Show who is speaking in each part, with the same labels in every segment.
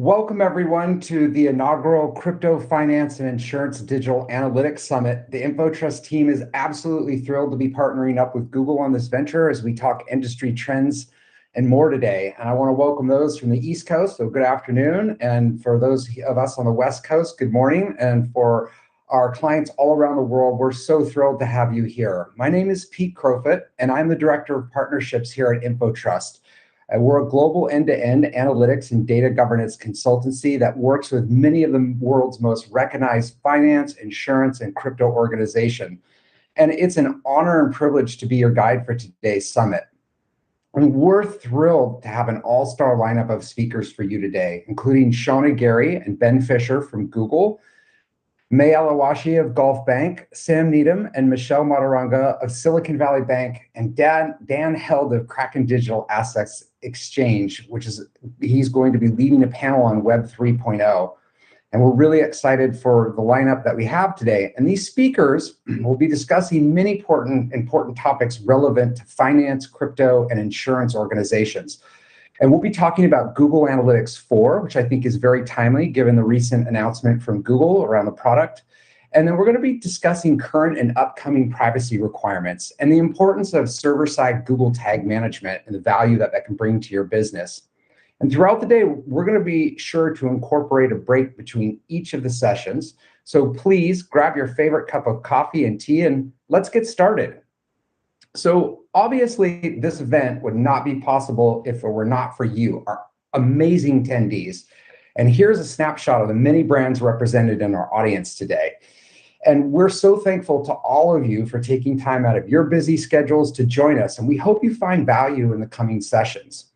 Speaker 1: Welcome everyone to the inaugural Crypto Finance and Insurance Digital Analytics Summit. The InfoTrust team is absolutely thrilled to be partnering up with Google on this venture as we talk industry trends and more today. And I want to welcome those from the East Coast, so good afternoon. And for those of us on the West Coast, good morning. And for our clients all around the world, we're so thrilled to have you here. My name is Pete Crofit, and I'm the Director of Partnerships here at InfoTrust. We're a global end-to-end analytics and data governance consultancy that works with many of the world's most recognized finance, insurance, and crypto organizations. And it's an honor and privilege to be your guide for today's summit. And we're thrilled to have an all-star lineup of speakers for you today, including Shauna Gary and Ben Fisher from Google, May Alawashi of Gulf Bank, Sam Needham and Michelle Mataranga of Silicon Valley Bank, and Dan Held of Kraken Digital Assets Exchange, he's going to be leading a panel on Web 3.0. And we're really excited for the lineup that we have today. And these speakers will be discussing many important topics relevant to finance, crypto, and insurance organizations. And we'll be talking about Google Analytics 4, which I think is very timely given the recent announcement from Google around the product. And then we're going to be discussing current and upcoming privacy requirements and the importance of server-side Google tag management and the value that can bring to your business. And throughout the day, we're going to be sure to incorporate a break between each of the sessions. So please grab your favorite cup of coffee and tea and let's get started. So obviously, this event would not be possible if it were not for you, our amazing attendees. And here's a snapshot of the many brands represented in our audience today. And we're so thankful to all of you for taking time out of your busy schedules to join us. And we hope you find value in the coming sessions.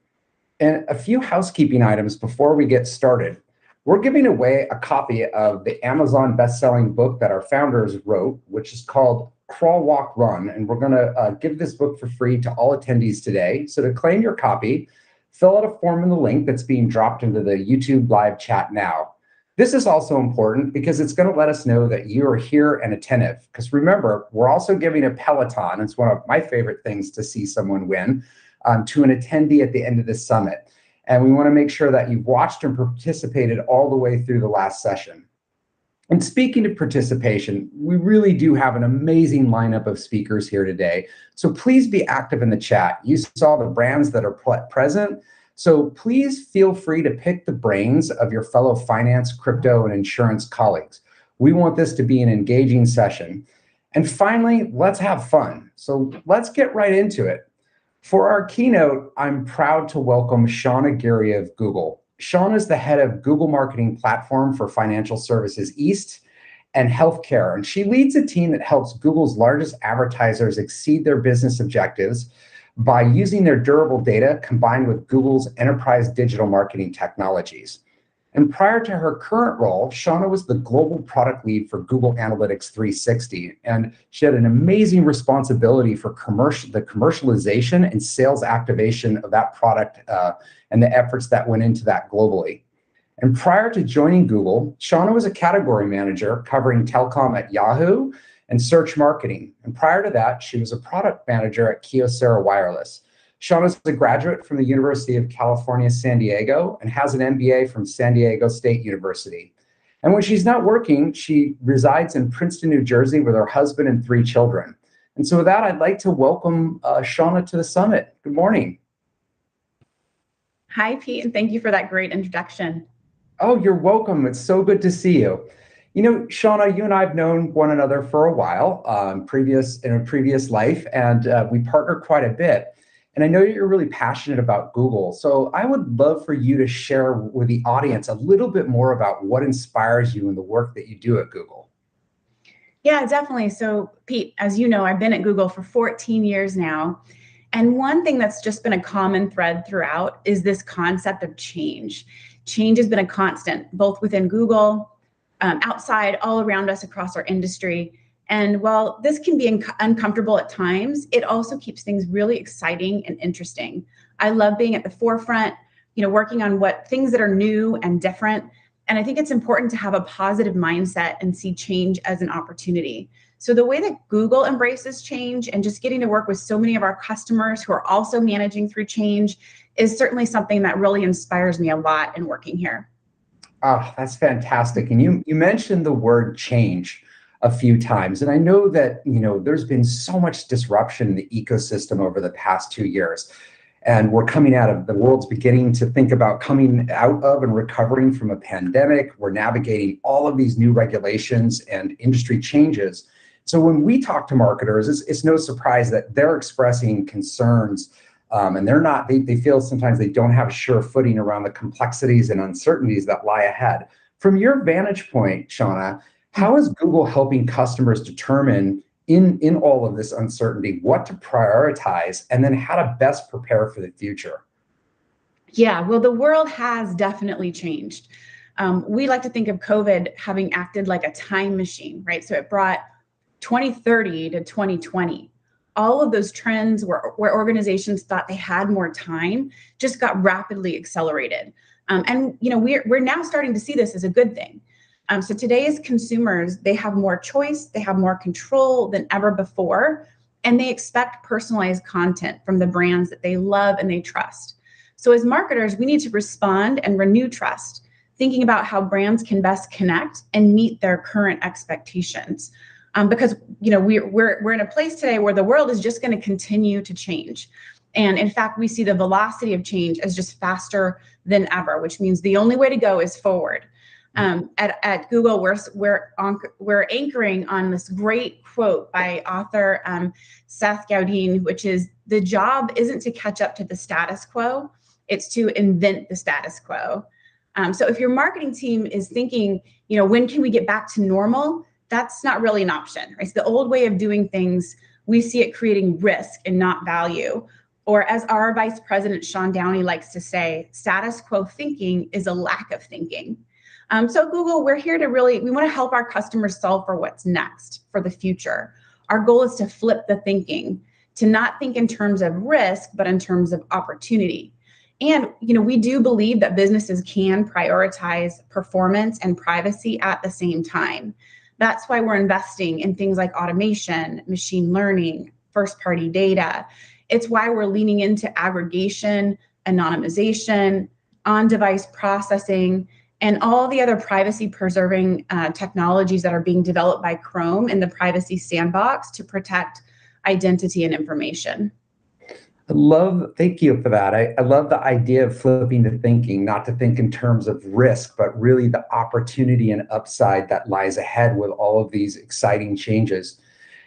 Speaker 1: And a few housekeeping items before we get started. We're giving away a copy of the Amazon best-selling book that our founders wrote, which is called Crawl, Walk, Run. And we're going to give this book for free to all attendees today. So to claim your copy, fill out a form in the link that's being dropped into the YouTube live chat now. This is also important because it's going to let us know that you are here and attentive. Because remember, we're also giving a Peloton. It's one of my favorite things to see someone win to an attendee at the end of this summit. And we want to make sure that you've watched and participated all the way through the last session. And speaking of participation, we really do have an amazing lineup of speakers here today. So please be active in the chat. You saw the brands that are present. So please feel free to pick the brains of your fellow finance, crypto, and insurance colleagues. We want this to be an engaging session. And finally, let's have fun. So let's get right into it. For our keynote, I'm proud to welcome Shauna Gary of Google. Shauna is the head of Google Marketing Platform for Financial Services East and Healthcare. And she leads a team that helps Google's largest advertisers exceed their business objectives by using their durable data combined with Google's enterprise digital marketing technologies. And prior to her current role, Shauna was the global product lead for Google Analytics 360. And she had an amazing responsibility for the commercialization and sales activation of that product and the efforts that went into that globally. And prior to joining Google, Shauna was a category manager covering telecom at Yahoo and search marketing. And prior to that, she was a product manager at Kyocera Wireless. Shauna is a graduate from the University of California, San Diego, and has an MBA from San Diego State University. And when she's not working, she resides in Princeton, New Jersey with her husband and 3 children. And so with that, I'd like to welcome Shauna to the summit. Good morning.
Speaker 2: Hi, Pete, and thank you for that great introduction.
Speaker 1: Oh, you're welcome. It's so good to see you. You know, Shauna, you and I have known one another for a while, in a previous life, and we partnered quite a bit. And I know you're really passionate about Google. So I would love for you to share with the audience a little bit more about what inspires you in the work that you do at Google.
Speaker 2: Yeah, definitely. So Pete, as you know, I've been at Google for 14 years now. And one thing that's just been a common thread throughout is this concept of change. Change has been a constant, both within Google, outside, all around us across our industry. And while this can be uncomfortable at times, it also keeps things really exciting and interesting. I love being at the forefront, working on things that are new and different. And I think it's important to have a positive mindset and see change as an opportunity. So the way that Google embraces change and just getting to work with so many of our customers who are also managing through change is certainly something that really inspires me a lot in working here.
Speaker 1: Ah, that's fantastic. And you mentioned the word change a few times. And I know that, there's been so much disruption in the ecosystem over the past 2 years. And we're coming out of the world's beginning to think about coming out of and recovering from a pandemic. We're navigating all of these new regulations and industry changes. So when we talk to marketers, it's no surprise that they're expressing concerns, and they feel sometimes they don't have a sure footing around the complexities and uncertainties that lie ahead. From your vantage point, Shauna, how is Google helping customers determine in all of this uncertainty what to prioritize and then how to best prepare for the future?
Speaker 2: Yeah, well, the world has definitely changed. We like to think of COVID having acted like a time machine, right? So it brought 2030 to 2020. All of those trends where organizations thought they had more time just got rapidly accelerated. And we're now starting to see this as a good thing. So today's consumers, they have more choice, they have more control than ever before, and they expect personalized content from the brands that they love and they trust. So as marketers, we need to respond and renew trust, thinking about how brands can best connect and meet their current expectations. Because we're in a place today where the world is just going to continue to change. And in fact, we see the velocity of change as just faster than ever, which means the only way to go is forward. At Google, we're anchoring on this great quote by author Seth Godin, which is, "The job isn't to catch up to the status quo, it's to invent the status quo." So if your marketing team is thinking, when can we get back to normal? That's not really an option, right? It's the old way of doing things. We see it creating risk and not value. Or as our Vice President, Sean Downey, likes to say, status quo thinking is a lack of thinking. So Google, we're here to we want to help our customers solve for what's next, for the future. Our goal is to flip the thinking, to not think in terms of risk, but in terms of opportunity. And, we do believe that businesses can prioritize performance and privacy at the same time. That's why we're investing in things like automation, machine learning, first-party data. It's why we're leaning into aggregation, anonymization, on-device processing, and all the other privacy-preserving technologies that are being developed by Chrome in the Privacy Sandbox to protect identity and information.
Speaker 1: Thank you for that. I love the idea of flipping the thinking, not to think in terms of risk, but really the opportunity and upside that lies ahead with all of these exciting changes.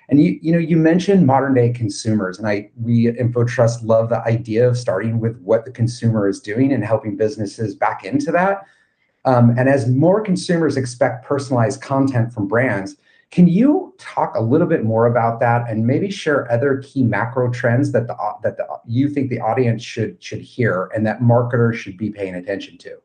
Speaker 1: And you mentioned modern day consumers, and we at InfoTrust love the idea of starting with what the consumer is doing and helping businesses back into that. And as more consumers expect personalized content from brands, can you talk a little bit more about that and maybe share other key macro trends that you think the audience should hear and that marketers should be paying attention to?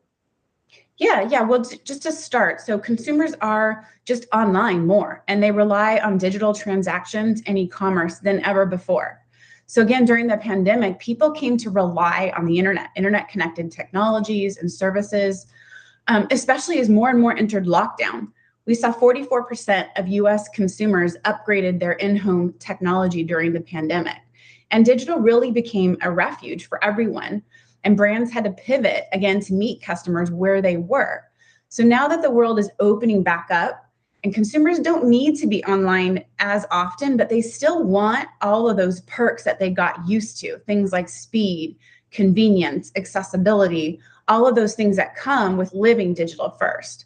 Speaker 2: Yeah. Well, just to start, so consumers are just online more, and they rely on digital transactions and e-commerce than ever before. So again, during the pandemic, people came to rely on the internet connected technologies and services, especially as more and more entered lockdown. We saw 44% of US consumers upgraded their in-home technology during the pandemic. And digital really became a refuge for everyone. And brands had to pivot again to meet customers where they were. So now that the world is opening back up, and consumers don't need to be online as often, but they still want all of those perks that they got used to, things like speed, convenience, accessibility, all of those things that come with living digital first.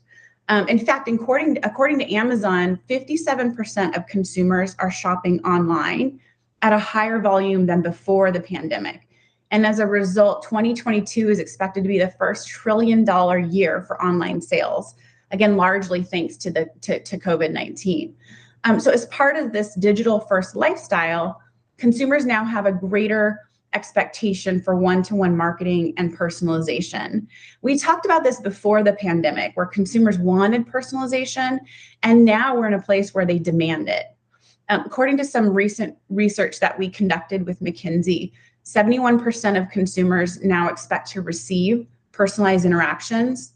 Speaker 2: In fact, according to Amazon, 57% of consumers are shopping online at a higher volume than before the pandemic. And as a result, 2022 is expected to be the first $1 trillion year for online sales, again, largely thanks to COVID-19. So as part of this digital first lifestyle, consumers now have a greater expectation for one-to-one marketing and personalization. We talked about this before the pandemic, where consumers wanted personalization, and now we're in a place where they demand it. According to some recent research that we conducted with McKinsey, 71% of consumers now expect to receive personalized interactions.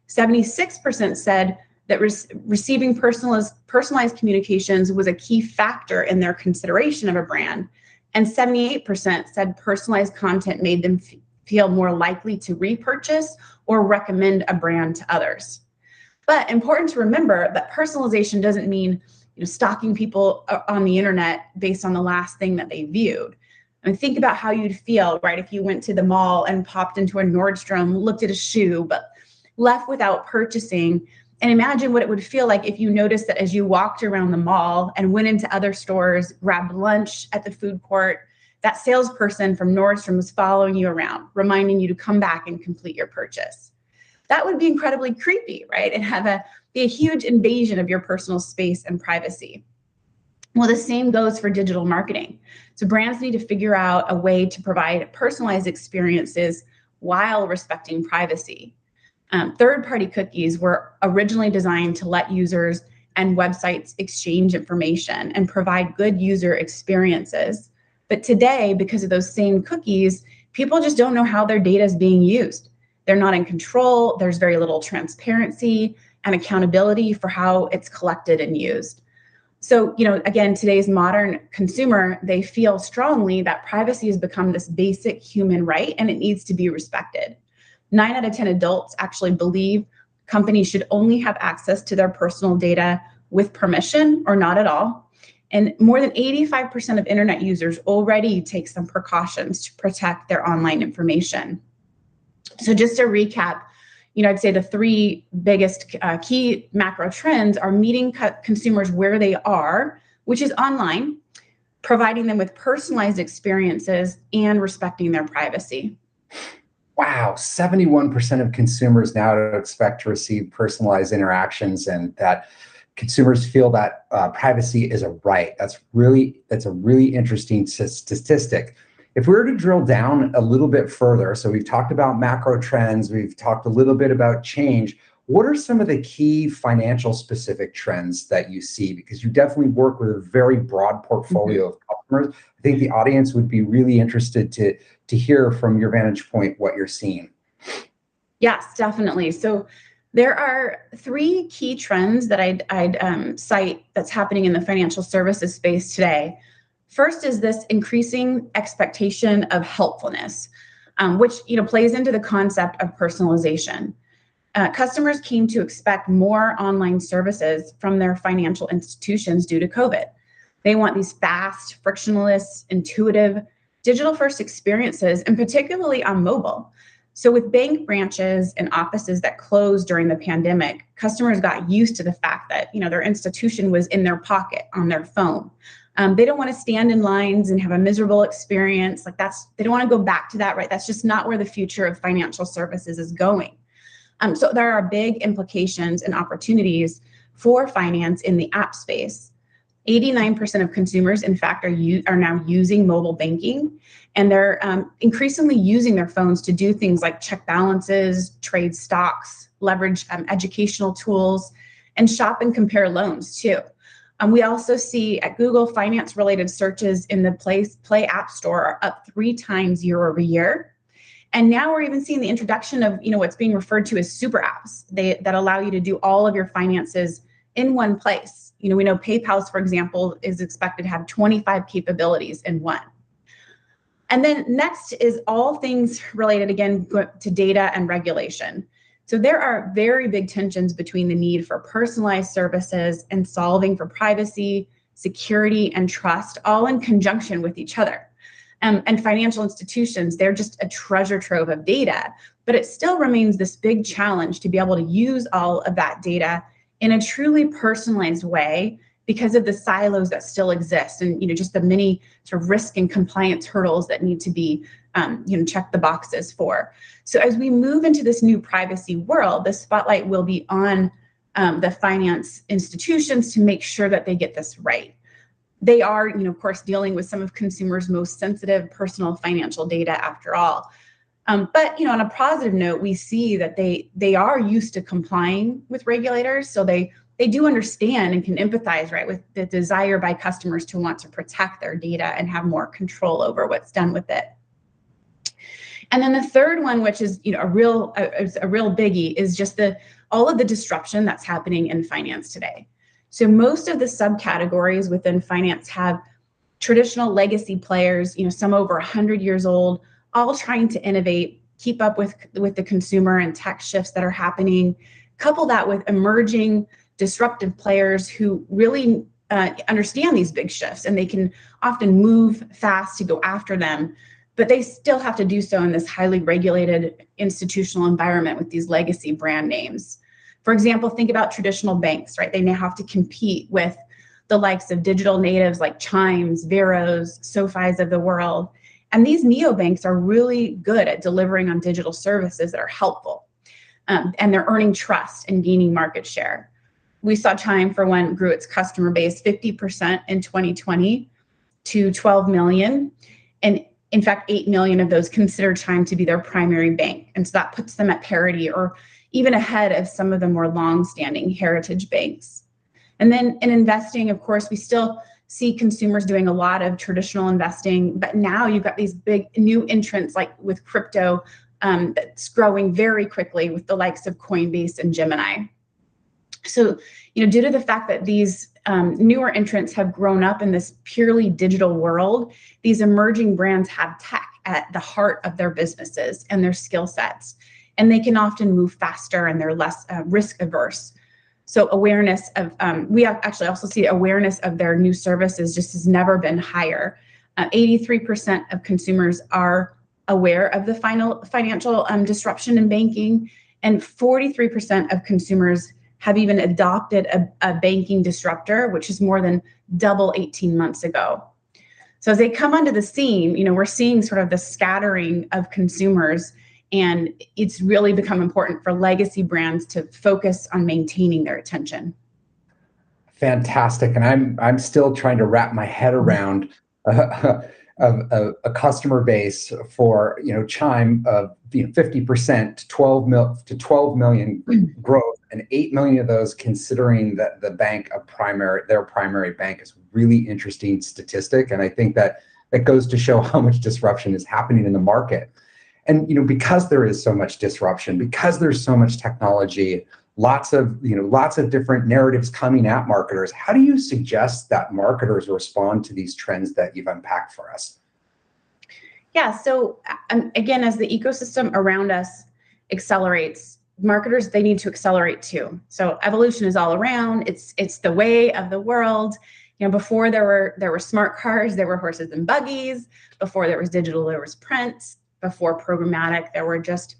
Speaker 2: 76% said that receiving personalized communications was a key factor in their consideration of a brand. And 78% said personalized content made them feel more likely to repurchase or recommend a brand to others. But important to remember that personalization doesn't mean stalking people on the internet based on the last thing that they viewed. I mean, think about how you'd feel, right, if you went to the mall and popped into a Nordstrom, looked at a shoe, but left without purchasing. And imagine what it would feel like if you noticed that as you walked around the mall and went into other stores, grabbed lunch at the food court, that salesperson from Nordstrom was following you around, reminding you to come back and complete your purchase. That would be incredibly creepy, right? And be a huge invasion of your personal space and privacy. Well, the same goes for digital marketing. So brands need to figure out a way to provide personalized experiences while respecting privacy. Third-party cookies were originally designed to let users and websites exchange information and provide good user experiences. But today, because of those same cookies, people just don't know how their data is being used. They're not in control. There's very little transparency and accountability for how it's collected and used. So, again, today's modern consumer, they feel strongly that privacy has become this basic human right and it needs to be respected. 9 out of 10 adults actually believe companies should only have access to their personal data with permission or not at all. And more than 85% of internet users already take some precautions to protect their online information. So just to recap, I'd say the 3 biggest key macro trends are meeting consumers where they are, which is online, providing them with personalized experiences, and respecting their privacy.
Speaker 1: Wow, 71% of consumers now expect to receive personalized interactions, and that consumers feel that privacy is a right. That's a really interesting statistic. If we were to drill down a little bit further, so we've talked about macro trends, we've talked a little bit about change. What are some of the key financial specific trends that you see? Because you definitely work with a very broad portfolio of customers. I think the audience would be really interested to hear from your vantage point what you're seeing.
Speaker 2: Yes, definitely. So there are 3 key trends that I'd cite that's happening in the financial services space today. First is this increasing expectation of helpfulness, which plays into the concept of personalization. Customers came to expect more online services from their financial institutions due to COVID. They want these fast, frictionless, intuitive, digital-first experiences, and particularly on mobile. So with bank branches and offices that closed during the pandemic, customers got used to the fact that their institution was in their pocket on their phone. They don't want to stand in lines and have a miserable experience. They don't want to go back to that, right? That's just not where the future of financial services is going. So there are big implications and opportunities for finance in the app space. 89% of consumers, in fact, are now using mobile banking, and they're increasingly using their phones to do things like check balances, trade stocks, leverage educational tools, and shop and compare loans too. We also see at Google, finance-related searches in the Play App Store are up 3 times year over year. And now we're even seeing the introduction of what's being referred to as super apps that allow you to do all of your finances in one place. We know PayPal's, for example, is expected to have 25 capabilities in one. And then next is all things related, again, to data and regulation. So there are very big tensions between the need for personalized services and solving for privacy, security, and trust, all in conjunction with each other. And financial institutions, they're just a treasure trove of data, but it still remains this big challenge to be able to use all of that data in a truly personalized way because of the silos that still exist and just the many sort of risk and compliance hurdles that need to be check the boxes for. So as we move into this new privacy world, the spotlight will be on the finance institutions to make sure that they get this right. They are, of course, dealing with some of consumers' most sensitive personal financial data after all. But on a positive note, we see that they are used to complying with regulators, so they do understand and can empathize, right, with the desire by customers to want to protect their data and have more control over what's done with it. And then the third one, which is a real biggie, is just all of the disruption that's happening in finance today. So most of the subcategories within finance have traditional legacy players, some over 100 years old, all trying to innovate, keep up with the consumer and tech shifts that are happening. Couple that with emerging disruptive players who really understand these big shifts, and they can often move fast to go after them, but they still have to do so in this highly regulated institutional environment with these legacy brand names. For example, think about traditional banks, right? They now have to compete with the likes of digital natives like Chimes, Veros, SoFis of the world. And these neobanks are really good at delivering on digital services that are helpful. And they're earning trust and gaining market share. We saw Chime, for one, grew its customer base 50% in 2020 to 12 million. And in fact, 8 million of those consider Chime to be their primary bank. And so that puts them at parity or even ahead of some of the more long-standing heritage banks. And then in investing, of course, we still see consumers doing a lot of traditional investing, but now you've got these big new entrants like with crypto that's growing very quickly with the likes of Coinbase and Gemini. So, due to the fact that these newer entrants have grown up in this purely digital world, these emerging brands have tech at the heart of their businesses and their skill sets, and they can often move faster and they're less risk averse. So awareness of, we actually also see awareness of their new services just has never been higher. 83% of consumers are aware of the financial disruption in banking, and 43% of consumers have even adopted a banking disruptor, which is more than double 18 months ago. So as they come onto the scene, we're seeing sort of the scattering of consumers, and it's really become important for legacy brands to focus on maintaining their attention.
Speaker 1: Fantastic. And I'm still trying to wrap my head around a customer base for Chime of 50% to 12 million growth, and 8 million of those considering that the bank their primary bank is really interesting statistic. And I think that goes to show how much disruption is happening in the market. And because there is so much disruption, because there's so much technology, lots of different narratives coming at marketers, how do you suggest that marketers respond to these trends that you've unpacked for us?
Speaker 2: Yeah, so again, as the ecosystem around us accelerates, marketers, they need to accelerate too. So evolution is all around. It's the way of the world. Before there were smart cars, there were horses and buggies. Before there was digital, there was print. Before programmatic, there were just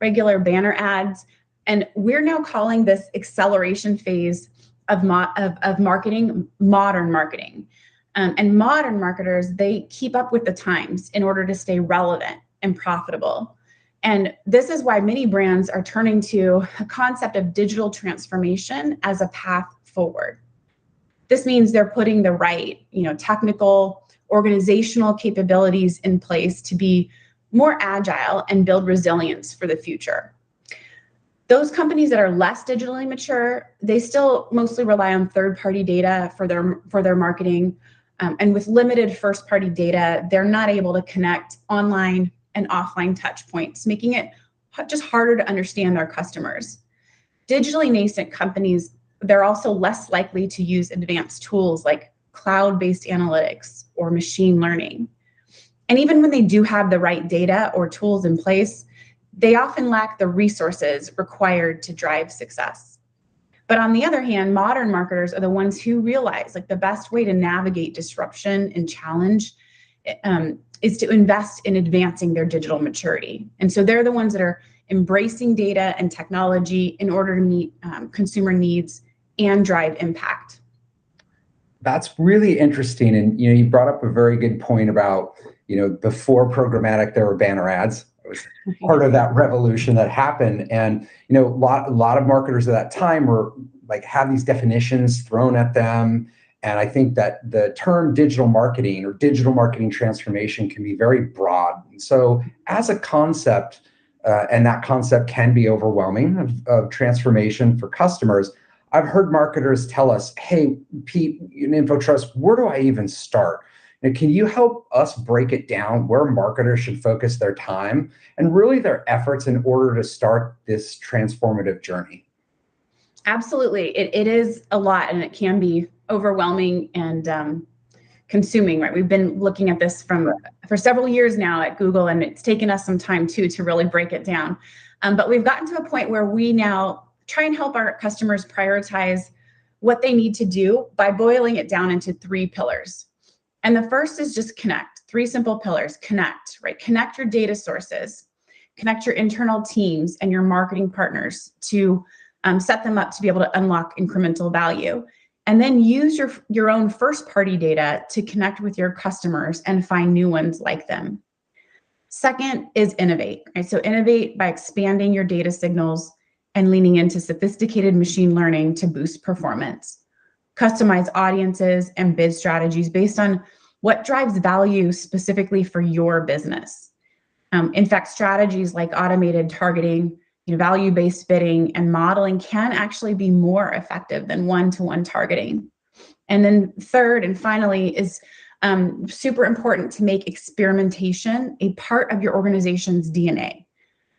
Speaker 2: regular banner ads. And we're now calling this acceleration phase of marketing, modern marketing. And modern marketers, they keep up with the times in order to stay relevant and profitable. And this is why many brands are turning to a concept of digital transformation as a path forward. This means they're putting the right, technical, organizational capabilities in place to be more agile and build resilience for the future. Those companies that are less digitally mature, they still mostly rely on third-party data for their marketing. And with limited first-party data, they're not able to connect online and offline touch points, making it just harder to understand their customers. Digitally nascent companies, they're also less likely to use advanced tools like cloud-based analytics or machine learning. And even when they do have the right data or tools in place, they often lack the resources required to drive success. But on the other hand, modern marketers are the ones who realize the best way to navigate disruption and challenge is to invest in advancing their digital maturity. And so they're the ones that are embracing data and technology in order to meet consumer needs and drive impact.
Speaker 1: That's really interesting. And you brought up a very good point about, before programmatic, there were banner ads. It was part of that revolution that happened. And, a lot of marketers at that time were have these definitions thrown at them. And I think that the term digital marketing or digital marketing transformation can be very broad. And so as a concept, and that concept can be overwhelming of transformation for customers, I've heard marketers tell us, hey, Pete, in InfoTrust, where do I even start? And can you help us break it down where marketers should focus their time and really their efforts in order to start this transformative journey?
Speaker 2: Absolutely. It is a lot, and it can be overwhelming and consuming, right? We've been looking at this for several years now at Google, and it's taken us some time too to really break it down. But we've gotten to a point where we now try and help our customers prioritize what they need to do by boiling it down into 3 pillars. And the first is just connect. 3 simple pillars. Connect, right? Connect your data sources, connect your internal teams and your marketing partners to set them up to be able to unlock incremental value. And then use your own first-party data to connect with your customers and find new ones like them. Second is innovate, right? So innovate by expanding your data signals and leaning into sophisticated machine learning to boost performance. Customize audiences and bid strategies based on what drives value specifically for your business. In fact, strategies like automated targeting, value-based bidding and modeling can actually be more effective than one-to-one targeting. And then third and finally is super important to make experimentation a part of your organization's DNA.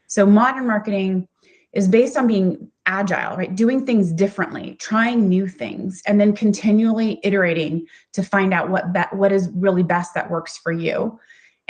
Speaker 2: So modern marketing is based on being agile, right? Doing things differently, trying new things, and then continually iterating to find out what is really best that works for you.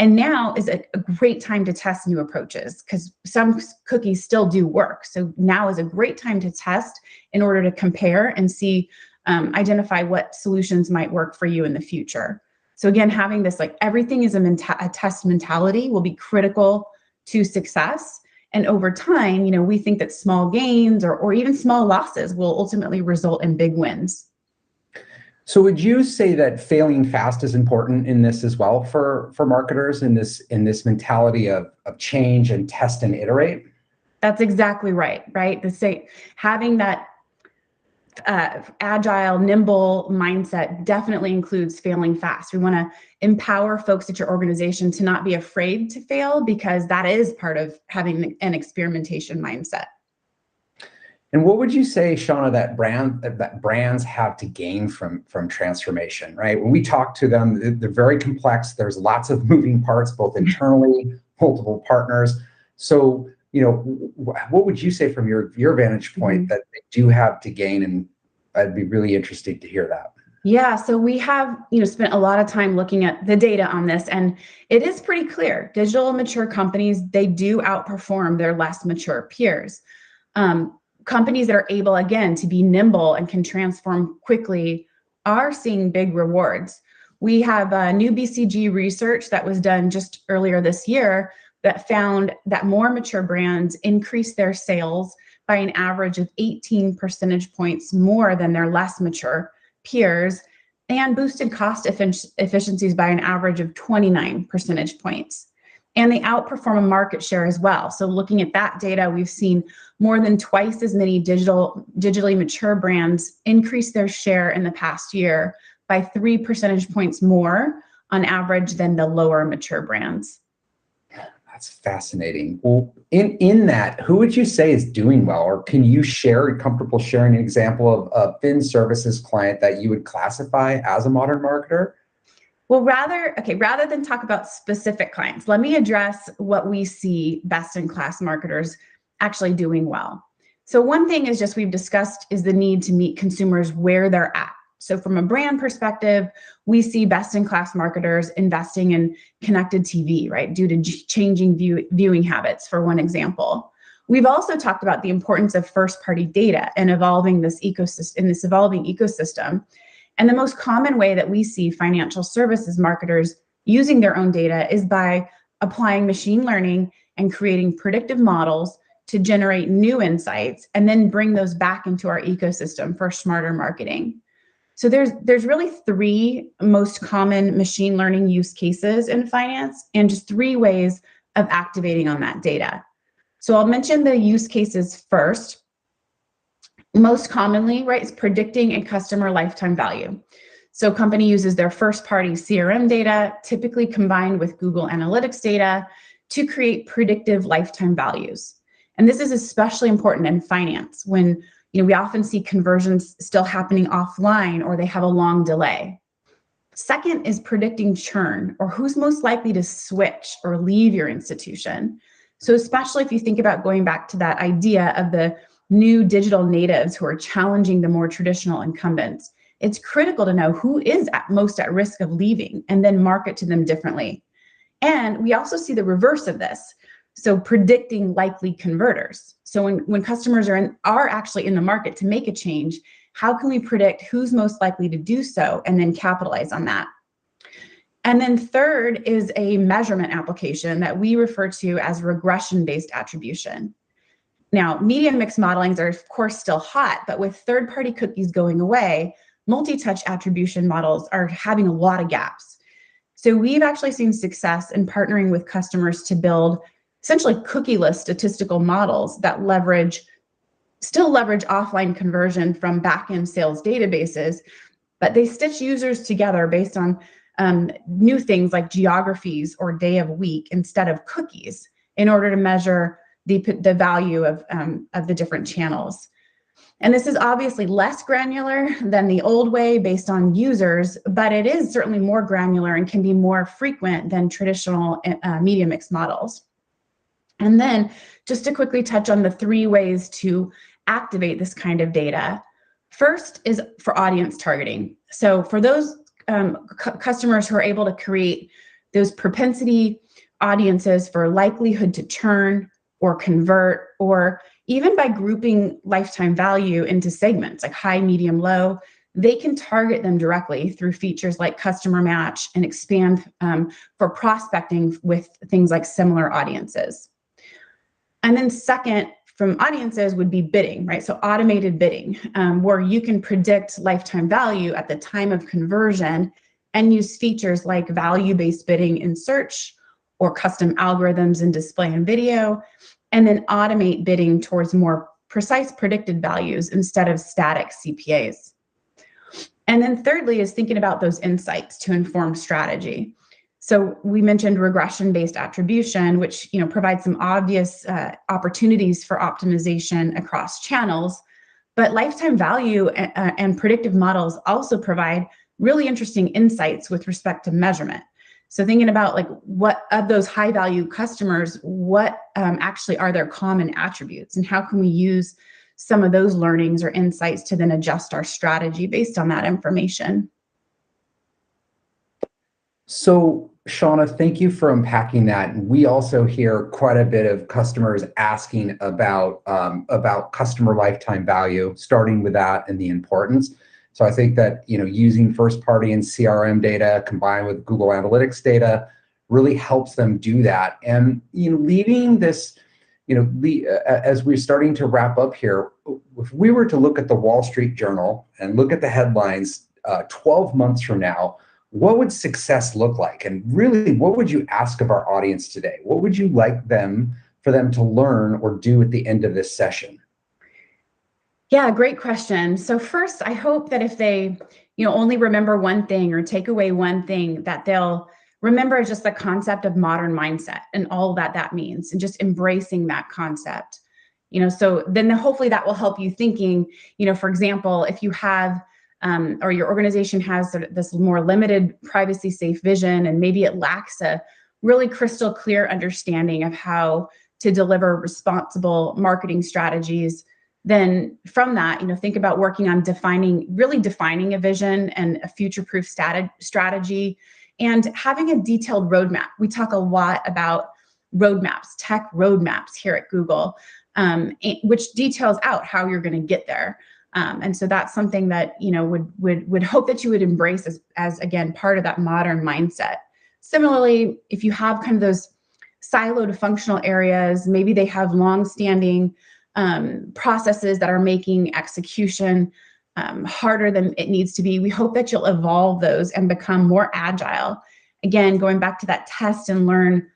Speaker 2: And now is a great time to test new approaches because some cookies still do work. So now is a great time to test in order to compare and see, identify what solutions might work for you in the future. So again, having this like everything is a test mentality will be critical to success. And over time, we think that small gains or even small losses will ultimately result in big wins.
Speaker 1: So would you say that failing fast is important in this as well for marketers in this mentality of change and test and iterate?
Speaker 2: That's exactly right? Having that agile, nimble mindset definitely includes failing fast. We want to empower folks at your organization to not be afraid to fail because that is part of having an experimentation mindset.
Speaker 1: And what would you say, Shauna, that brands have to gain from transformation, right? When we talk to them, they're very complex. There's lots of moving parts, both internally, multiple partners. So, what would you say from your vantage point that they do have to gain? And I'd be really interested to hear that.
Speaker 2: Yeah, so we have, spent a lot of time looking at the data on this, and it is pretty clear. Digital mature companies, they do outperform their less mature peers. Companies that are able, again, to be nimble and can transform quickly are seeing big rewards. We have new BCG research that was done just earlier this year that found that more mature brands increase their sales by an average of 18 percentage points more than their less mature peers and boosted cost efficiencies by an average of 29 percentage points. And they outperform a market share as well. So looking at that data, we've seen more than twice as many digitally mature brands increase their share in the past year by 3 percentage points more on average than the lower mature brands.
Speaker 1: That's fascinating. Well, in that, who would you say is doing well? Or can you comfortable sharing an example of a Fin Services client that you would classify as a modern marketer?
Speaker 2: Well, rather than talk about specific clients, let me address what we see best-in-class marketers actually doing well. So one thing is we've discussed is the need to meet consumers where they're at. So from a brand perspective, we see best-in-class marketers investing in connected TV, right, due to changing viewing habits, for one example. We've also talked about the importance of first-party data and evolving this evolving ecosystem. And the most common way that we see financial services marketers using their own data is by applying machine learning and creating predictive models to generate new insights and then bring those back into our ecosystem for smarter marketing. So there's really 3 most common machine learning use cases in finance and just 3 ways of activating on that data. So I'll mention the use cases first. Most commonly, right, is predicting a customer lifetime value. So a company uses their first-party CRM data, typically combined with Google Analytics data, to create predictive lifetime values. And this is especially important in finance when we often see conversions still happening offline or they have a long delay. Second is predicting churn, or who's most likely to switch or leave your institution. So especially if you think about going back to that idea of the new digital natives who are challenging the more traditional incumbents, it's critical to know who is most at risk of leaving and then market to them differently. And we also see the reverse of this. So predicting likely converters. So when customers are actually in the market to make a change, how can we predict who's most likely to do so and then capitalize on that? And then third is a measurement application that we refer to as regression-based attribution. Now, media mix modelings are of course still hot, but with third-party cookies going away, multi-touch attribution models are having a lot of gaps. So we've actually seen success in partnering with customers to build essentially cookieless statistical models that still leverage offline conversion from back-end sales databases, but they stitch users together based on new things like geographies or day of week instead of cookies in order to measure the value of the different channels. And this is obviously less granular than the old way based on users, but it is certainly more granular and can be more frequent than traditional media mix models. And then just to quickly touch on the 3 ways to activate this kind of data. First is for audience targeting. So for those customers who are able to create those propensity audiences for likelihood to churn or convert, or even by grouping lifetime value into segments like high, medium, low, they can target them directly through features like customer match and expand for prospecting with things like similar audiences. And then second, from audiences would be bidding, right? So automated bidding, where you can predict lifetime value at the time of conversion and use features like value-based bidding in search or custom algorithms in display and video, and then automate bidding towards more precise predicted values instead of static CPAs. And then thirdly is thinking about those insights to inform strategy. So we mentioned regression-based attribution, which provides some obvious opportunities for optimization across channels, but lifetime value and predictive models also provide really interesting insights with respect to measurement. So thinking about like what of those high value customers, what actually are their common attributes, and how can we use some of those learnings or insights to then adjust our strategy based on that information.
Speaker 1: So, Shauna, thank you for unpacking that. And we also hear quite a bit of customers asking about customer lifetime value, starting with that and the importance. So I think that using first-party and CRM data combined with Google Analytics data really helps them do that. And leaving this, as we're starting to wrap up here, if we were to look at the Wall Street Journal and look at the headlines 12 months from now, what would success look like? And really, what would you ask of our audience today? What would you like for them to learn or do at the end of this session?
Speaker 2: Yeah, great question. So first, I hope that if they, only remember one thing or take away one thing, that they'll remember just the concept of modern mindset and all that means, and just embracing that concept. So then hopefully that will help you thinking, for example, if you have or your organization has this more limited privacy safe vision, and maybe it lacks a really crystal clear understanding of how to deliver responsible marketing strategies, then from that, think about working on really defining a vision and a future-proof strategy, and having a detailed roadmap. We talk a lot about roadmaps, tech roadmaps here at Google, which details out how you're going to get there. And so that's something that would hope that you would embrace as again part of that modern mindset. Similarly, if you have kind of those siloed functional areas, maybe they have long-standing processes that are making execution harder than it needs to be. We hope that you'll evolve those and become more agile. Again, going back to that test and learn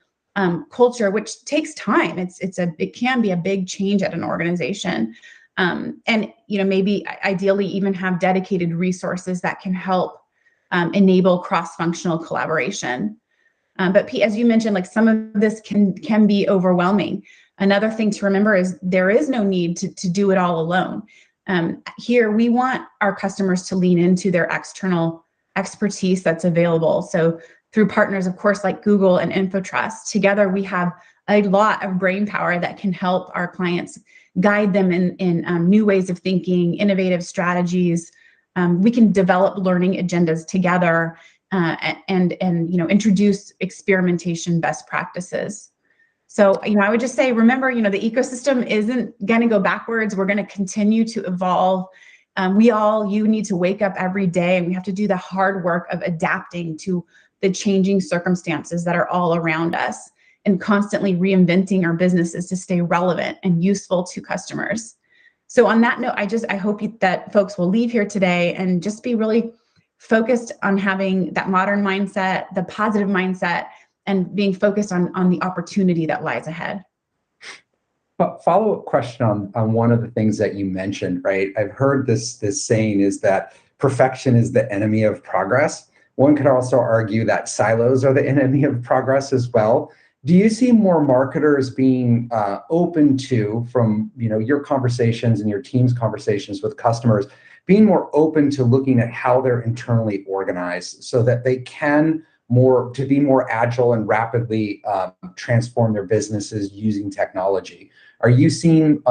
Speaker 2: culture, which takes time. It can be a big change at an organization. And maybe ideally even have dedicated resources that can help enable cross-functional collaboration. But Pete, as you mentioned, like some of this can be overwhelming. Another thing to remember is there is no need to do it all alone. Here, we want our customers to lean into their external expertise that's available. So through partners, of course, like Google and InfoTrust, together we have a lot of brain power that can help our clients guide them in new ways of thinking, innovative strategies, we can develop learning agendas together and introduce experimentation best practices. So, I would just say, remember, the ecosystem isn't going to go backwards. We're going to continue to evolve. You need to wake up every day, and we have to do the hard work of adapting to the changing circumstances that are all around us and constantly reinventing our businesses to stay relevant and useful to customers. So on that note, I hope that folks will leave here today and just be really focused on having that modern mindset, the positive mindset, and being focused on the opportunity that lies ahead.
Speaker 1: Follow-up question on one of the things that you mentioned, right? I've heard this saying is that perfection is the enemy of progress. One could also argue that silos are the enemy of progress as well. Do you see more marketers being open to, from your conversations and your team's conversations with customers, being more open to looking at how they're internally organized so that they can be more agile and rapidly transform their businesses using technology? Are you seeing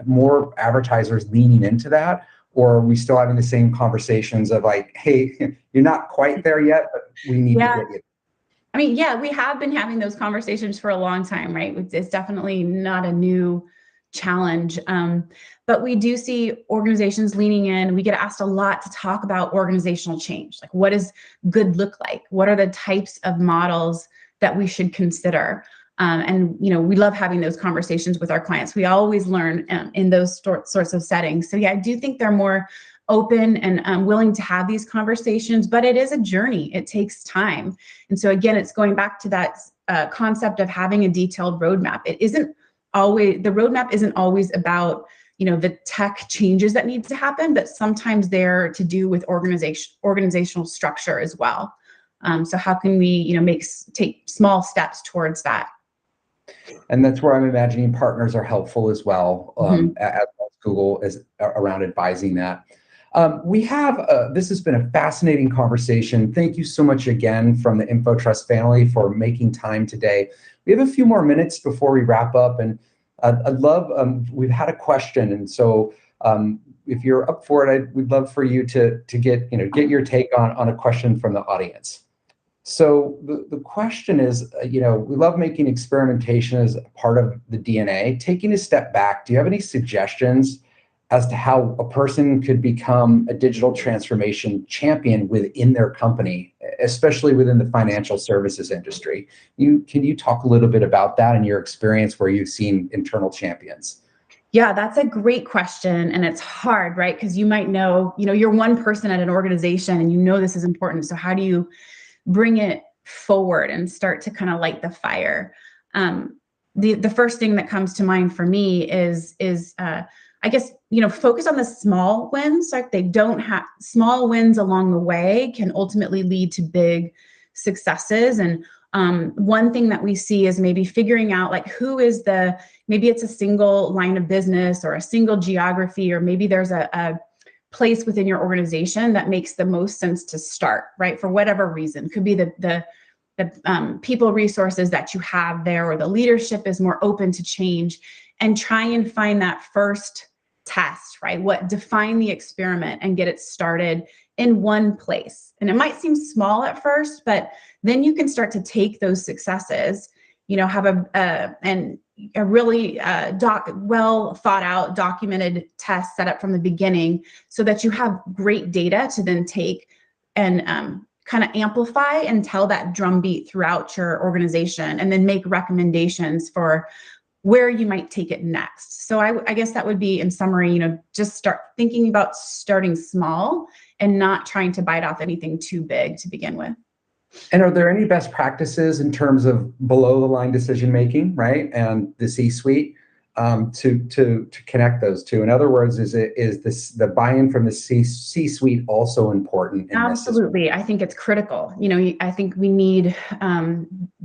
Speaker 1: more advertisers leaning into that, or are we still having the same conversations of like, hey, you're not quite there yet, but we need to get you?
Speaker 2: We have been having those conversations for a long time, right? It's definitely not a new challenge. But we do see organizations leaning in. We get asked a lot to talk about organizational change. Like, what does good look like? What are the types of models that we should consider? We love having those conversations with our clients. We always learn in those sorts of settings. So yeah, I do think they're more open and willing to have these conversations, but it is a journey. It takes time. And so again, it's going back to that concept of having a detailed roadmap. The roadmap isn't always about the tech changes that need to happen, but sometimes they're to do with organizational structure as well. So how can we take small steps towards that?
Speaker 1: And that's where I'm imagining partners are helpful as well, as Google is around advising that. This has been a fascinating conversation. Thank you so much again from the InfoTrust family for making time today. We have a few more minutes before we wrap up, and we've had a question, and so if you're up for it, we'd love for you to get your take on a question from the audience. So the question is, we love making experimentation as part of the DNA. Taking a step back, do you have any suggestions as to how a person could become a digital transformation champion within their company, especially within the financial services industry? Can you talk a little bit about that and your experience where you've seen internal champions?
Speaker 2: Yeah, that's a great question. And it's hard, right? Because you might know, you're one person at an organization and this is important. So how do you bring it forward and start to kind of light the fire? The first thing that comes to mind for me is I guess, focus on the small wins. Like, they don't have small wins along the way can ultimately lead to big successes. And one thing that we see is maybe figuring out like maybe it's a single line of business or a single geography, or maybe there's a place within your organization that makes the most sense to start, right? For whatever reason. Could be the people resources that you have there, or the leadership is more open to change, and try and find that first test, right? Define the experiment and get it started in one place. And it might seem small at first, but then you can start to take those successes, have a really well thought out, documented test set up from the beginning, so that you have great data to then take and kind of amplify and tell that drumbeat throughout your organization, and then make recommendations for where you might take it next. So I guess that would be, in summary, just start thinking about starting small and not trying to bite off anything too big to begin with.
Speaker 1: And are there any best practices in terms of below the line decision making, right, and the C-suite to connect those two? In other words, is the buy-in from the C-suite also important in
Speaker 2: Absolutely.
Speaker 1: this?
Speaker 2: I think it's critical. I think we need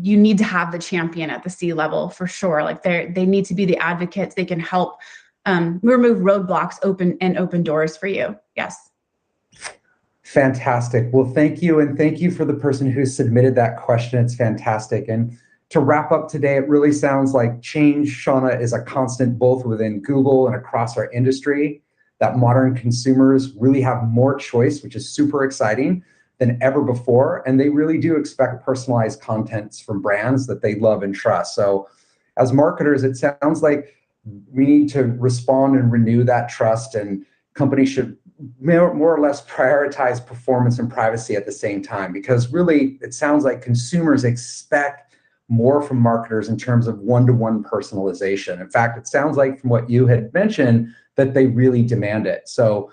Speaker 2: you need to have the champion at the C level for sure. Like, they need to be the advocates. They can help remove roadblocks, open doors for you. Yes.
Speaker 1: Fantastic. Well, thank you. And thank you for the person who submitted that question. It's fantastic. And to wrap up today, it really sounds like change, Shauna, is a constant both within Google and across our industry. that modern consumers really have more choice, which is super exciting than ever before. And they really do expect personalized contents from brands that they love and trust. So as marketers, it sounds like we need to respond and renew that trust, and companies should more or less prioritize performance and privacy at the same time, because really it sounds like consumers expect more from marketers in terms of one-to-one personalization. In fact, it sounds like from what you had mentioned that they really demand it. So,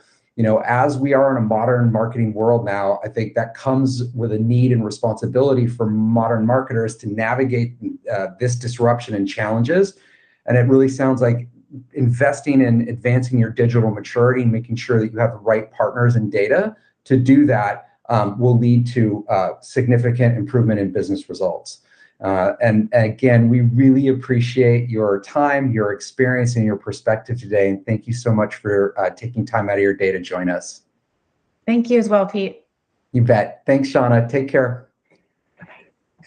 Speaker 1: as we are in a modern marketing world now, I think that comes with a need and responsibility for modern marketers to navigate this disruption and challenges. And it really sounds like investing in advancing your digital maturity and making sure that you have the right partners and data to do that will lead to significant improvement in business results. And again, we really appreciate your time, your experience, and your perspective today. And thank you so much for taking time out of your day to join us.
Speaker 2: Thank you as well, Pete.
Speaker 1: You bet. Thanks, Shauna. Take care.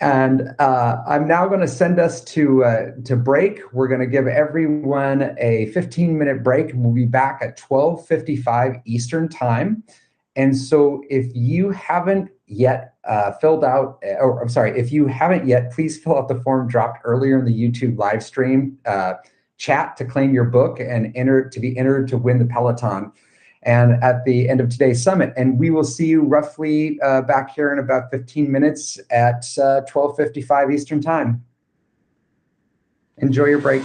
Speaker 1: And I'm now going to send us to break. We're going to give everyone a 15-minute break, and we'll be back at 12:55 Eastern Time. And so if you haven't yet if you haven't yet, please fill out the form dropped earlier in the YouTube live stream chat to claim your book and be entered to win the Peloton. And at the end of today's summit. And we will see you roughly back here in about 15 minutes at 12:55 Eastern Time. Enjoy your break.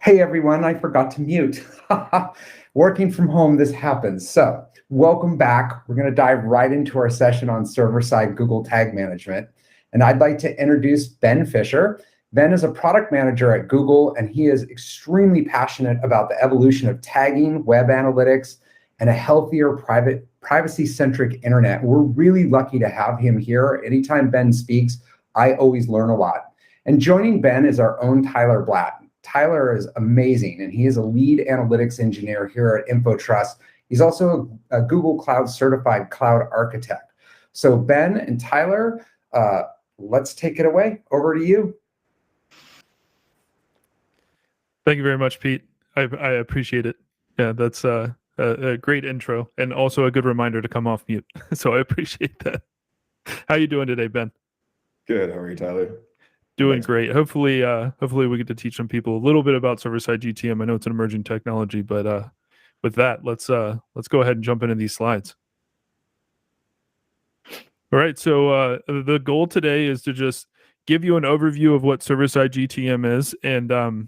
Speaker 1: Hey everyone, I forgot to mute. Working from home, this happens. So, welcome back. We're going to dive right into our session on server-side Google Tag Management. And I'd like to introduce Ben Fisher. Ben is a product manager at Google, and he is extremely passionate about the evolution of tagging, web analytics, and a healthier, privacy-centric internet. We're really lucky to have him here. Anytime Ben speaks, I always learn a lot. And joining Ben is our own Tyler Blatt. Tyler is amazing, and he is a lead analytics engineer here at InfoTrust. He's also a Google Cloud certified cloud architect. So Ben and Tyler, let's take it away. Over to you.
Speaker 3: Thank you very much, Pete. I appreciate it. Yeah, that's a great intro, and also a good reminder to come off mute. So I appreciate that. How you doing today, Ben?
Speaker 4: Good. How are you, Tyler?
Speaker 3: Doing great. Hopefully we get to teach some people a little bit about server-side GTM. I know it's an emerging technology, but with that, let's go ahead and jump into these slides. All right. So the goal today is to just give you an overview of what server-side GTM is, and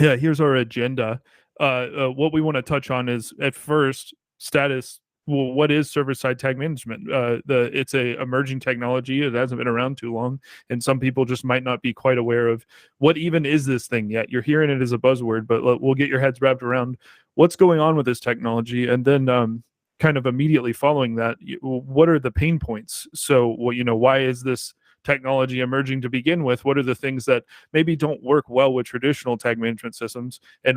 Speaker 3: yeah, here's our agenda. What we want to touch on is, at first, status. Well, what is server-side tag management? It's a emerging technology. It hasn't been around too long, and some people just might not be quite aware of what even is this thing yet. You're hearing it as a buzzword, but we'll get your heads wrapped around what's going on with this technology, and then kind of immediately following that, what are the pain points? So, why is this technology emerging to begin with? What are the things that maybe don't work well with traditional tag management systems, and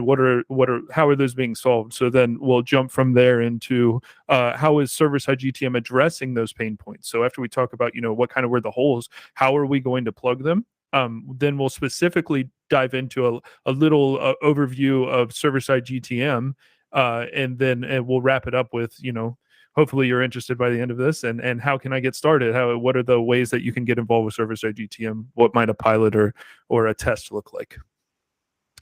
Speaker 3: how are those being solved? So then we'll jump from there into how is server-side GTM addressing those pain points? So after we talk about what kind of were the holes, how are we going to plug them? Then we'll specifically dive into a little overview of server-side GTM, and then we'll wrap it up with hopefully you're interested by the end of this, and how can I get started? What are the ways that you can get involved with server-side GTM? What might a pilot or a test look like?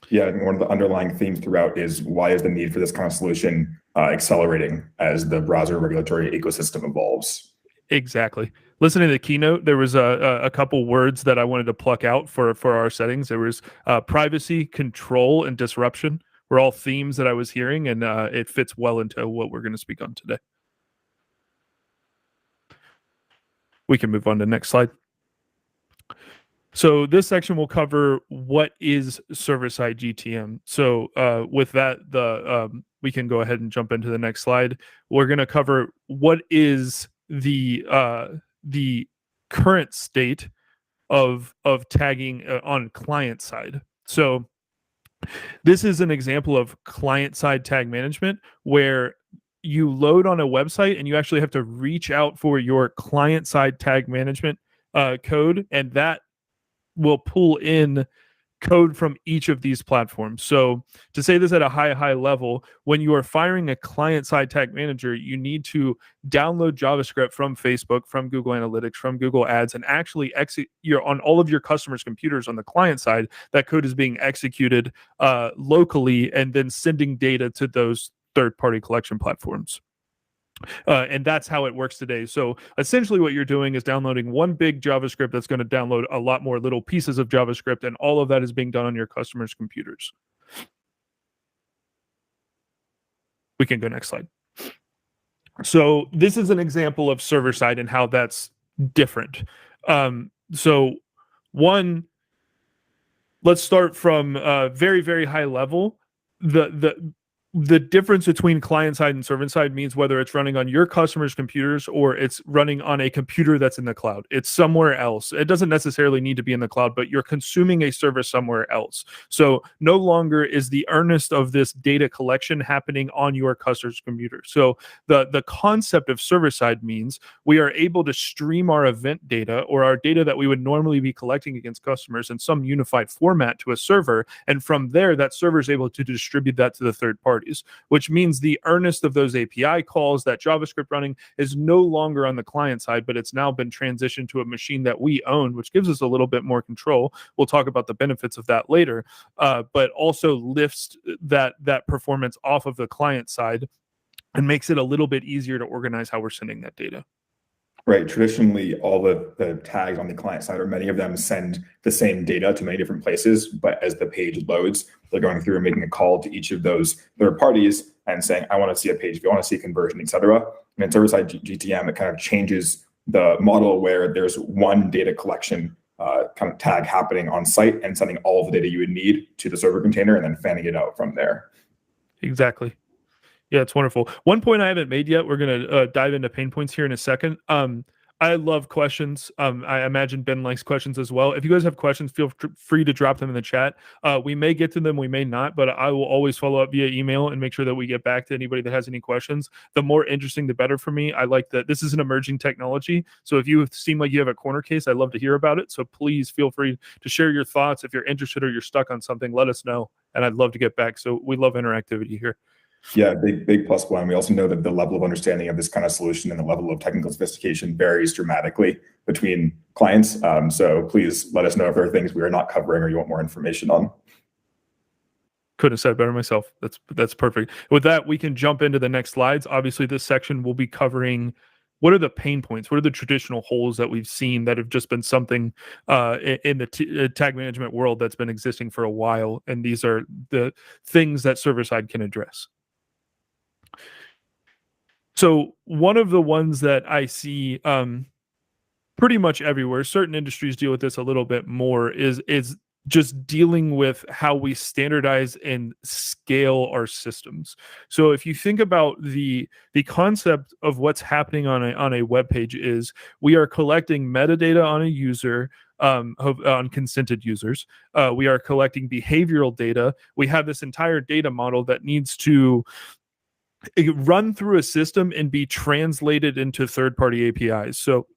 Speaker 4: Yeah, and one of the underlying themes throughout is, why is the need for this kind of solution accelerating as the browser regulatory ecosystem evolves?
Speaker 3: Exactly. Listening to the keynote, there was a couple words that I wanted to pluck out for our settings. There was privacy, control, and disruption were all themes that I was hearing, and it fits well into what we're going to speak on today. We can move on to the next slide. So this section will cover what is server-side GTM. So with that, we can go ahead and jump into the next slide. We're going to cover what is the current state of tagging on client side. So this is an example of client-side tag management, where you load on a website and you actually have to reach out for your client-side tag management code, and that will pull in code from each of these platforms. So to say this at a high level, when you are firing a client-side tag manager, you need to download JavaScript from Facebook, from Google Analytics, from Google Ads, and actually execute on all of your customers' computers on the client side. That code is being executed locally and then sending data to those third-party collection platforms. And that's how it works today. So essentially what you're doing is downloading one big JavaScript that's going to download a lot more little pieces of JavaScript, and all of that is being done on your customers' computers. We can go next slide. So this is an example of server-side and how that's different. So one, let's start from very, very high level. The difference between client side and server side means whether it's running on your customers' computers or it's running on a computer that's in the cloud. It's somewhere else. It doesn't necessarily need to be in the cloud, but you're consuming a service somewhere else. So no longer is the earnest of this data collection happening on your customer's computer. So the concept of server side means we are able to stream our event data, or our data that we would normally be collecting against customers, in some unified format to a server. And from there, that server is able to distribute that to the third party. Which means the earnest of those API calls, that JavaScript running, is no longer on the client side, but it's now been transitioned to a machine that we own, which gives us a little bit more control. We'll talk about the benefits of that later, but also lifts that performance off of the client side and makes it a little bit easier to organize how we're sending that data.
Speaker 4: Right. Traditionally, all the tags on the client side, or many of them, send the same data to many different places. But as the page loads, they're going through and making a call to each of those third parties and saying, I want to see a page view, I want to see a conversion, etc. And in server-side GTM, it kind of changes the model where there's one data collection kind of tag happening on site and sending all of the data you would need to the server container and then fanning it out from there.
Speaker 3: Exactly. Yeah, it's wonderful. One point I haven't made yet, we're going to dive into pain points here in a second. I love questions. I imagine Ben likes questions as well. If you guys have questions, feel free to drop them in the chat. We may get to them, we may not, but I will always follow up via email and make sure that we get back to anybody that has any questions. The more interesting, the better for me. I like that this is an emerging technology. So if you seem like you have a corner case, I'd love to hear about it. So please feel free to share your thoughts. If you're interested or you're stuck on something, let us know. And I'd love to get back. So we love interactivity here.
Speaker 4: Yeah, big plus one. We also know that the level of understanding of this kind of solution and the level of technical sophistication varies dramatically between clients. So please let us know if there are things we are not covering or you want more information on.
Speaker 3: Couldn't have said better myself. That's perfect. With that, we can jump into the next slides. Obviously, this section will be covering what are the pain points, what are the traditional holes that we've seen that have just been something in the tag management world that's been existing for a while, and these are the things that server-side can address. So one of the ones that I see pretty much everywhere, certain industries deal with this a little bit more, is just dealing with how we standardize and scale our systems. So if you think about the concept of what's happening on a web page, is we are collecting metadata on a user, on consented users. We are collecting behavioral data. We have this entire data model that needs to run through a system and be translated into third-party APIs. So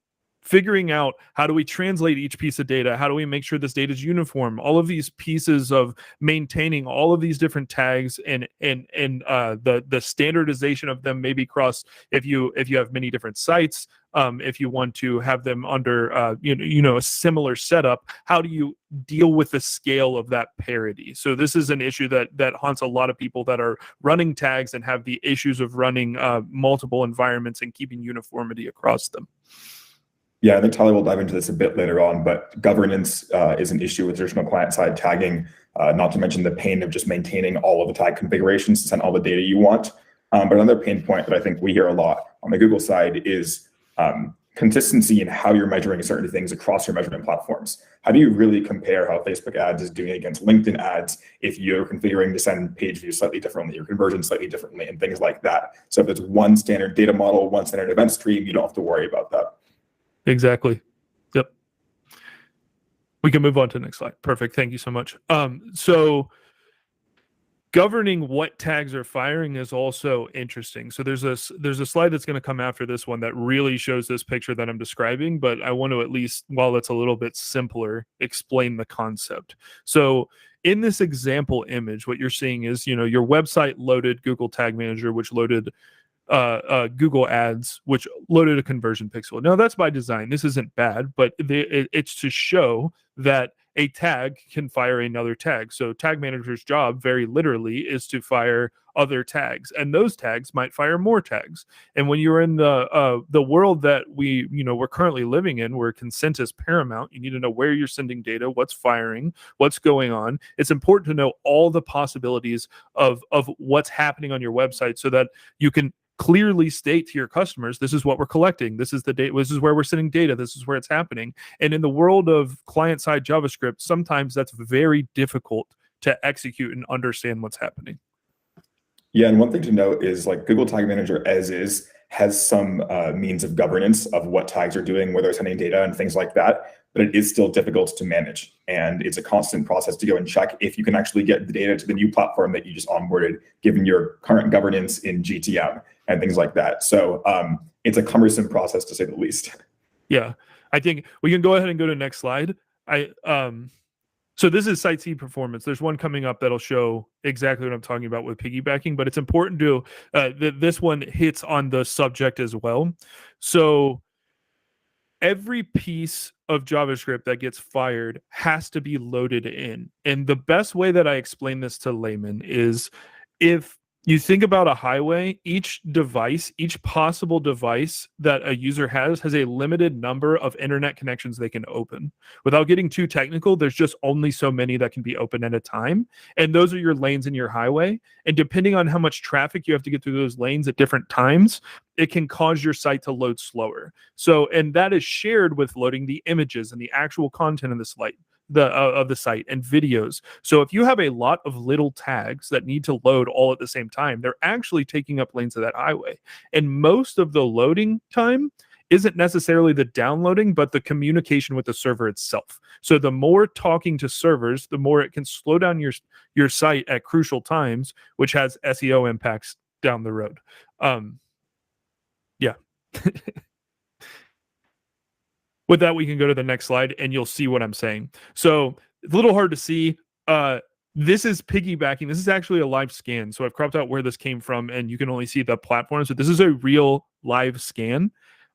Speaker 3: figuring out how do we translate each piece of data, how do we make sure this data is uniform, all of these pieces of maintaining all of these different tags and the standardization of them, maybe across, if you have many different sites, if you want to have them under a similar setup, how do you deal with the scale of that parity? So this is an issue that haunts a lot of people that are running tags and have the issues of running multiple environments and keeping uniformity across them.
Speaker 4: Yeah, I think Tyler will dive into this a bit later on, but governance is an issue with traditional client-side tagging, not to mention the pain of just maintaining all of the tag configurations to send all the data you want. But another pain point that I think we hear a lot on the Google side is consistency in how you're measuring certain things across your measurement platforms. How do you really compare how Facebook ads is doing against LinkedIn ads if you're configuring to send page views slightly differently, your conversion slightly differently, and things like that? So if it's one standard data model, one standard event stream, you don't have to worry about that.
Speaker 3: Exactly. Yep. We can move on to the next slide. Perfect. Thank you so much. So governing what tags are firing is also interesting. So there's a slide that's going to come after this one that really shows this picture that I'm describing, but I want to, at least while it's a little bit simpler, explain the concept. So in this example image, what you're seeing is, your website loaded Google Tag Manager, which loaded Google Ads, which loaded a conversion pixel. Now that's by design. This isn't bad, but it's to show that a tag can fire another tag. So Tag Manager's job, very literally, is to fire other tags, and those tags might fire more tags. And when you're in the world that we're currently living in, where consent is paramount, you need to know where you're sending data, what's firing, what's going on. It's important to know all the possibilities of what's happening on your website, so that you can clearly state to your customers, this is what we're collecting, this is the data, this is where we're sending data, this is where it's happening. And in the world of client-side JavaScript, sometimes that's very difficult to execute and understand what's happening.
Speaker 4: Yeah, and one thing to note is, like, Google Tag Manager as is has some means of governance of what tags are doing, where they're sending data and things like that, but it is still difficult to manage. And it's a constant process to go and check if you can actually get the data to the new platform that you just onboarded, given your current governance in GTM and things like that. So it's a cumbersome process, to say the least.
Speaker 3: Yeah, I think we can go ahead and go to the next slide. So this is Site C performance. There's one coming up that'll show exactly what I'm talking about with piggybacking, but it's important to, this one hits on the subject as well. So every piece of JavaScript that gets fired has to be loaded in. And the best way that I explain this to laymen is, if you think about a highway, each possible device that a user has a limited number of internet connections they can open. Without getting too technical, there's just only so many that can be open at a time. And those are your lanes in your highway. And depending on how much traffic you have to get through those lanes at different times, it can cause your site to load slower. So, and that is shared with loading the images and the actual content of the site. Of the site and videos. So if you have a lot of little tags that need to load all at the same time, they're actually taking up lanes of that highway. And most of the loading time isn't necessarily the downloading, but the communication with the server itself. So the more talking to servers, the more it can slow down your site at crucial times, which has SEO impacts down the road. Yeah. With that, we can go to the next slide and you'll see what I'm saying. So it's a little hard to see. This is piggybacking. This is actually a live scan. So I've cropped out where this came from and you can only see the platforms, but this is a real live scan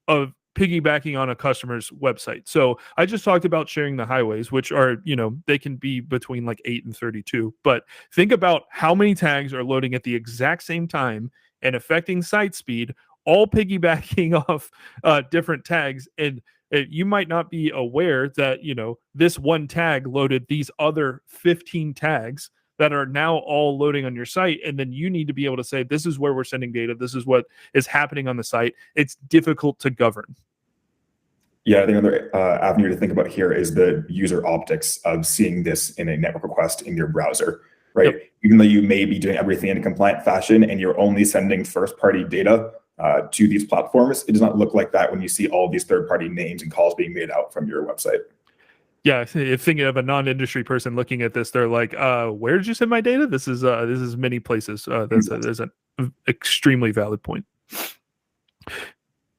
Speaker 3: of piggybacking on a customer's website. So I just talked about sharing the highways, which are, they can be between like 8 and 32. But think about how many tags are loading at the exact same time and affecting site speed, all piggybacking off different tags. And you might not be aware that, this one tag loaded these other 15 tags that are now all loading on your site. And then you need to be able to say, this is where we're sending data. This is what is happening on the site. It's difficult to govern.
Speaker 4: Yeah, I think another avenue to think about here is the user optics of seeing this in a network request in your browser, right? Yep. Even though you may be doing everything in a compliant fashion and you're only sending first-party data to these platforms, it does not look like that when you see all these third-party names and calls being made out from your website.
Speaker 3: Yeah, if thinking of a non-industry person looking at this, they're like, where did you send my data? This is many places. That's an extremely valid point.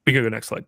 Speaker 3: We can go next slide.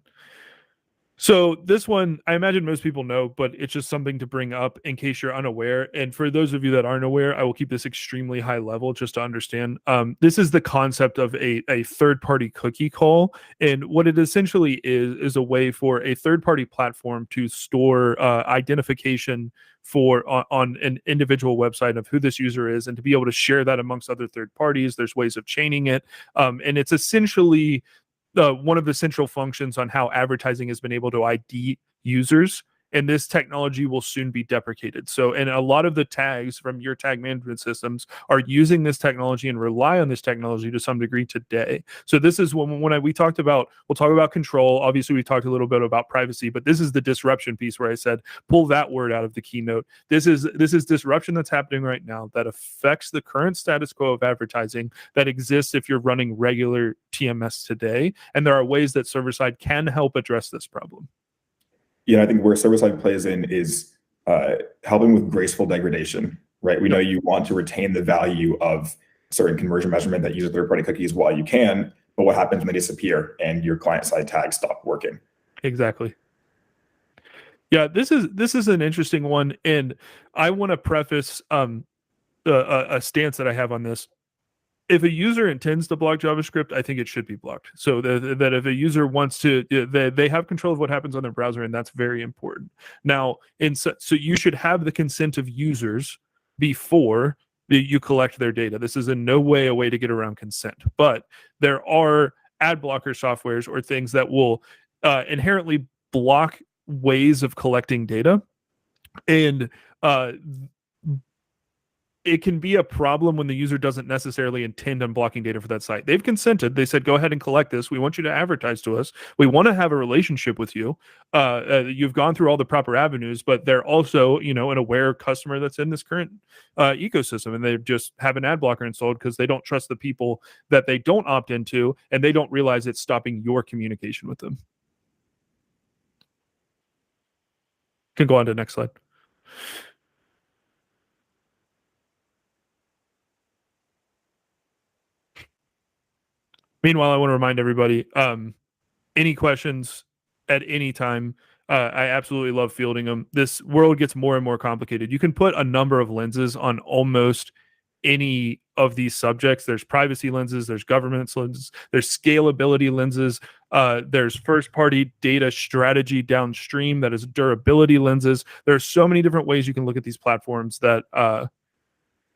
Speaker 3: So this one, I imagine most people know, but it's just something to bring up in case you're unaware. And for those of you that aren't aware, I will keep this extremely high level just to understand. This is the concept of a third-party cookie call. And what it essentially is a way for a third-party platform to store identification on an individual website of who this user is and to be able to share that amongst other third parties. There's ways of chaining it. And it's essentially one of the central functions on how advertising has been able to ID users, and this technology will soon be deprecated. So, and a lot of the tags from your tag management systems are using this technology and rely on this technology to some degree today. So this is when we talked about, we'll talk about control. Obviously, we talked a little bit about privacy, but this is the disruption piece where I said, pull that word out of the keynote. This is disruption that's happening right now that affects the current status quo of advertising that exists if you're running regular TMS today. And there are ways that server-side can help address this problem.
Speaker 4: Yeah, I think where server-side plays in is helping with graceful degradation, right? We know you want to retain the value of certain conversion measurement that uses third-party cookies while you can, but what happens when they disappear and your client-side tags stop working?
Speaker 3: Exactly. Yeah, this is an interesting one, and I want to preface a stance that I have on this. If a user intends to block JavaScript, I think it should be blocked. So that if a user wants to, they have control of what happens on their browser, and that's very important. Now, so you should have the consent of users before you collect their data. This is in no way a way to get around consent, but there are ad blocker softwares or things that will inherently block ways of collecting data, and it can be a problem when the user doesn't necessarily intend on blocking data for that site. They've consented. They said, go ahead and collect this. We want you to advertise to us. We want to have a relationship with you. You've gone through all the proper avenues, but they're also, an aware customer that's in this current ecosystem, and they just have an ad blocker installed because they don't trust the people that they don't opt into, and they don't realize it's stopping your communication with them. Can go on to the next slide. Meanwhile, I want to remind everybody, any questions at any time, I absolutely love fielding them. This world gets more and more complicated. You can put a number of lenses on almost any of these subjects. There's privacy lenses, there's governance lenses, there's scalability lenses, there's first-party data strategy downstream, that is durability lenses. There's so many different ways you can look at these platforms that,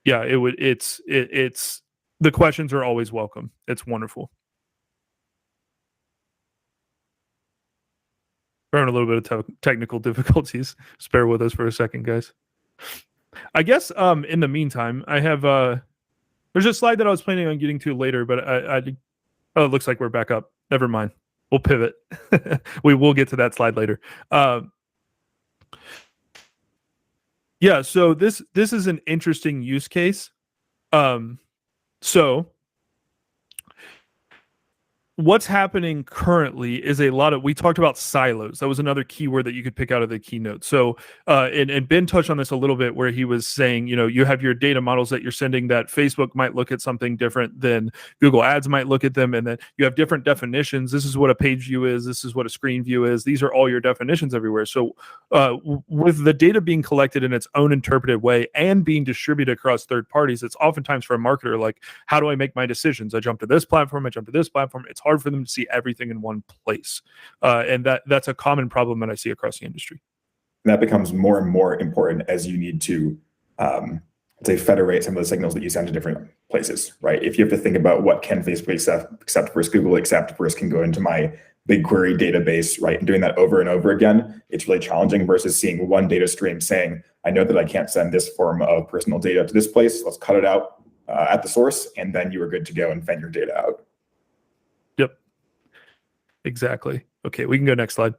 Speaker 3: it's the questions are always welcome. It's wonderful. We're having a little bit of technical difficulties. Just bear with us for a second, guys. I guess in the meantime, I have there's a slide that I was planning on getting to later, but oh, it looks like we're back up. Never mind. We'll pivot. We will get to that slide later. Yeah, so this is an interesting use case. So what's happening currently is we talked about silos. That was another keyword that you could pick out of the keynote. So, and Ben touched on this a little bit where he was saying, you have your data models that you're sending that Facebook might look at something different than Google Ads might look at them. And then you have different definitions. This is what a page view is. This is what a screen view is. These are all your definitions everywhere. So with the data being collected in its own interpreted way and being distributed across third parties, it's oftentimes for a marketer, like, how do I make my decisions? I jump to this platform. I jump to this platform. It's hard for them to see everything in one place. And that's a common problem that I see across the industry.
Speaker 4: And that becomes more and more important as you need to, say, federate some of the signals that you send to different places, right? If you have to think about what can Facebook accept versus Google accept versus can go into my BigQuery database, right? And doing that over and over again, it's really challenging versus seeing one data stream saying, I know that I can't send this form of personal data to this place. Let's cut it out at the source, and then you are good to go and fan your data out.
Speaker 3: Yep. Exactly. Okay, we can go next slide.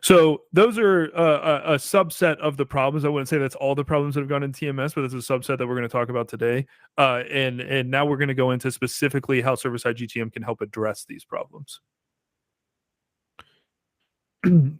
Speaker 3: So those are a subset of the problems. I wouldn't say that's all the problems that have gone in TMS, but it's a subset that we're going to talk about today. And now we're going to go into specifically how server-side GTM can help address these problems.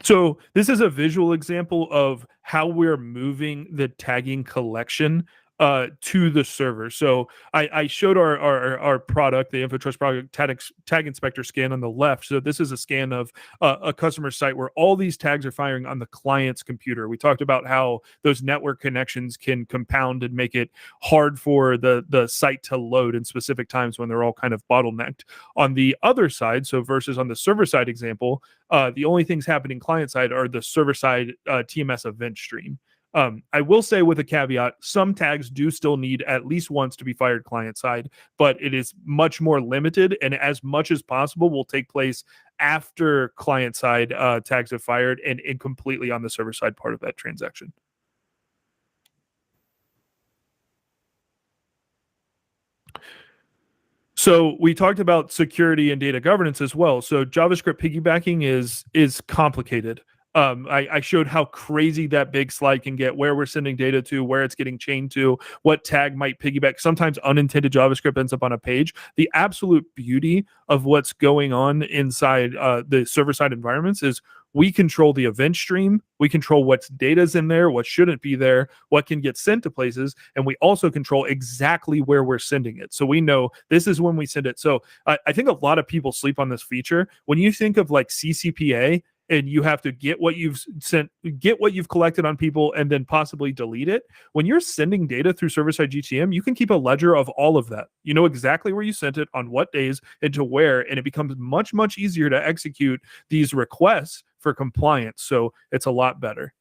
Speaker 3: So this is a visual example of how we're moving the tagging collection to the server. So I showed our product, the InfoTrust product tag inspector scan on the left. So this is a scan of a customer site where all these tags are firing on the client's computer. We talked about how those network connections can compound and make it hard for the site to load in specific times when they're all kind of bottlenecked. On the other side, so versus on the server side example, the only things happening client side are the server side TMS event stream. I will say with a caveat, some tags do still need at least once to be fired client side, but it is much more limited, and as much as possible will take place after client side tags have fired and completely on the server side part of that transaction. So we talked about security and data governance as well. So JavaScript piggybacking is complicated. I showed how crazy that big slide can get, where we're sending data to, where it's getting chained to, what tag might piggyback. Sometimes unintended JavaScript ends up on a page. The absolute beauty of what's going on inside the server-side environments is we control the event stream. We control what's data's in there, what shouldn't be there, what can get sent to places, and we also control exactly where we're sending it. So we know this is when we send it. So I think a lot of people sleep on this feature. When you think of like CCPA, and you have to get what you've sent, get what you've collected on people, and then possibly delete it. When you're sending data through server-side GTM, you can keep a ledger of all of that. You know exactly where you sent it, on what days, and to where, and it becomes much, much easier to execute these requests for compliance. So it's a lot better.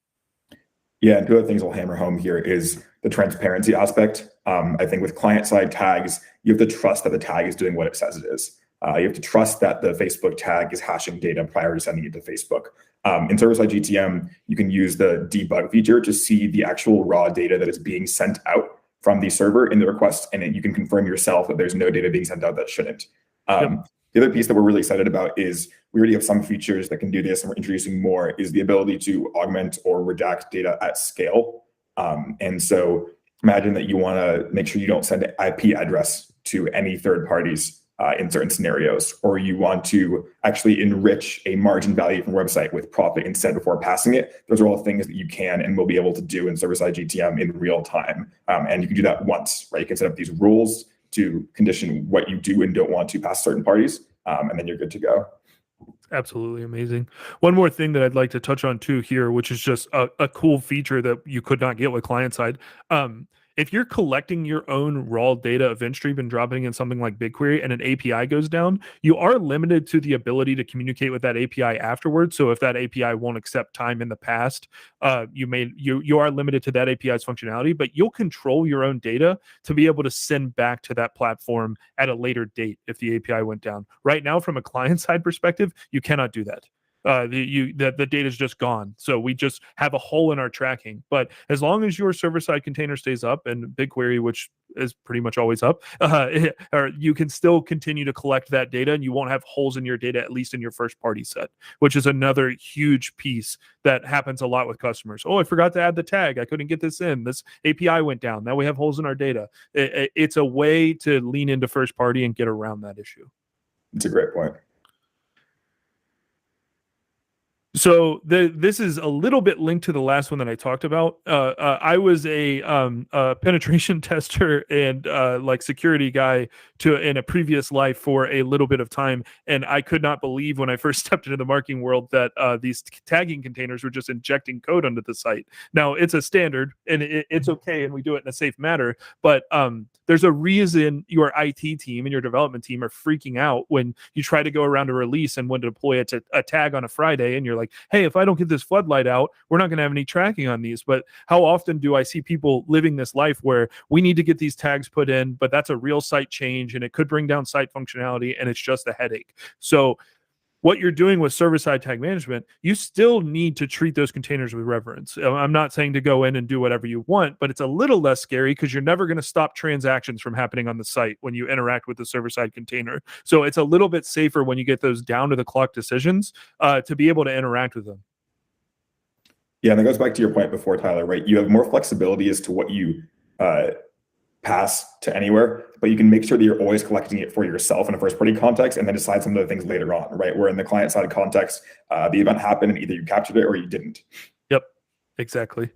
Speaker 4: Yeah, and two other things I'll hammer home here is the transparency aspect. I think with client-side tags, you have to trust that the tag is doing what it says it is. You have to trust that the Facebook tag is hashing data prior to sending it to Facebook. In server-side GTM, you can use the debug feature to see the actual raw data that is being sent out from the server in the request, and then you can confirm yourself that there's no data being sent out that shouldn't. Yep. The other piece that we're really excited about is we already have some features that can do this, and we're introducing more, is the ability to augment or redact data at scale. And so imagine that you want to make sure you don't send an IP address to any third parties in certain scenarios, or you want to actually enrich a margin value from a website with profit instead before passing it. Those are all things that you can and will be able to do in server-side GTM in real time. And you can do that once, right? You can set up these rules to condition what you do and don't want to pass certain parties, and then you're good to go.
Speaker 3: Absolutely amazing. One more thing that I'd like to touch on too here, which is just a cool feature that you could not get with client side. if you're collecting your own raw data event stream and dropping in something like BigQuery and an API goes down, you are limited to the ability to communicate with that API afterwards. So if that API won't accept time in the past, you are limited to that API's functionality, but you'll control your own data to be able to send back to that platform at a later date if the API went down. Right now, from a client side perspective, you cannot do that. The data is just gone. So we just have a hole in our tracking. But as long as your server-side container stays up and BigQuery, which is pretty much always up, or you can still continue to collect that data, and you won't have holes in your data, at least in your first-party set, which is another huge piece that happens a lot with customers. Oh, I forgot to add the tag. I couldn't get this in. This API went down. Now we have holes in our data. It's a way to lean into first-party and get around that issue.
Speaker 4: It's a great point.
Speaker 3: So this is a little bit linked to the last one that I talked about. I was a penetration tester and like security guy in a previous life for a little bit of time, and I could not believe when I first stepped into the marketing world that these tagging containers were just injecting code onto the site. Now it's a standard, and it's okay, and we do it in a safe manner. But there's a reason your IT team and your development team are freaking out when you try to go around a release and when to deploy it to a tag on a Friday, and you're like, hey, if I don't get this floodlight out, we're not going to have any tracking on these. But how often do I see people living this life where we need to get these tags put in, but that's a real site change and it could bring down site functionality and it's just a headache. So what you're doing with server-side tag management, you still need to treat those containers with reverence. I'm not saying to go in and do whatever you want, but it's a little less scary because you're never going to stop transactions from happening on the site when you interact with the server-side container. So it's a little bit safer when you get those down-to-the-clock decisions to be able to interact with them.
Speaker 4: Yeah, and that goes back to your point before, Tyler, right? You have more flexibility as to what you pass to anywhere, but you can make sure that you're always collecting it for yourself in a first-party context and then decide some of the things later on, right? Where in the client-side context, the event happened and either you captured it or you didn't.
Speaker 3: Yep, exactly.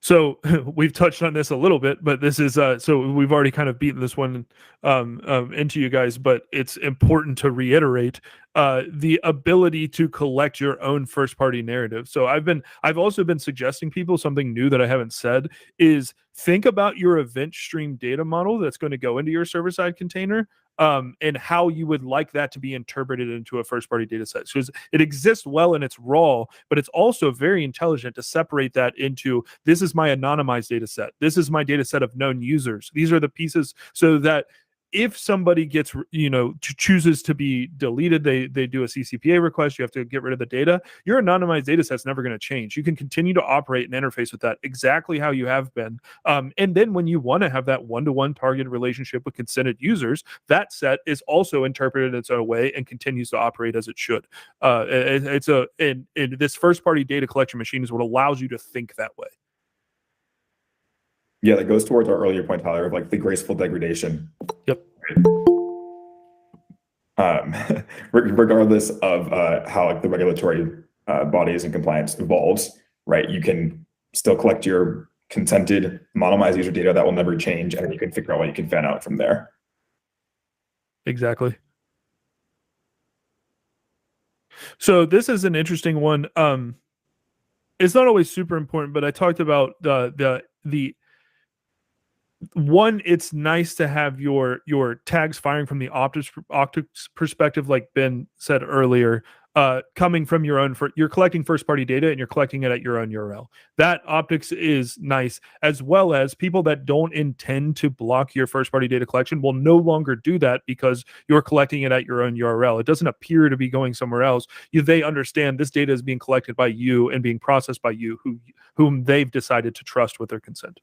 Speaker 3: So we've touched on this a little bit, but this is so we've already kind of beaten this one into you guys, but it's important to reiterate the ability to collect your own first-party narrative. So I've also been suggesting people something new that I haven't said is think about your event stream data model that's going to go into your server-side container. And how you would like that to be interpreted into a first-party data set. So it exists well in its raw, but it's also very intelligent to separate that into, this is my anonymized data set. This is my data set of known users. These are the pieces so that if somebody gets, chooses to be deleted, they do a CCPA request, you have to get rid of the data. Your anonymized data set's never going to change. You can continue to operate and interface with that exactly how you have been. And then when you want to have that one-to-one targeted relationship with consented users, that set is also interpreted in its own way and continues to operate as it should. And this first-party data collection machine is what allows you to think that way.
Speaker 4: Yeah, that goes towards our earlier point, Tyler, of like the graceful degradation.
Speaker 3: Yep.
Speaker 4: Regardless of how like the regulatory bodies and compliance evolves, right? You can still collect your consented, anonymized user data that will never change, and then you can figure out what you can fan out from there.
Speaker 3: Exactly. So this is an interesting one. It's not always super important, but I talked about the one, it's nice to have your tags firing from the optics perspective, like Ben said earlier, coming from your own. You're collecting first-party data and you're collecting it at your own URL. That optics is nice, as well as people that don't intend to block your first-party data collection will no longer do that because you're collecting it at your own URL. It doesn't appear to be going somewhere else. They understand this data is being collected by you and being processed by you, whom they've decided to trust with their consent.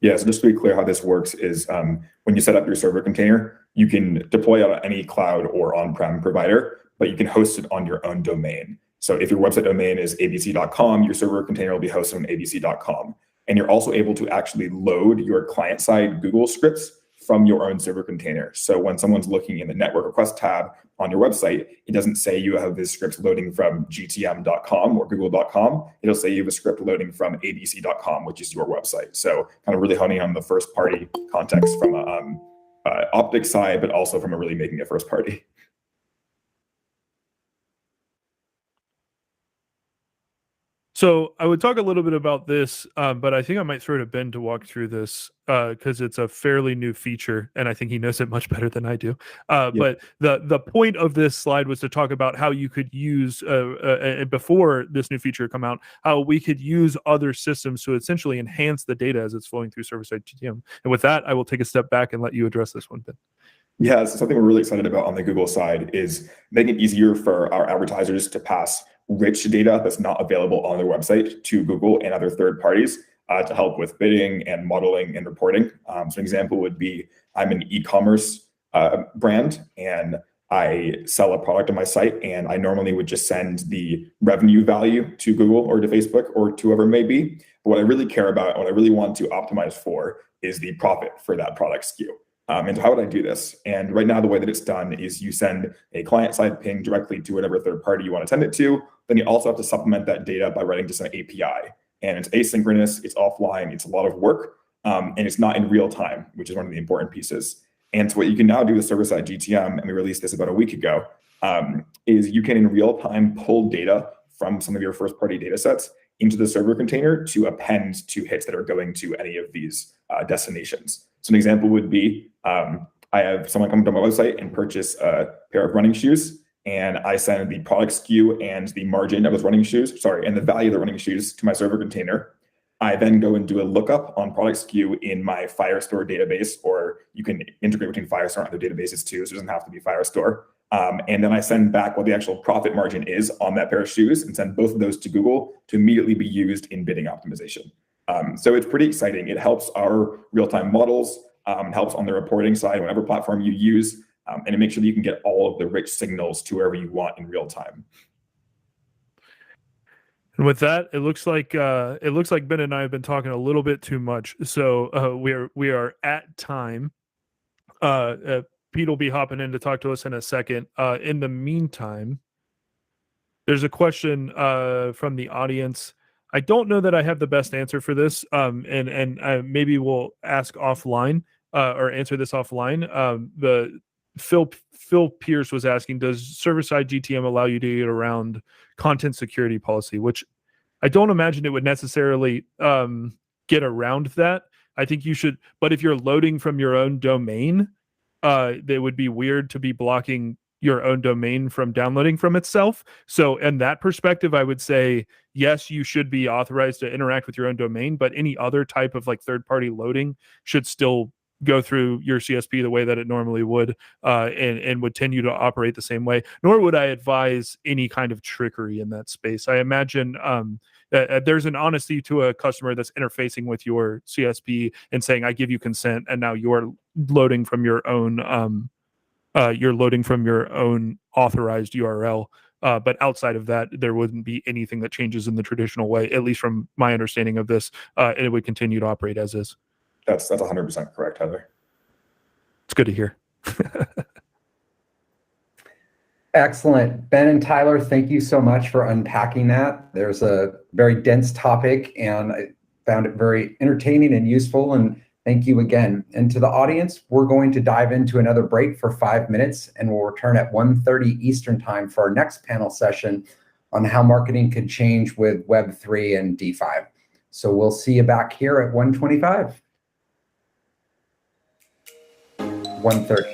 Speaker 4: Yeah, so just to be clear, how this works is when you set up your server container, you can deploy on any cloud or on-prem provider, but you can host it on your own domain. So if your website domain is abc.com, your server container will be hosted on abc.com. And you're also able to actually load your client-side Google scripts from your own server container. So when someone's looking in the network request tab on your website, it doesn't say you have this script loading from gtm.com or google.com. It'll say you have a script loading from abc.com, which is your website. So kind of really honing on the first party context from a optics side, but also from a really making it first party.
Speaker 3: So I would talk a little bit about this, but I think I might throw to Ben to walk through this because it's a fairly new feature, and I think he knows it much better than I do. But the point of this slide was to talk about how you could use before this new feature come out, how we could use other systems to essentially enhance the data as it's flowing through server-side GTM. And with that, I will take a step back and let you address this one, Ben.
Speaker 4: Yeah, so something we're really excited about on the Google side is making it easier for our advertisers to pass rich data that's not available on their website to Google and other third parties to help with bidding and modeling and reporting. So an example would be I'm an e-commerce brand and I sell a product on my site, and I normally would just send the revenue value to Google or to Facebook or to whoever it may be. But what I really care about, what I really want to optimize for is the profit for that product SKU. And so how would I do this? And right now, the way that it's done is you send a client-side ping directly to whatever third party you want to send it to. Then you also have to supplement that data by writing just an API. And it's asynchronous, it's offline, it's a lot of work, and it's not in real time, which is one of the important pieces. And so what you can now do with server-side GTM, and we released this about a week ago, is you can in real time pull data from some of your first-party data sets into the server container to append to hits that are going to any of these destinations. So an example would be, I have someone come to my website and purchase a pair of running shoes, and I send the product SKU and the margin of those running shoes, and the value of the running shoes to my server container. I then go and do a lookup on product SKU in my Firestore database, or you can integrate between Firestore and other databases too, so it doesn't have to be Firestore. And then I send back what the actual profit margin is on that pair of shoes and send both of those to Google to immediately be used in bidding optimization. So it's pretty exciting. It helps our real-time models, helps on the reporting side, whatever platform you use, and it makes sure that you can get all of the rich signals to wherever you want in real time.
Speaker 3: And with that, it looks like Ben and I have been talking a little bit too much. So we are at time. Pete will be hopping in to talk to us in a second. In the meantime, there's a question from the audience. I don't know that I have the best answer for this, and maybe we'll ask offline or answer this offline. The Phil Pierce was asking, does server-side GTM allow you to get around content security policy? Which I don't imagine it would necessarily get around that. I think you should, but if you're loading from your own domain, it would be weird to be blocking your own domain from downloading from itself. So in that perspective, I would say, yes, you should be authorized to interact with your own domain, but any other type of like third-party loading should still go through your CSP the way that it normally would, and would continue to operate the same way. Nor would I advise any kind of trickery in that space. I imagine there's an honesty to a customer that's interfacing with your CSP and saying, I give you consent, and now you're loading from your own authorized URL. But outside of that, there wouldn't be anything that changes in the traditional way, at least from my understanding of this, and it would continue to operate as is.
Speaker 4: That's 100% correct, Heather.
Speaker 3: It's good to hear.
Speaker 1: Excellent. Ben and Tyler, thank you so much for unpacking that. There's a very dense topic, and I found it very entertaining and useful, and thank you again. And to the audience, we're going to dive into another break for 5 minutes, and we'll return at 1:30 Eastern time for our next panel session on how marketing could change with Web3 and DeFi. So we'll see you back here at 1:25. 1:30.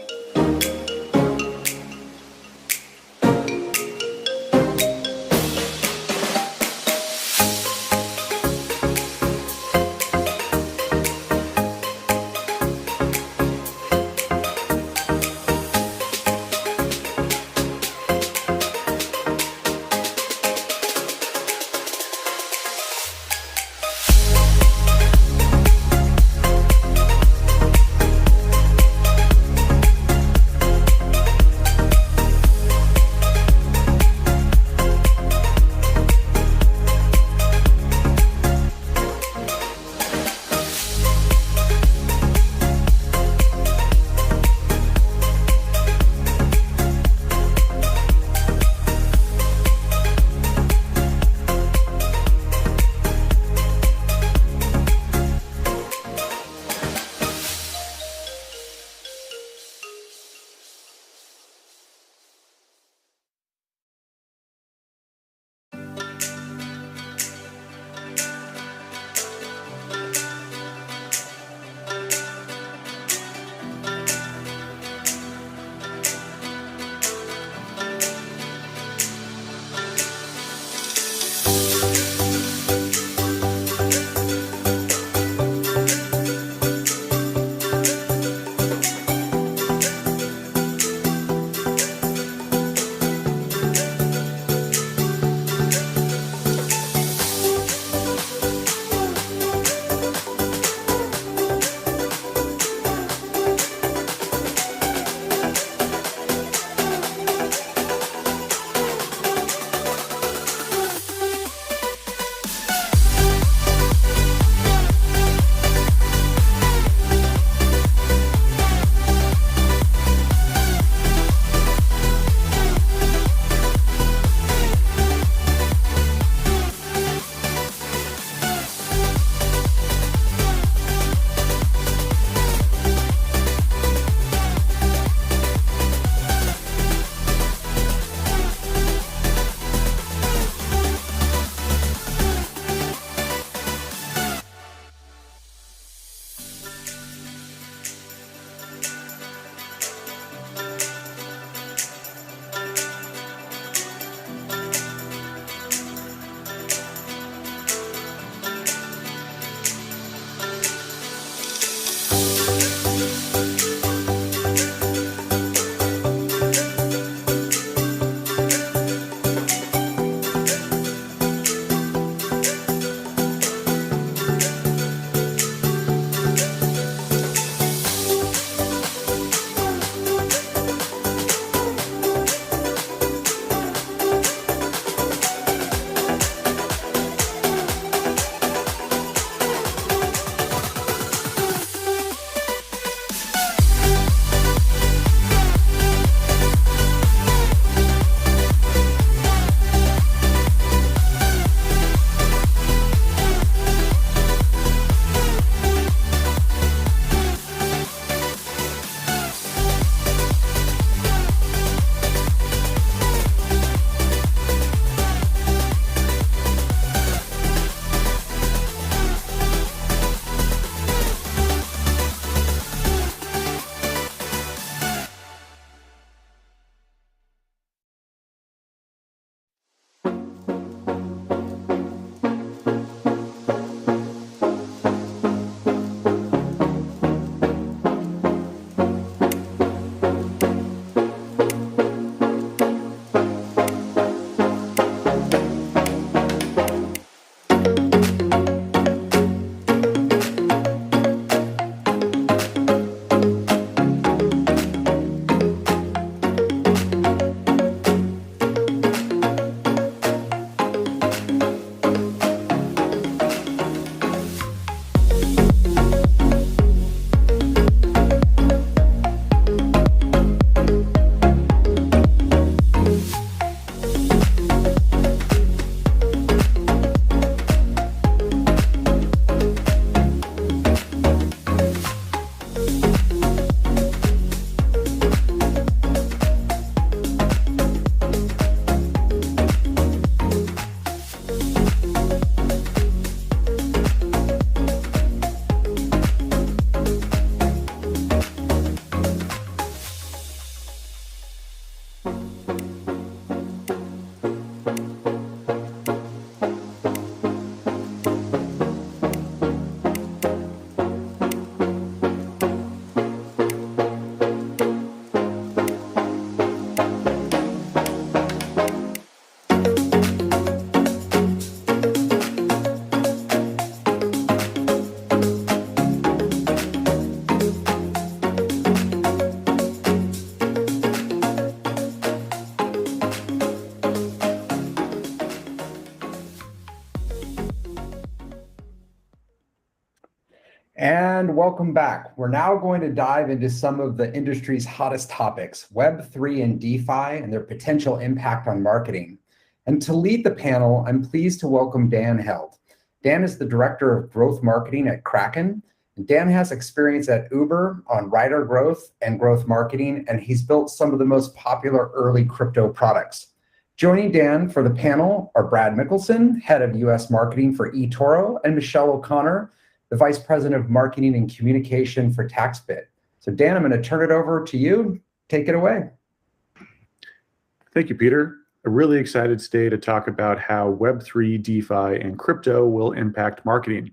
Speaker 1: and welcome back. We're now going to dive into some of the industry's hottest topics, Web3 and DeFi and their potential impact on marketing. And to lead the panel, I'm pleased to welcome Dan Held. Dan is the Director of Growth Marketing at Kraken. And Dan has experience at Uber on rider growth and growth marketing, and he's built some of the most popular early crypto products. Joining Dan for the panel are Brad Mickelson, Head of US Marketing for eToro, and Michelle O'Connor, the Vice President of Marketing and Communication for TaxBit. So Dan, I'm going to turn it over to you. Take it away.
Speaker 5: Thank you, Peter. I'm really excited today to talk about how Web3, DeFi, and crypto will impact marketing.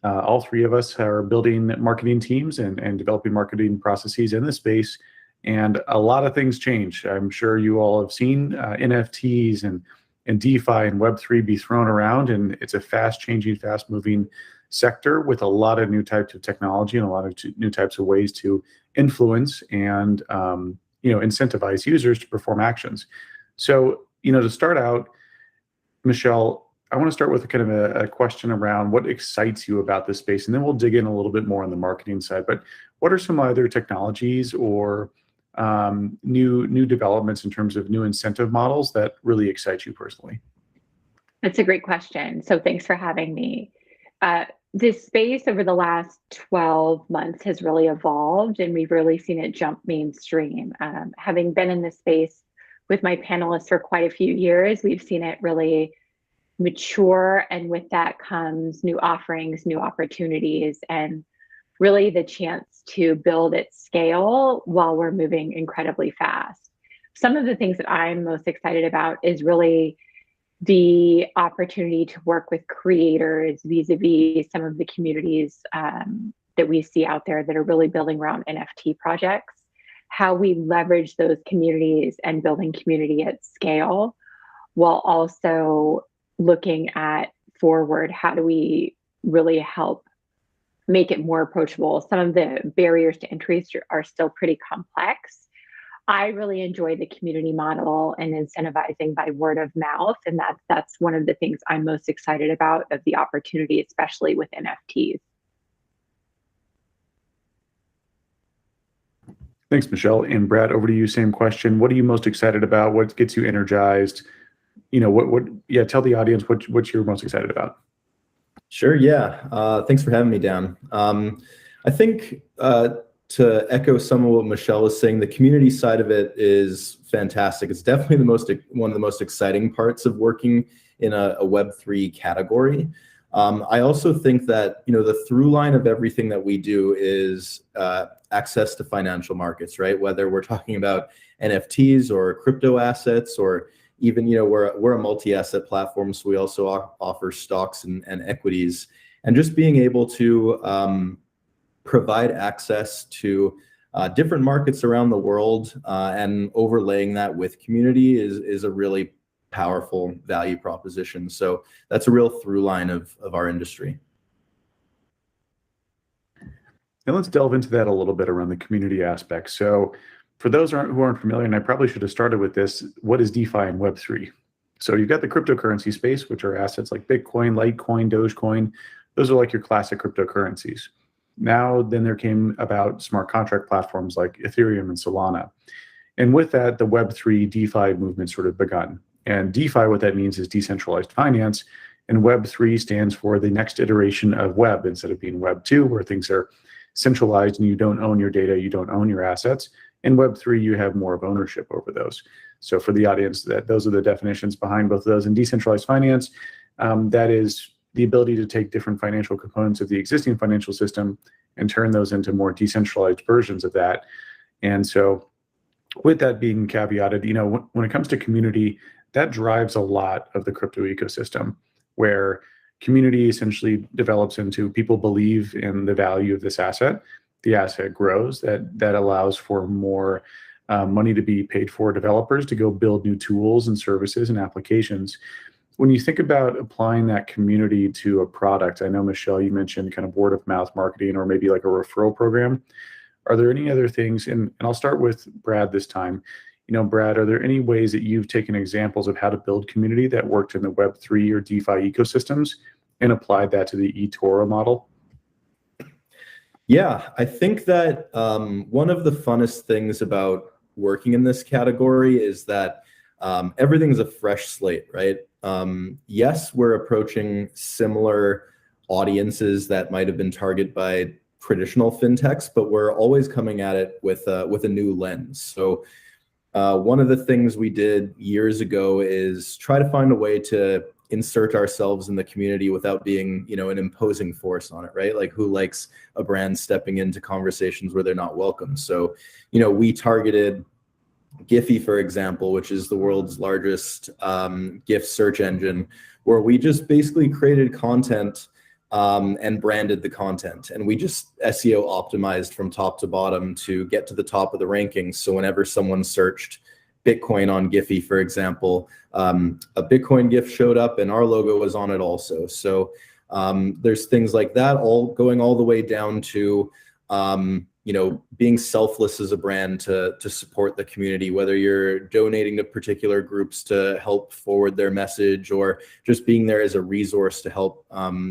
Speaker 5: All three of us are building marketing teams and developing marketing processes in this space, and a lot of things change. I'm sure you all have seen NFTs and DeFi and Web3 be thrown around, and it's a fast-changing, fast-moving sector with a lot of new types of technology and a lot of new types of ways to influence and incentivize users to perform actions. So, to start out, Michelle, I want to start with kind of a question around what excites you about this space, and then we'll dig in a little bit more on the marketing side. But what are some other technologies or new developments in terms of new incentive models that really excite you personally?
Speaker 6: That's a great question. So thanks for having me. This space over the last 12 months has really evolved, and we've really seen it jump mainstream. Having been in this space with my panelists for quite a few years, we've seen it really mature, and with that comes new offerings, new opportunities, and really the chance to build at scale while we're moving incredibly fast. Some of the things that I'm most excited about is really the opportunity to work with creators vis-a-vis some of the communities that we see out there that are really building around NFT projects, how we leverage those communities and building community at scale, while also looking at forward, how do we really help make it more approachable? Some of the barriers to entry are still pretty complex. I really enjoy the community model and incentivizing by word of mouth, and that's one of the things I'm most excited about of the opportunity, especially with NFTs.
Speaker 5: Thanks, Michelle. And Brad, over to you, same question. What are you most excited about? What gets you energized? Tell the audience what you're most excited about.
Speaker 7: Sure, yeah. Thanks for having me, Dan. I think to echo some of what Michelle was saying, the community side of it is fantastic. It's definitely one of the most exciting parts of working in a Web3 category. I also think that the through line of everything that we do is access to financial markets, right? Whether we're talking about NFTs or crypto assets, or even we're a multi-asset platform, so we also offer stocks and equities, and just being able to provide access to different markets around the world and overlaying that with community is a really powerful value proposition. So that's a real through line of our industry.
Speaker 5: Now let's delve into that a little bit around the community aspect. So for those who aren't familiar, and I probably should have started with this, what is DeFi and Web3? So you've got the cryptocurrency space, which are assets like Bitcoin, Litecoin, Dogecoin. Those are like your classic cryptocurrencies. Now, then there came about smart contract platforms like Ethereum and Solana. And with that, the Web3 DeFi movement sort of begun. And DeFi, what that means is decentralized finance. And Web3 stands for the next iteration of Web, instead of being Web 2, where things are centralized and you don't own your data, you don't own your assets. In Web3, you have more of ownership over those. So for the audience, those are the definitions behind both of those. In decentralized finance, that is the ability to take different financial components of the existing financial system and turn those into more decentralized versions of that. And so with that being caveated, when it comes to community, that drives a lot of the crypto ecosystem, where community essentially develops into people believe in the value of this asset. The asset grows, that allows for more money to be paid for developers to go build new tools and services and applications. When you think about applying that community to a product, I know, Michelle, you mentioned kind of word of mouth marketing or maybe like a referral program. Are there any other things, and I'll start with Brad this time. Brad, are there any ways that you've taken examples of how to build community that worked in the Web3 or DeFi ecosystems and applied that to the eToro model?
Speaker 7: Yeah, I think that one of the funnest things about working in this category is that everything's a fresh slate, right? Yes, we're approaching similar audiences that might have been targeted by traditional fintechs, but we're always coming at it with a new lens. So one of the things we did years ago is try to find a way to insert ourselves in the community without being, an imposing force on it, right? Like, who likes a brand stepping into conversations where they're not welcome? So, we targeted Giphy, for example, which is the world's largest GIF search engine, where we just basically created content and branded the content. And we just SEO optimized from top to bottom to get to the top of the rankings. So whenever someone searched Bitcoin on Giphy, for example, a Bitcoin GIF showed up and our logo was on it also. So there's things like that, all going all the way down to being selfless as a brand to support the community, whether you're donating to particular groups to help forward their message or just being there as a resource to help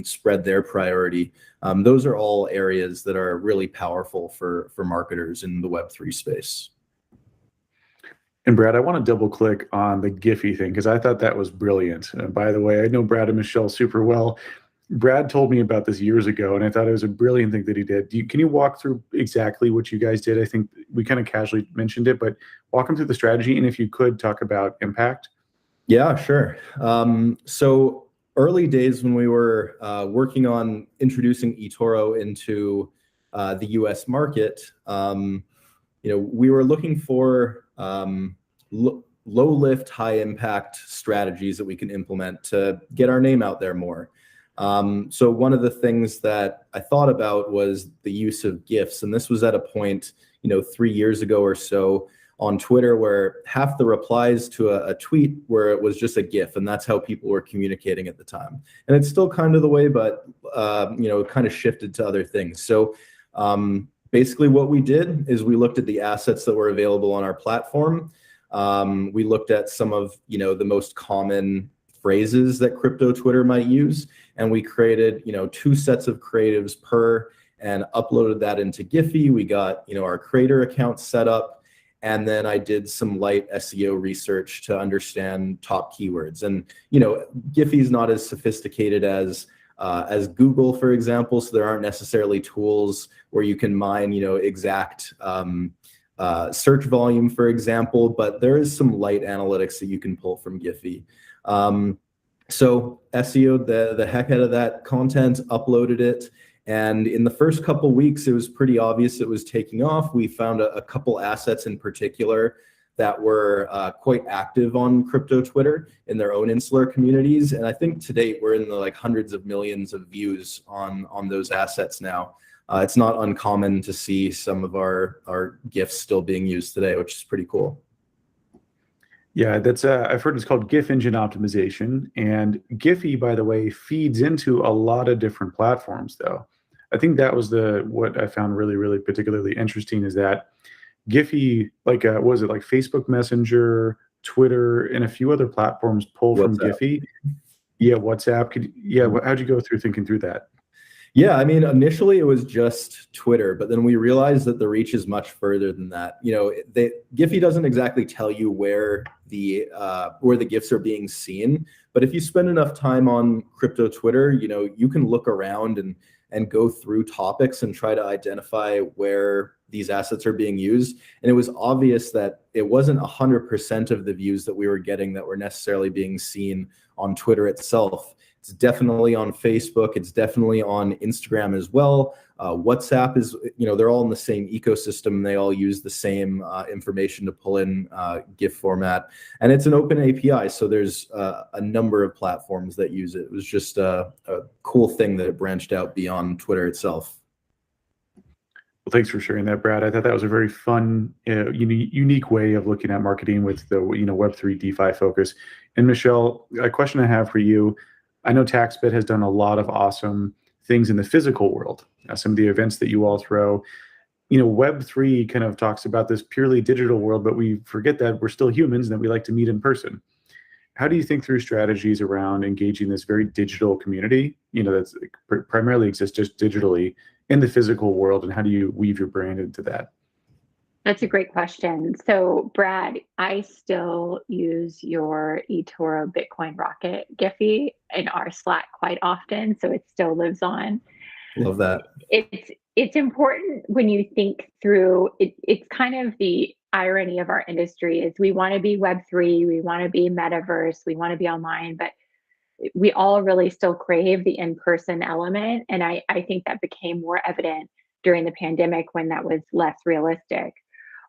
Speaker 7: spread their priority. Those are all areas that are really powerful for marketers in the Web3 space.
Speaker 5: And Brad, I want to double click on the Giphy thing because I thought that was brilliant. By the way, I know Brad and Michelle super well. Brad told me about this years ago, and I thought it was a brilliant thing that he did. Can you walk through exactly what you guys did? I think we kind of casually mentioned it, but walk them through the strategy, and if you could, talk about impact.
Speaker 7: Yeah, sure. So early days when we were working on introducing eToro into the US market, we were looking for low lift, high impact strategies that we can implement to get our name out there more. So one of the things that I thought about was the use of GIFs. And this was at a point, 3 years ago or so on Twitter, where half the replies to a tweet where it was just a GIF. And that's how people were communicating at the time. And it's still kind of the way, but, it kind of shifted to other things. So basically what we did is we looked at the assets that were available on our platform. We looked at some of, the most common phrases that crypto Twitter might use. And we created, 2 sets of creatives per and uploaded that into Giphy. We got, our creator account set up. And then I did some light SEO research to understand top keywords. And, Giphy is not as sophisticated as Google, for example. So there aren't necessarily tools where you can mine, exact search volume, for example, but there is some light analytics that you can pull from Giphy. So SEO'd the heck out of that content, uploaded it. And in the first couple weeks, it was pretty obvious it was taking off. We found a couple assets in particular that were quite active on crypto Twitter in their own insular communities. And I think to date, we're in the hundreds of millions of views on those assets now. It's not uncommon to see some of our GIFs still being used today, which is pretty cool.
Speaker 5: Yeah, that's I've heard it's called GIF engine optimization. And Giphy, by the way, feeds into a lot of different platforms, though. I think that was what I found really, really particularly interesting is that Giphy, like Facebook Messenger, Twitter, and a few other platforms pull from Giphy. Yeah, WhatsApp. How'd you go through thinking through that?
Speaker 7: Yeah, I mean, initially it was just Twitter, but then we realized that the reach is much further than that. Giphy doesn't exactly tell you where the GIFs are being seen, but if you spend enough time on crypto Twitter, you can look around and go through topics and try to identify where these assets are being used. And it was obvious that it wasn't 100% of the views that we were getting that were necessarily being seen on Twitter itself. It's definitely on Facebook. It's definitely on Instagram as well. WhatsApp is, they're all in the same ecosystem. They all use the same information to pull in GIF format. And it's an open API. So there's a number of platforms that use it. It was just a cool thing that it branched out beyond Twitter itself.
Speaker 5: Well, thanks for sharing that, Brad. I thought that was a very fun, unique way of looking at marketing with the Web3 DeFi focus. And Michelle, a question I have for you. I know TaxBit has done a lot of awesome things in the physical world. Some of the events that you all throw, Web3 kind of talks about this purely digital world, but we forget that we're still humans and that we like to meet in person. How do you think through strategies around engaging this very digital community, that's primarily exists just digitally, in the physical world, and how do you weave your brand into that?
Speaker 6: That's a great question. So, Brad, I still use your eToro Bitcoin Rocket Giphy in our Slack quite often, so it still lives on.
Speaker 7: Love that.
Speaker 6: It's important when you think through it. It's kind of the irony of our industry is we want to be Web3, we want to be metaverse, we want to be online, but we all really still crave the in-person element. And I think that became more evident during the pandemic when that was less realistic.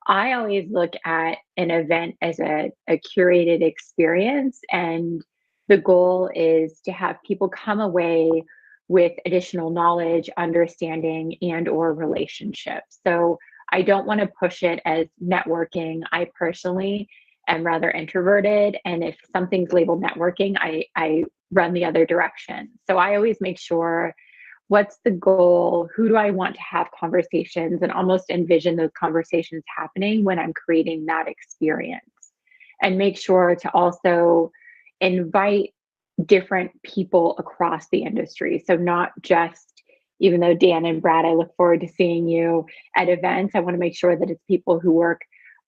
Speaker 6: I always look at an event as a curated experience, and the goal is to have people come away with additional knowledge, understanding, and or relationships. So I don't want to push it as networking. I personally am rather introverted, and if something's labeled networking, I run the other direction. So I always make sure, what's the goal? Who do I want to have conversations, and almost envision those conversations happening when I'm creating that experience, and make sure to also invite different people across the industry. So not just, even though Dan and Brad, I look forward to seeing you at events, I want to make sure that it's people who work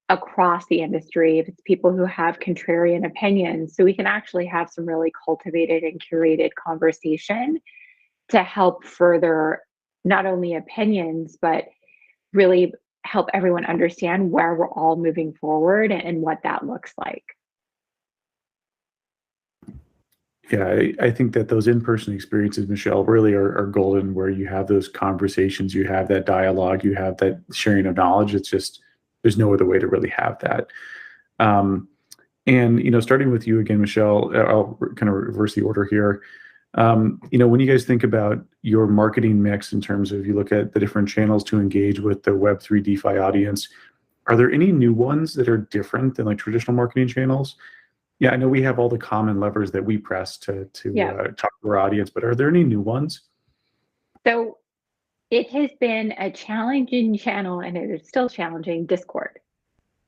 Speaker 6: across the industry, if it's people who have contrarian opinions, so we can actually have some really cultivated and curated conversation to help further not only opinions, but really help everyone understand where we're all moving forward and what that looks like.
Speaker 5: Yeah, I think that those in-person experiences, Michelle, really are golden, where you have those conversations, you have that dialogue, you have that sharing of knowledge. It's just, there's no other way to really have that. And, starting with you again, Michelle, I'll kind of reverse the order here. When you guys think about your marketing mix in terms of, you look at the different channels to engage with the Web3 DeFi audience, are there any new ones that are different than like traditional marketing channels? Yeah, I know we have all the common levers that we press to talk to our audience, but are there any new ones?
Speaker 6: So it has been a challenging channel, and it is still challenging, Discord.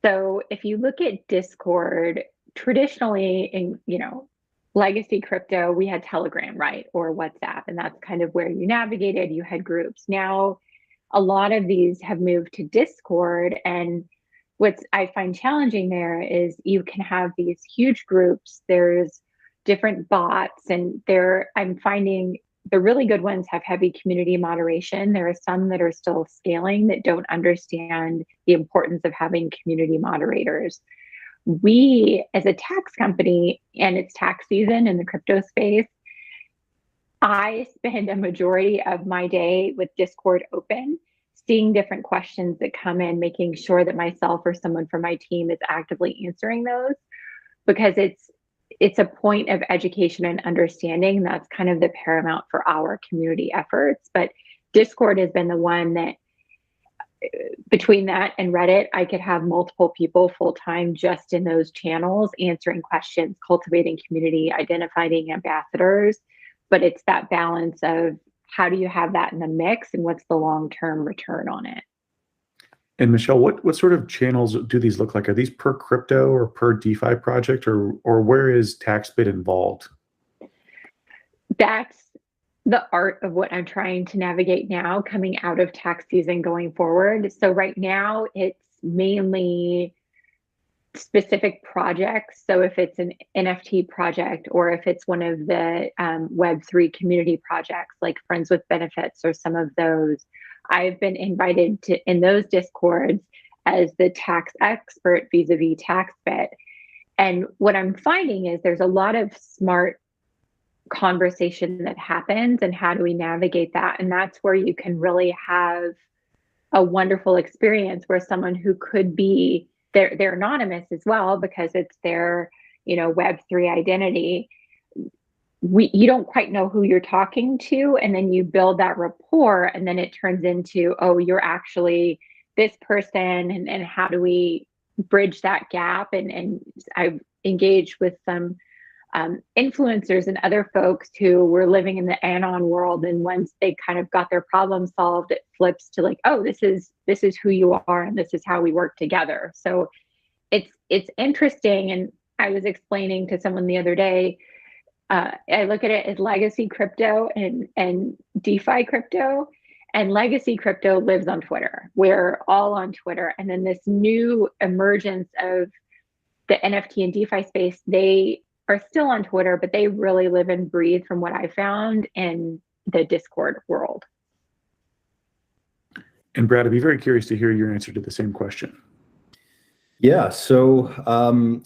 Speaker 6: So if you look at Discord, traditionally in, legacy crypto, we had Telegram, right? Or WhatsApp, and that's kind of where you navigated, you had groups. Now, a lot of these have moved to Discord, and what I find challenging there is you can have these huge groups, there's different bots, and I'm finding the really good ones have heavy community moderation. There are some that are still scaling that don't understand the importance of having community moderators. We, as a tax company, and it's tax season in the crypto space, I spend a majority of my day with Discord open, seeing different questions that come in, making sure that myself or someone from my team is actively answering those, because it's a point of education and understanding. That's kind of the paramount for our community efforts. But Discord has been the one that, between that and Reddit, I could have multiple people full-time just in those channels, answering questions, cultivating community, identifying ambassadors. But it's that balance of, how do you have that in the mix, and what's the long-term return on it?
Speaker 5: And Michelle, what sort of channels do these look like? Are these per crypto or per DeFi project, or where is TaxBit involved?
Speaker 6: That's the art of what I'm trying to navigate now, coming out of tax season going forward. So right now it's mainly specific projects. So if it's an NFT project, or if it's one of the Web3 community projects like Friends with Benefits or some of those, I've been invited to in those Discords as the tax expert vis-a-vis TaxBit. And what I'm finding is there's a lot of smart conversation that happens, and how do we navigate that? And that's where you can really have a wonderful experience, where someone who could be, they're anonymous as well, because it's their Web3 identity, you don't quite know who you're talking to, and then you build that rapport, and then it turns into, oh, you're actually this person, and how do we bridge that gap? And I've engaged with some influencers and other folks who were living in the anon world, and once they kind of got their problem solved, it flips to like, oh, this is who you are, and this is how we work together. So it's interesting. And I was explaining to someone the other day, I look at it as legacy crypto and DeFi crypto, And legacy crypto lives on Twitter. We're all on Twitter. And then this new emergence of the NFT and DeFi space, they are still on Twitter, but they really live and breathe, from what I found, in the Discord world.
Speaker 5: And Brad, I'd be very curious to hear your answer to the same question.
Speaker 7: Yeah, so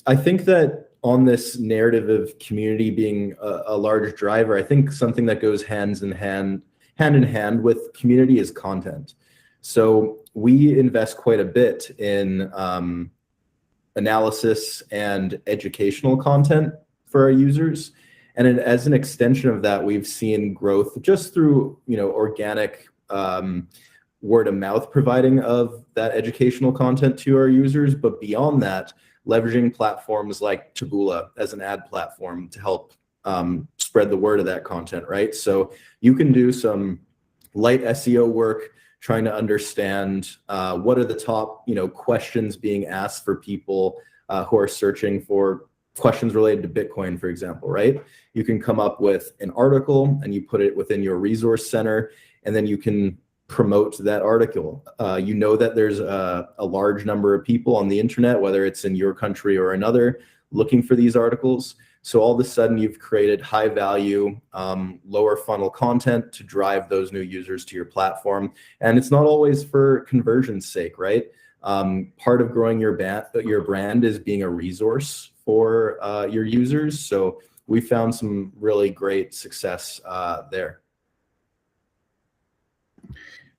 Speaker 7: I think that on this narrative of community being a large driver, I think something that goes hand in hand with community is content. So we invest quite a bit in analysis and educational content for our users. And as an extension of that, we've seen growth just through, organic word of mouth providing of that educational content to our users. But beyond that, leveraging platforms like Taboola as an ad platform to help spread the word of that content, right? So you can do some light SEO work trying to understand what are the top, questions being asked for people who are searching for questions related to Bitcoin, for example, right? You can come up with an article and you put it within your resource center, and then you can promote that article. That there's a large number of people on the internet, whether it's in your country or another, looking for these articles. So all of a sudden you've created high value, lower funnel content to drive those new users to your platform. And it's not always for conversion's sake, right? Part of growing your brand is being a resource for your users. So we found some really great success there.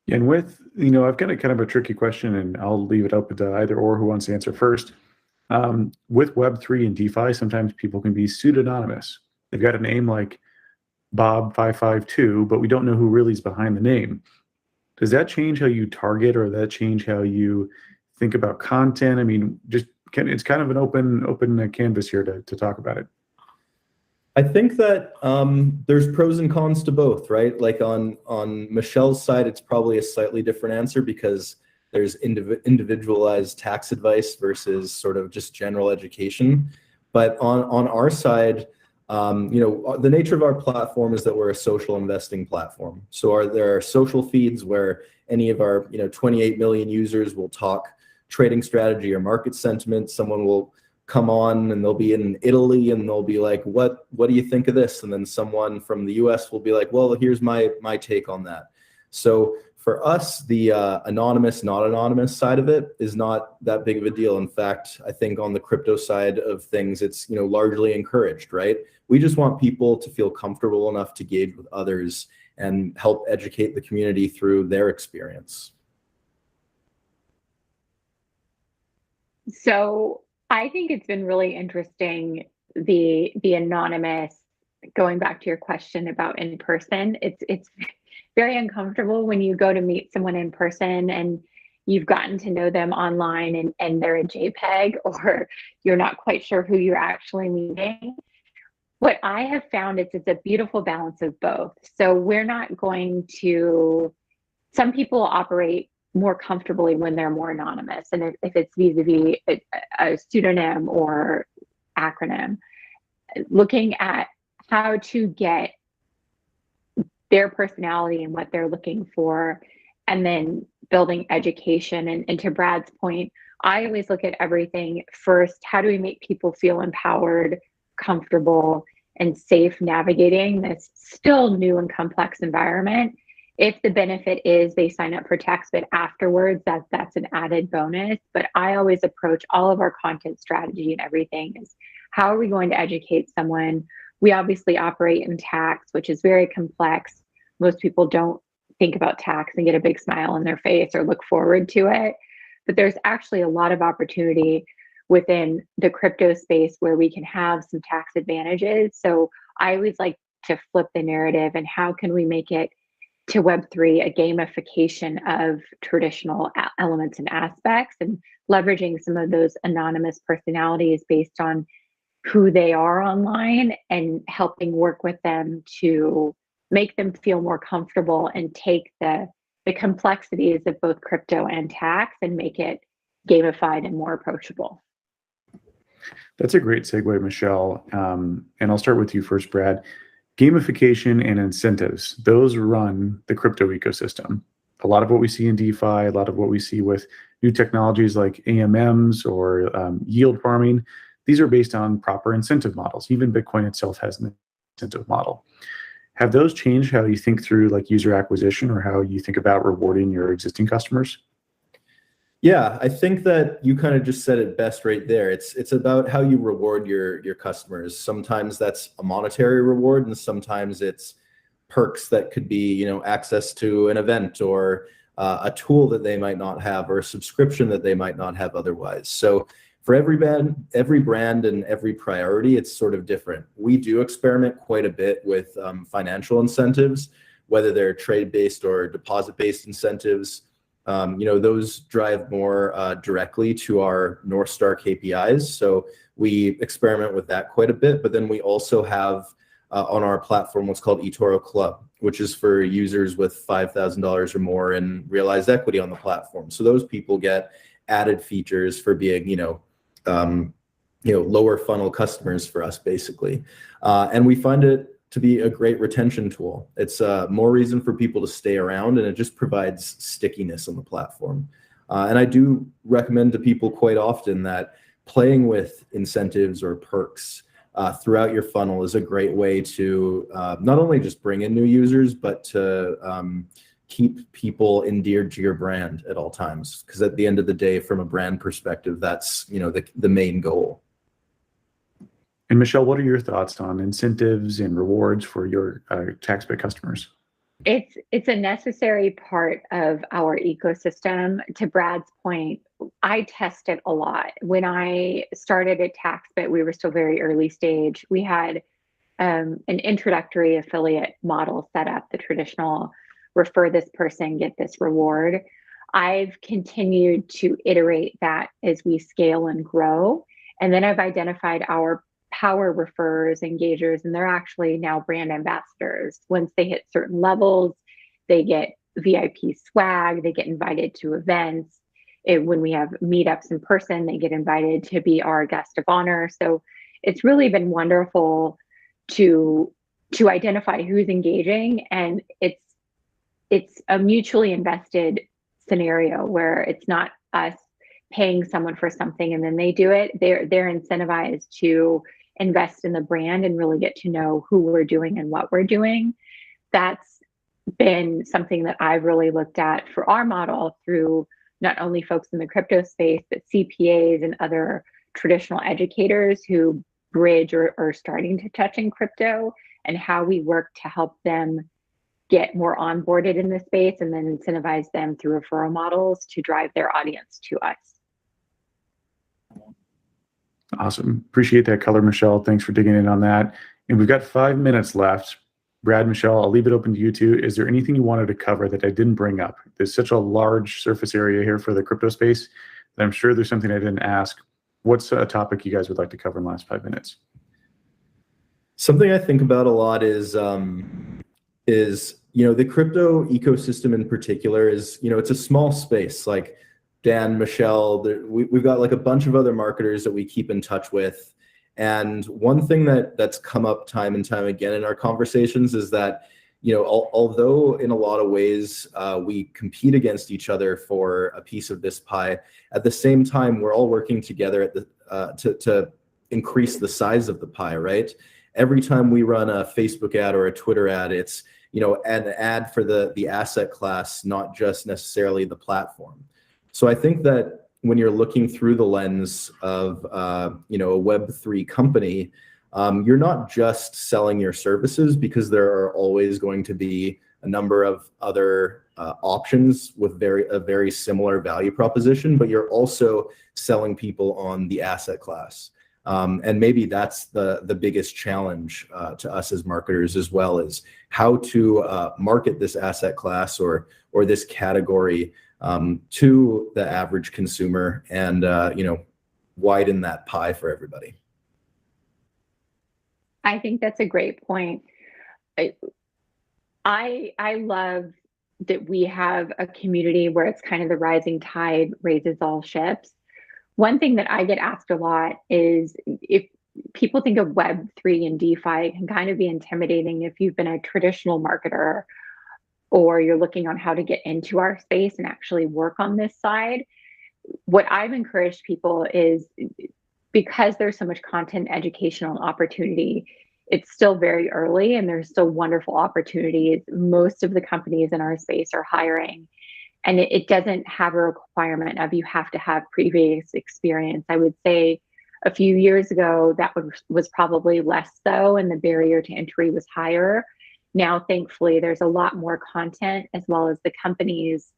Speaker 5: And with, I've got a kind of a tricky question, and I'll leave it open to either or who wants to answer first. With Web3 and DeFi, sometimes people can be pseudonymous. They've got a name like Bob552, but we don't know who really is behind the name. Does that change how you target, or does that change how you think about content? I mean, it's kind of an open canvas here to talk about it.
Speaker 7: I think that there's pros and cons to both, right? Like on Michelle's side, it's probably a slightly different answer because there's individualized tax advice versus sort of just general education. But on our side, the nature of our platform is that we're a social investing platform. So there are social feeds where any of our 28 million users will talk trading strategy or market sentiment. Someone will come on and they'll be in Italy and they'll be like, what do you think of this? And then someone from the US will be like, well, here's my take on that. So for us, the anonymous, not anonymous side of it is not that big of a deal. In fact, I think on the crypto side of things, it's largely encouraged, right? We just want people to feel comfortable enough to engage with others and help educate the community through their experience.
Speaker 6: So I think it's been really interesting, the anonymous, going back to your question about in person. It's very uncomfortable when you go to meet someone in person and you've gotten to know them online and they're a JPEG, or you're not quite sure who you're actually meeting. What I have found is it's a beautiful balance of both. So we're not going to, some people operate more comfortably when they're more anonymous, and if it's vis-a-vis a pseudonym or acronym, looking at how to get their personality and what they're looking for, and then building education. And to Brad's point, I always look at everything first. How do we make people feel empowered, comfortable, and safe navigating this still new and complex environment? If the benefit is they sign up for TaxBit afterwards, that's an added bonus. But I always approach all of our content strategy and everything is, how are we going to educate someone? We obviously operate in tax, which is very complex. Most people don't think about tax and get a big smile on their face or look forward to it. But there's actually a lot of opportunity within the crypto space where we can have some tax advantages. So I always like to flip the narrative, and how can we make it to Web3 a gamification of traditional elements and aspects, and leveraging some of those anonymous personalities based on who they are online, and helping work with them to make them feel more comfortable and take the complexities of both crypto and tax and make it gamified and more approachable.
Speaker 5: That's a great segue, Michelle. And I'll start with you first, Brad. Gamification and incentives, those run the crypto ecosystem. A lot of what we see in DeFi, a lot of what we see with new technologies like AMMs or yield farming, these are based on proper incentive models. Even Bitcoin itself has an incentive model. Have those changed how you think through like user acquisition or how you think about rewarding your existing customers?
Speaker 7: Yeah, I think that you kind of just said it best right there. It's about how you reward your customers. Sometimes that's a monetary reward, and sometimes it's perks that could be, access to an event or a tool that they might not have or a subscription that they might not have otherwise. So for every brand and every priority, it's sort of different. We do experiment quite a bit with financial incentives, whether they're trade-based or deposit-based incentives. Those drive more directly to our North Star KPIs. So we experiment with that quite a bit, but then we also have on our platform what's called eToro Club, which is for users with $5,000 or more in realized equity on the platform. So those people get added features for being, lower funnel customers for us, basically. And we find it to be a great retention tool. It's more reason for people to stay around, and it just provides stickiness on the platform. And I do recommend to people quite often that playing with incentives or perks throughout your funnel is a great way to not only just bring in new users, but to keep people endeared to your brand at all times. Because at the end of the day, from a brand perspective, that's the main goal.
Speaker 5: And Michelle, what are your thoughts on incentives and rewards for your TaxBit customers?
Speaker 6: It's a necessary part of our ecosystem. To Brad's point, I test it a lot. When I started at TaxBit, we were still very early stage. We had an introductory affiliate model set up, the traditional refer this person, get this reward. I've continued to iterate that as we scale and grow. And then I've identified our power referrers, engagers, and they're actually now brand ambassadors. Once they hit certain levels, they get VIP swag, they get invited to events. When we have meetups in person, they get invited to be our guest of honor. So it's really been wonderful to identify who's engaging, and it's a mutually invested scenario where it's not us paying someone for something and then they do it. They're incentivized to invest in the brand and really get to know who we're doing and what we're doing. That's been something that I've really looked at for our model through not only folks in the crypto space, but CPAs and other traditional educators who bridge or are starting to touch in crypto, and how we work to help them get more onboarded in the space and then incentivize them through referral models to drive their audience to us.
Speaker 5: Awesome. Appreciate that color, Michelle. Thanks for digging in on that. And we've got 5 minutes left. Brad, Michelle, I'll leave it open to you two. Is there anything you wanted to cover that I didn't bring up? There's such a large surface area here for the crypto space that I'm sure there's something I didn't ask. What's a topic you guys would like to cover in the last 5 minutes?
Speaker 7: Something I think about a lot is the crypto ecosystem in particular is, it's a small space. Like Dan, Michelle, we've got like a bunch of other marketers that we keep in touch with. And one thing that's come up time and time again in our conversations is that, although in a lot of ways we compete against each other for a piece of this pie, at the same time, we're all working together to increase the size of the pie, right? Every time we run a Facebook ad or a Twitter ad, it's, an ad for the asset class, not just necessarily the platform. So I think that when you're looking through the lens of a Web3 company, you're not just selling your services, because there are always going to be a number of other options with a very similar value proposition, but you're also selling people on the asset class. And maybe that's the biggest challenge to us as marketers, as well as how to market this asset class or this category to the average consumer and widen that pie for everybody.
Speaker 6: I think that's a great point. I love that we have a community where it's kind of the rising tide raises all ships. One thing that I get asked a lot is, if people think of Web3 and DeFi, it can kind of be intimidating if you've been a traditional marketer. or you're looking on how to get into our space and actually work on this side, what I've encouraged people is, because there's so much content, educational opportunity, it's still very early and there's still wonderful opportunities. Most of the companies in our space are hiring, and it doesn't have a requirement of you have to have previous experience. I would say a few years ago, that was probably less so, and the barrier to entry was higher. Now, thankfully, there's a lot more content, as well as the companies,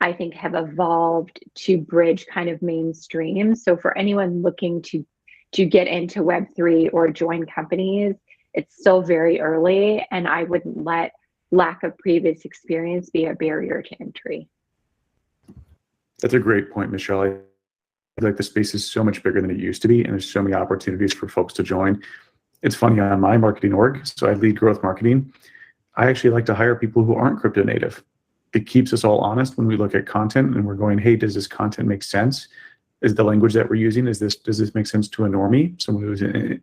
Speaker 6: I think, have evolved to bridge kind of mainstream. So for anyone looking to get into Web3 or join companies, it's still very early, and I wouldn't let lack of previous experience be a barrier to entry.
Speaker 5: That's a great point, Michelle. I feel like the space is so much bigger than it used to be, and there's so many opportunities for folks to join. It's funny, on my marketing org, so I lead growth marketing, I actually like to hire people who aren't crypto native. It keeps us all honest when we look at content and we're going, hey, does this content make sense? Is the language that we're using, does this make sense to a normie, someone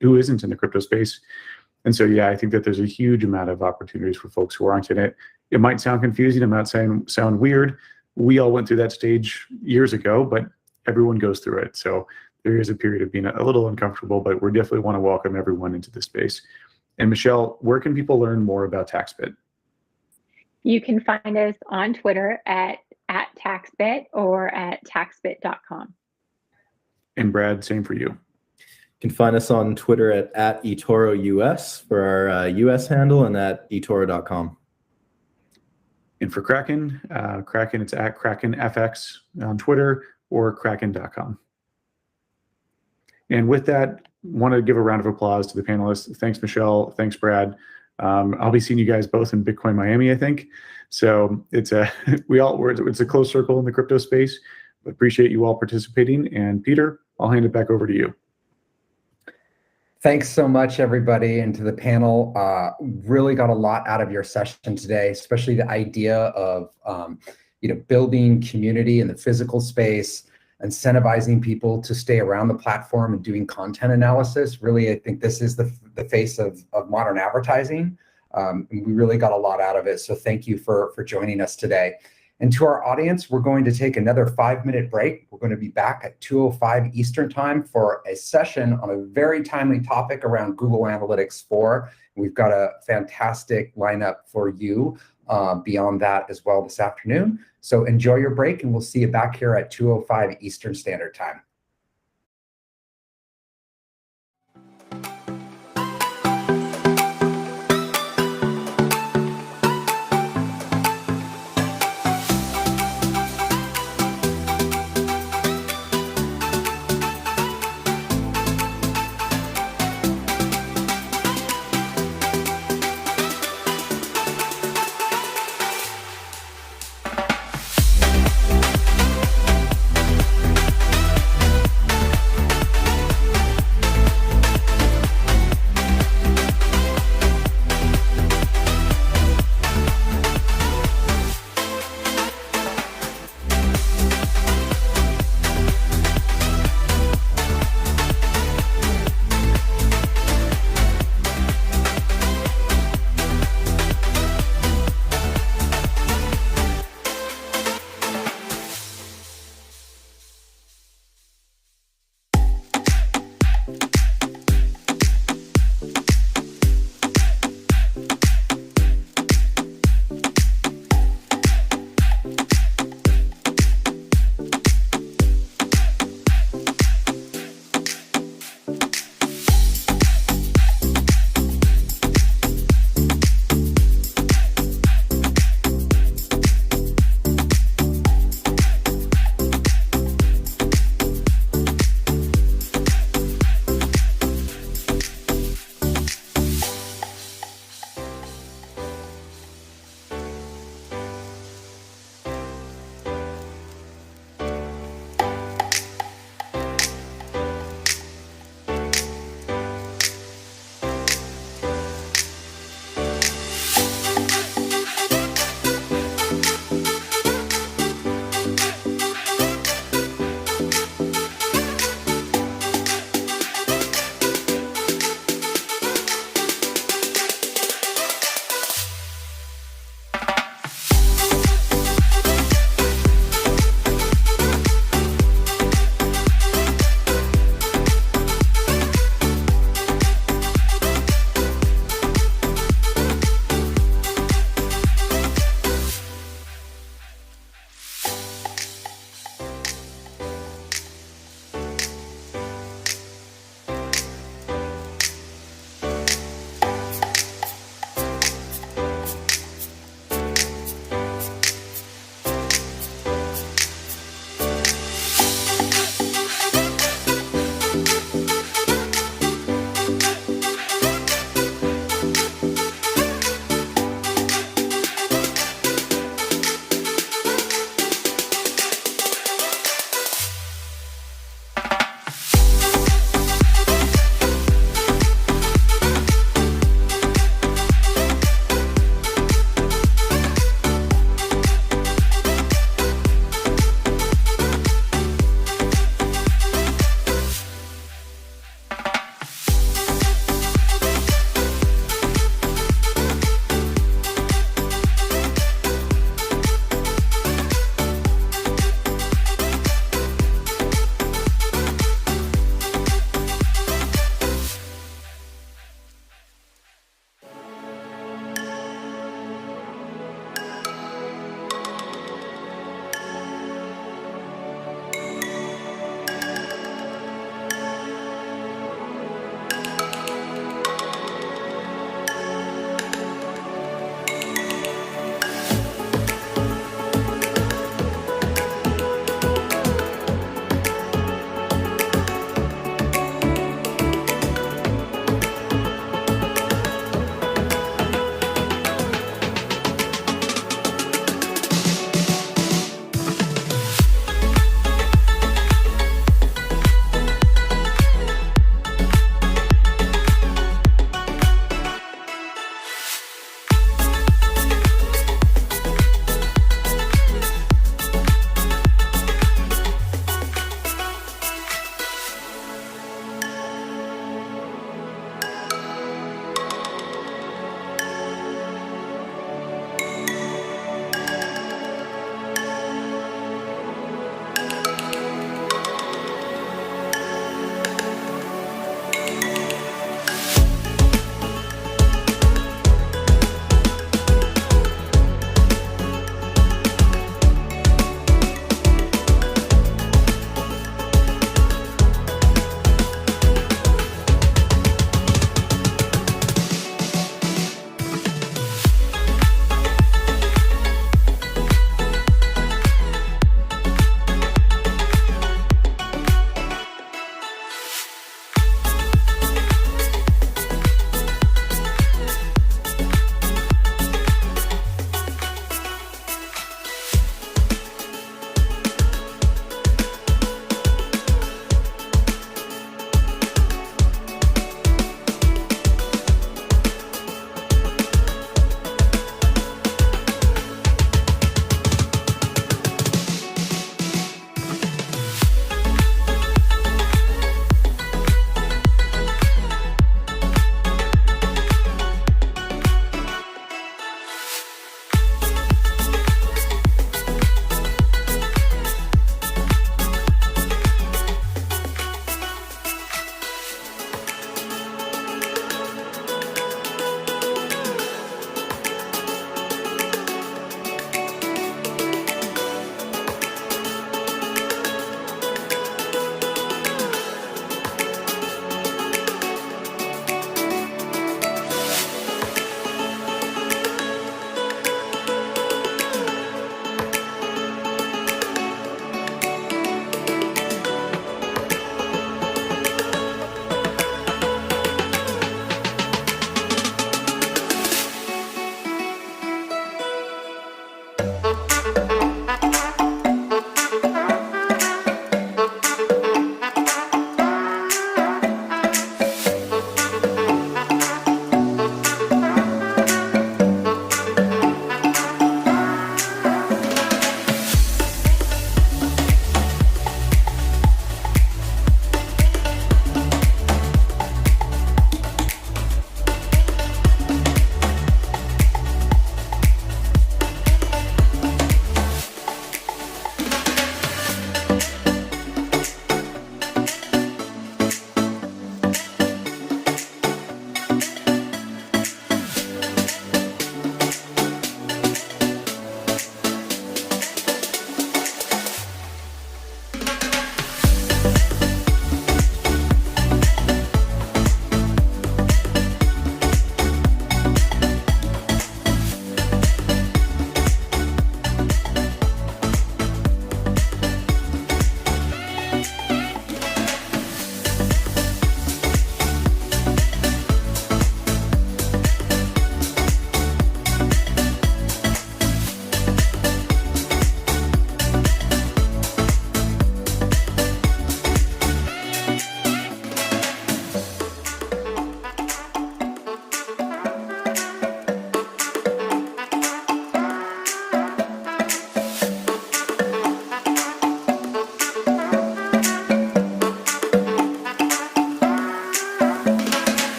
Speaker 5: who isn't in the crypto space? And so, yeah, I think that there's a huge amount of opportunities for folks who aren't in it. It might sound confusing, it might sound weird. We all went through that stage years ago, but everyone goes through it. So there is a period of being a little uncomfortable, but we definitely want to welcome everyone into the space. And Michelle, where can people learn more about TaxBit?
Speaker 6: You can find us on Twitter at TaxBit or at taxbit.com.
Speaker 5: And Brad, same for you.
Speaker 7: You can find us on Twitter at eToroUS for our US handle, and at eToro.com.
Speaker 5: And for Kraken, it's at KrakenFX on Twitter or Kraken.com. And with that, want to give a round of applause to the panelists. Thanks, Michelle. Thanks, Brad. I'll be seeing you guys both in Bitcoin Miami, I think. So it's it's a close circle in the crypto space. But appreciate you all participating. And Peter, I'll hand it back over to you.
Speaker 1: Thanks so much, everybody, and to the panel. Really got a lot out of your session today, especially the idea of building community in the physical space, incentivizing people to stay around the platform and doing content analysis. Really, I think this is the face of modern advertising. And we really got a lot out of it. So thank you for joining us today. And to our audience, we're going to take another 5-minute break. We're going to be back at 2:05 Eastern Time for a session on a very timely topic around Google Analytics 4. We've got a fantastic lineup for you beyond that as well this afternoon. So enjoy your break, and we'll see you back here at 2:05 Eastern Standard Time.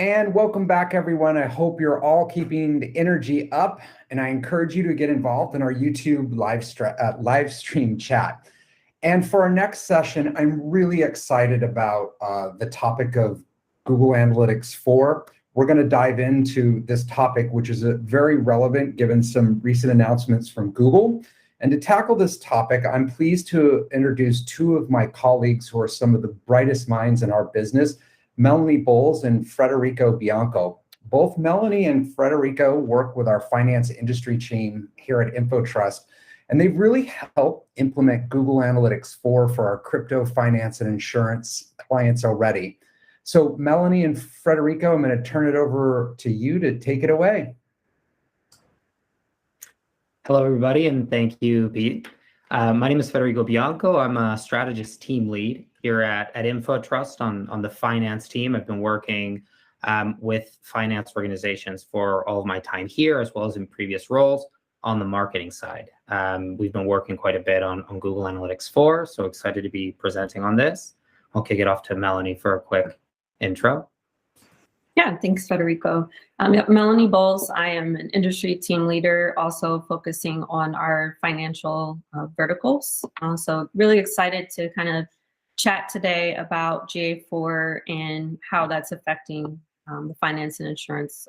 Speaker 1: And welcome back, everyone. I hope you're all keeping the energy up, and I encourage you to get involved in our YouTube live stream chat. And for our next session, I'm really excited about the topic of Google Analytics 4. We're going to dive into this topic, which is very relevant given some recent announcements from Google. And to tackle this topic, I'm pleased to introduce two of my colleagues who are some of the brightest minds in our business, Melanie Bowles and Federico Bianco. Both Melanie and Federico work with our finance industry team here at InfoTrust, and they've really helped implement Google Analytics 4 for our crypto, finance, and insurance clients already. So Melanie and Federico, I'm going to turn it over to you to take it away.
Speaker 8: Hello, everybody, and thank you, Pete. My name is Federico Bianco. I'm a strategist team lead here at InfoTrust on the finance team. I've been working with finance organizations for all of my time here, as well as in previous roles on the marketing side. We've been working quite a bit on Google Analytics 4, so excited to be presenting on this. I'll kick it off to Melanie for a quick intro.
Speaker 9: Yeah, thanks, Federico. Melanie Bowles. I am an industry team leader, also focusing on our financial verticals. So really excited to kind of chat today about GA4 and how that's affecting the finance and insurance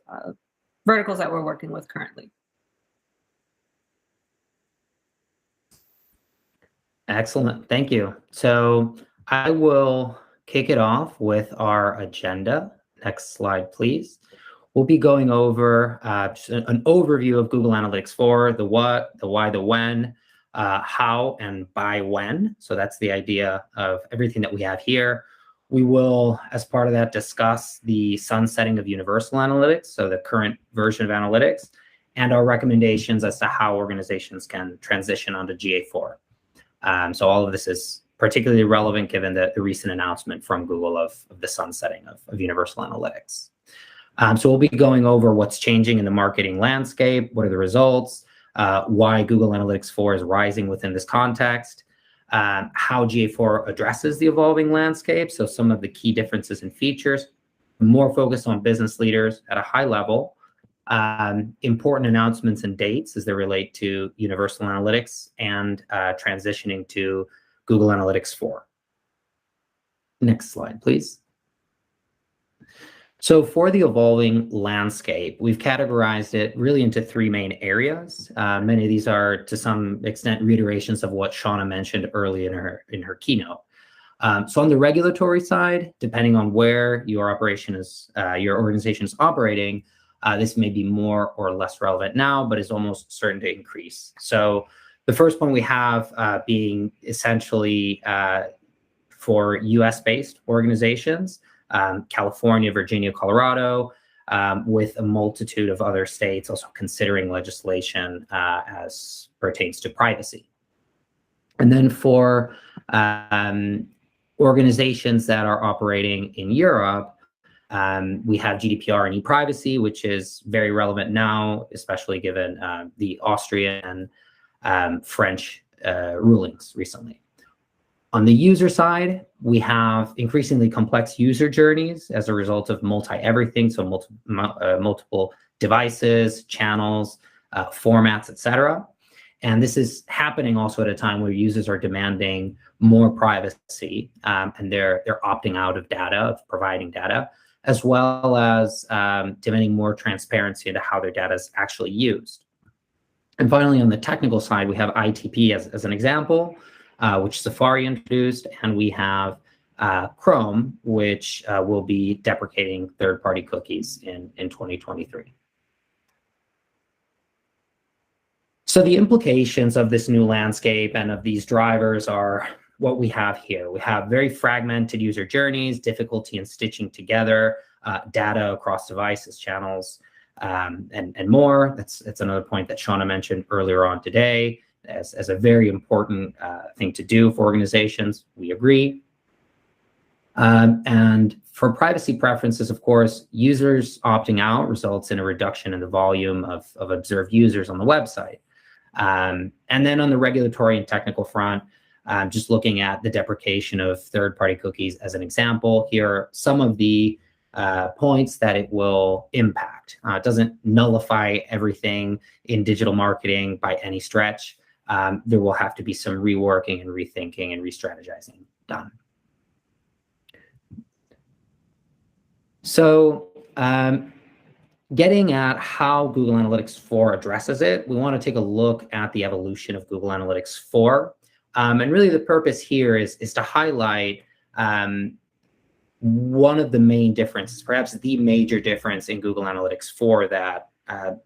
Speaker 9: verticals that we're working with currently.
Speaker 8: Excellent, thank you. So I will kick it off with our agenda. Next slide, please. We'll be going over just an overview of Google Analytics 4, the what, the why, the when, how, and by when. So that's the idea of everything that we have here. We will, as part of that, discuss the sunsetting of Universal Analytics, so the current version of analytics, and our recommendations as to how organizations can transition onto GA4. So all of this is particularly relevant given the recent announcement from Google of the sunsetting of Universal Analytics. So we'll be going over what's changing in the marketing landscape, what are the results, why Google Analytics 4 is rising within this context, how GA4 addresses the evolving landscape, so some of the key differences and features, more focused on business leaders at a high level, important announcements and dates as they relate to Universal Analytics and transitioning to Google Analytics 4. Next slide, please. So for the evolving landscape, we've categorized it really into three main areas. Many of these are, to some extent, reiterations of what Shauna mentioned early in her keynote. So on the regulatory side, depending on where your organization is operating, this may be more or less relevant now, but is almost certain to increase. So the first one we have being essentially for US-based organizations, California, Virginia, Colorado, with a multitude of other states also considering legislation as pertains to privacy. And then for organizations that are operating in Europe, we have GDPR and e-privacy, which is very relevant now, especially given the Austrian and French rulings recently. On the user side, we have increasingly complex user journeys as a result of multi-everything, so multiple devices, channels, formats, etc. And this is happening also at a time where users are demanding more privacy, and they're opting out of data, of providing data, as well as demanding more transparency into how their data is actually used. And finally, on the technical side, we have ITP as an example, which Safari introduced, and we have Chrome, which will be deprecating third-party cookies in 2023. So the implications of this new landscape and of these drivers are what we have here. We have very fragmented user journeys, difficulty in stitching together data across devices, channels, and more. That's another point that Shauna mentioned earlier on today as a very important thing to do for organizations. We agree. And for privacy preferences, of course, users opting out results in a reduction in the volume of observed users on the website. And then on the regulatory and technical front, just looking at the deprecation of third-party cookies as an example, here are some of the points that it will impact. It doesn't nullify everything in digital marketing by any stretch. There will have to be some reworking and rethinking and re-strategizing done. So getting at how Google Analytics 4 addresses it, we want to take a look at the evolution of Google Analytics 4. And really the purpose here is to highlight one of the main differences, perhaps the major difference in Google Analytics 4 that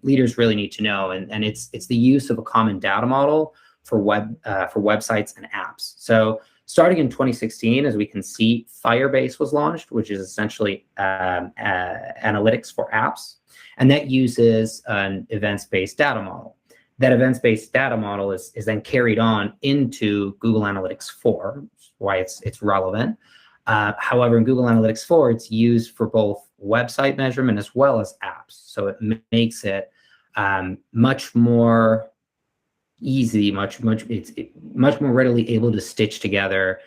Speaker 8: leaders really need to know, and it's the use of a common data model for websites and apps. So starting in 2016, as we can see, Firebase was launched, which is essentially analytics for apps, and that uses an events-based data model. That events-based data model is then carried on into Google Analytics 4, why it's relevant. However, in Google Analytics 4, it's used for both website measurement as well as apps. So it makes it much more easy, much more readily able to stitch together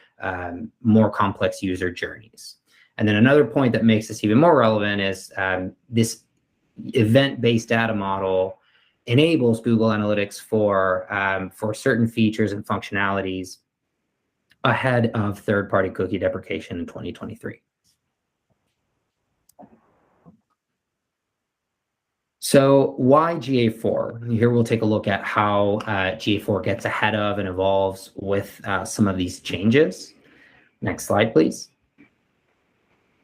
Speaker 8: more complex user journeys. And then another point that makes this even more relevant is this event-based data model enables Google Analytics 4 for certain features and functionalities ahead of third-party cookie deprecation in 2023. So why GA4? Here we'll take a look at how GA4 gets ahead of and evolves with some of these changes. Next slide, please.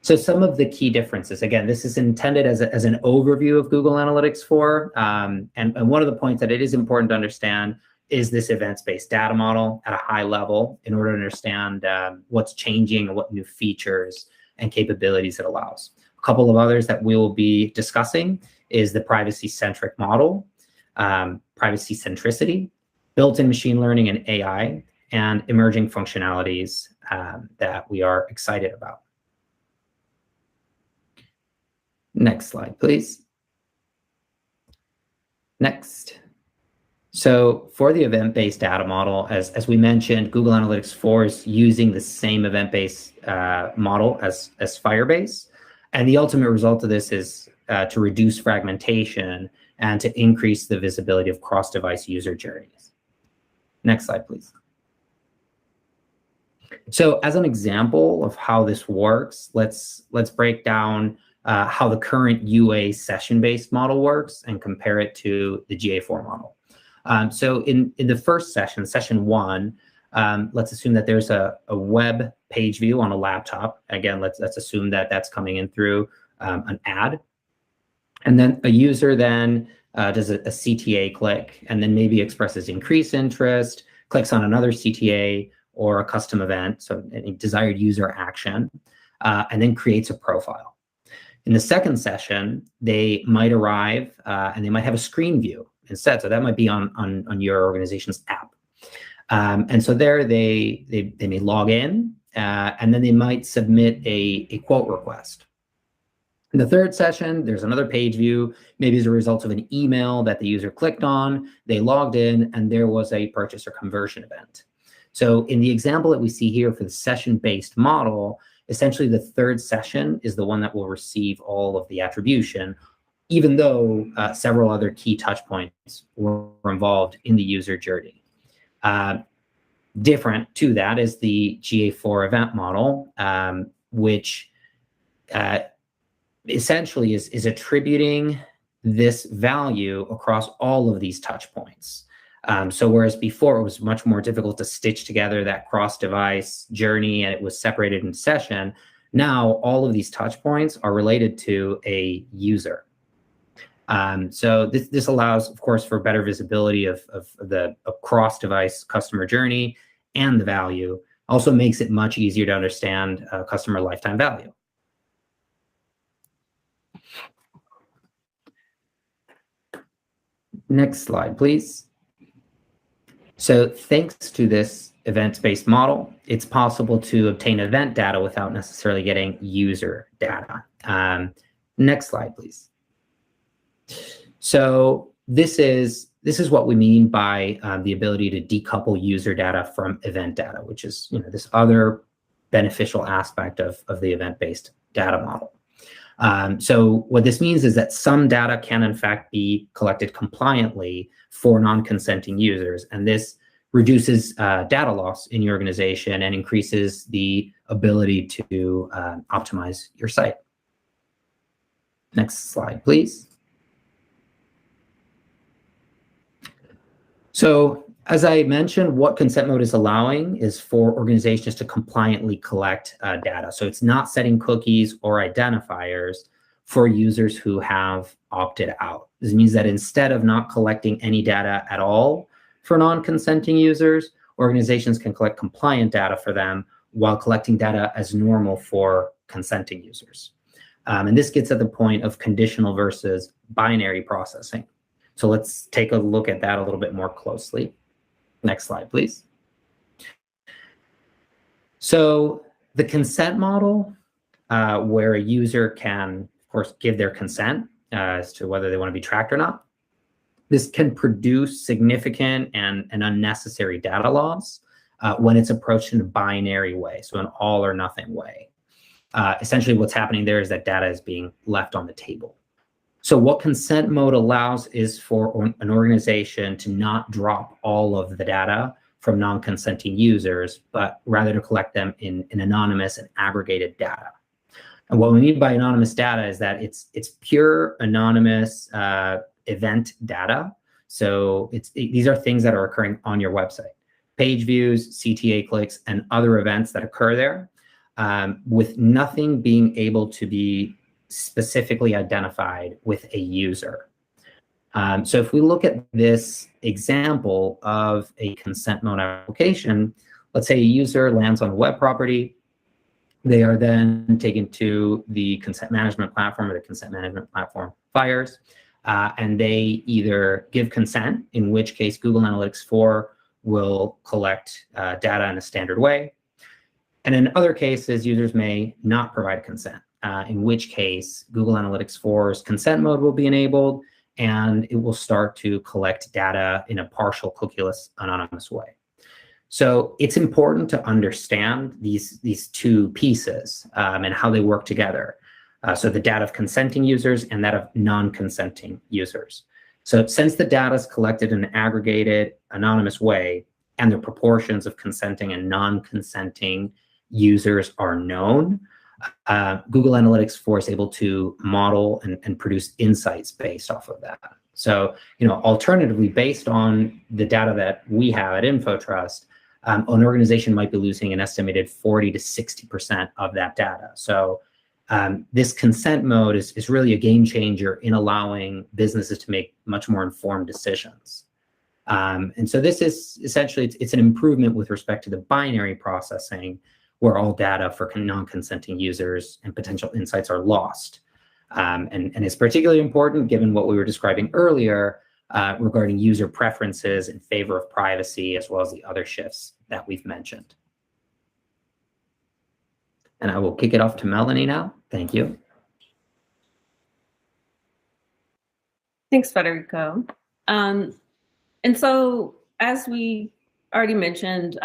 Speaker 8: So some of the key differences. Again, this is intended as an overview of Google Analytics 4. And one of the points that it is important to understand is this events-based data model at a high level in order to understand what's changing and what new features and capabilities it allows. A couple of others that we will be discussing is the privacy-centric model, privacy centricity, built-in machine learning and AI, and emerging functionalities that we are excited about. Next slide, please. Next. So for the event-based data model, as we mentioned, Google Analytics 4 is using the same event-based model as Firebase. And the ultimate result of this is to reduce fragmentation and to increase the visibility of cross-device user journeys. Next slide, please. So as an example of how this works, let's break down how the current UA session-based model works and compare it to the GA4 model. So in the first session 1, let's assume that there's a web page view on a laptop. Again, let's assume that that's coming in through an ad. And then a user then does a CTA click and then maybe expresses increased interest, clicks on another CTA or a custom event, so a desired user action, and then creates a profile. In the second session, they might arrive and they might have a screen view instead. So that might be on your organization's app. And so there they may log in and then they might submit a quote request. In the third session, there's another page view, maybe as a result of an email that the user clicked on, they logged in, and there was a purchase or conversion event. So in the example that we see here for the session-based model, essentially the third session is the one that will receive all of the attribution, even though several other key touch points were involved in the user journey. Different to that is the GA4 event model, which essentially is attributing this value across all of these touch points. So whereas before it was much more difficult to stitch together that cross-device journey and it was separated in session, now all of these touch points are related to a user. So this allows, of course, for better visibility of the cross-device customer journey and the value. Also makes it much easier to understand customer lifetime value. Next slide, please. So thanks to this events-based model, it's possible to obtain event data without necessarily getting user data. Next slide, please. So this is what we mean by the ability to decouple user data from event data, which is this other beneficial aspect of the event-based data model. So what this means is that some data can in fact be collected compliantly for non-consenting users, and this reduces data loss in your organization and increases the ability to optimize your site. Next slide, please. So as I mentioned, what consent mode is allowing is for organizations to compliantly collect data. So it's not setting cookies or identifiers for users who have opted out. This means that instead of not collecting any data at all for non-consenting users, organizations can collect compliant data for them while collecting data as normal for consenting users. And this gets at the point of conditional versus binary processing. So let's take a look at that a little bit more closely. Next slide, please. So the consent model, where a user can, of course, give their consent as to whether they want to be tracked or not. This can produce significant and unnecessary data loss when it's approached in a binary way, so an all or nothing way. Essentially, what's happening there is that data is being left on the table. So what consent mode allows is for an organization to not drop all of the data from non-consenting users, but rather to collect them in anonymous and aggregated data. And what we mean by anonymous data is that it's pure anonymous event data. So these are things that are occurring on your website. Page views, CTA clicks, and other events that occur there, with nothing being able to be specifically identified with a user. So if we look at this example of a consent mode application, let's say a user lands on a web property. They are then taken to the consent management platform, or the consent management platform fires, and they either give consent, in which case Google Analytics 4 will collect data in a standard way. And in other cases, users may not provide consent, in which case Google Analytics 4's consent mode will be enabled, and it will start to collect data in a partial cookieless anonymous way. So it's important to understand these two pieces and how they work together. So the data of consenting users and that of non-consenting users. So since the data is collected in an aggregated anonymous way and the proportions of consenting and non-consenting users are known, Google Analytics 4 is able to model and produce insights based off of that. So, alternatively, based on the data that we have at InfoTrust, an organization might be losing an estimated 40 to 60% of that data. So this consent mode is really a game changer in allowing businesses to make much more informed decisions. And so this is essentially, it's an improvement with respect to the binary processing, where all data for non-consenting users and potential insights are lost. And it's particularly important given what we were describing earlier regarding user preferences in favor of privacy, as well as the other shifts that we've mentioned. And I will kick it off to Melanie now. Thank you.
Speaker 9: Thanks, Federico. And so, as we already mentioned,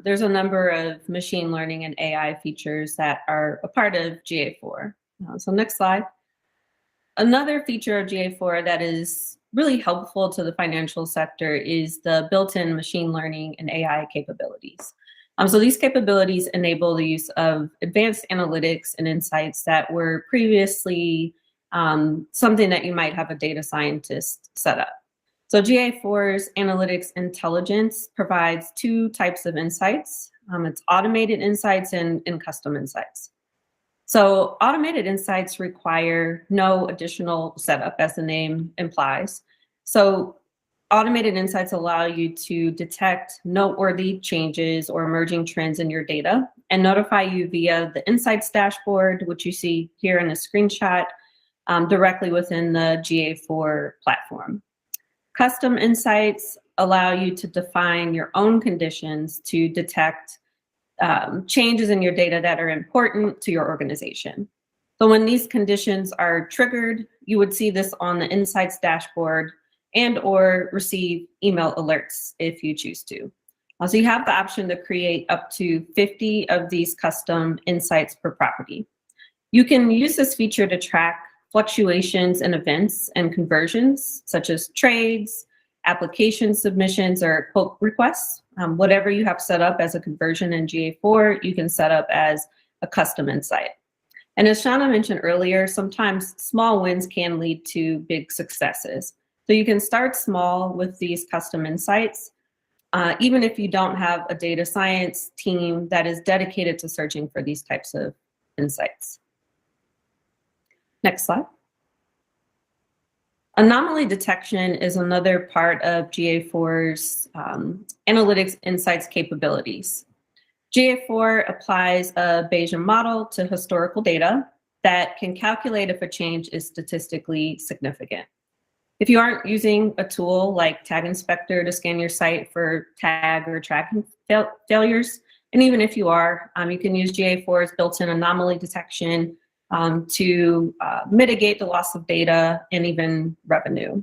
Speaker 9: there's a number of machine learning and AI features that are a part of GA4. So next slide. Another feature of GA4 that is really helpful to the financial sector is the built-in machine learning and AI capabilities. So these capabilities enable the use of advanced analytics and insights that were previously something that you might have a data scientist set up. So GA4's analytics intelligence provides two types of insights. It's automated insights and custom insights. So automated insights require no additional setup, as the name implies. So automated insights allow you to detect noteworthy changes or emerging trends in your data and notify you via the insights dashboard, which you see here in the screenshot, directly within the GA4 platform. Custom insights allow you to define your own conditions to detect changes in your data that are important to your organization. So when these conditions are triggered, you would see this on the Insights dashboard and or receive email alerts if you choose to. So you have the option to create up to 50 of these custom insights per property. You can use this feature to track fluctuations in events and conversions, such as trades, application submissions, or quote requests. Whatever you have set up as a conversion in GA4, you can set up as a custom insight. And as Shauna mentioned earlier, sometimes small wins can lead to big successes. So you can start small with these custom insights, even if you don't have a data science team that is dedicated to searching for these types of insights. Next slide. Anomaly detection is another part of GA4's analytics insights capabilities. GA4 applies a Bayesian model to historical data that can calculate if a change is statistically significant. If you aren't using a tool like Tag Inspector to scan your site for tag or tracking failures, and even if you are, you can use GA4's built-in anomaly detection to mitigate the loss of data and even revenue.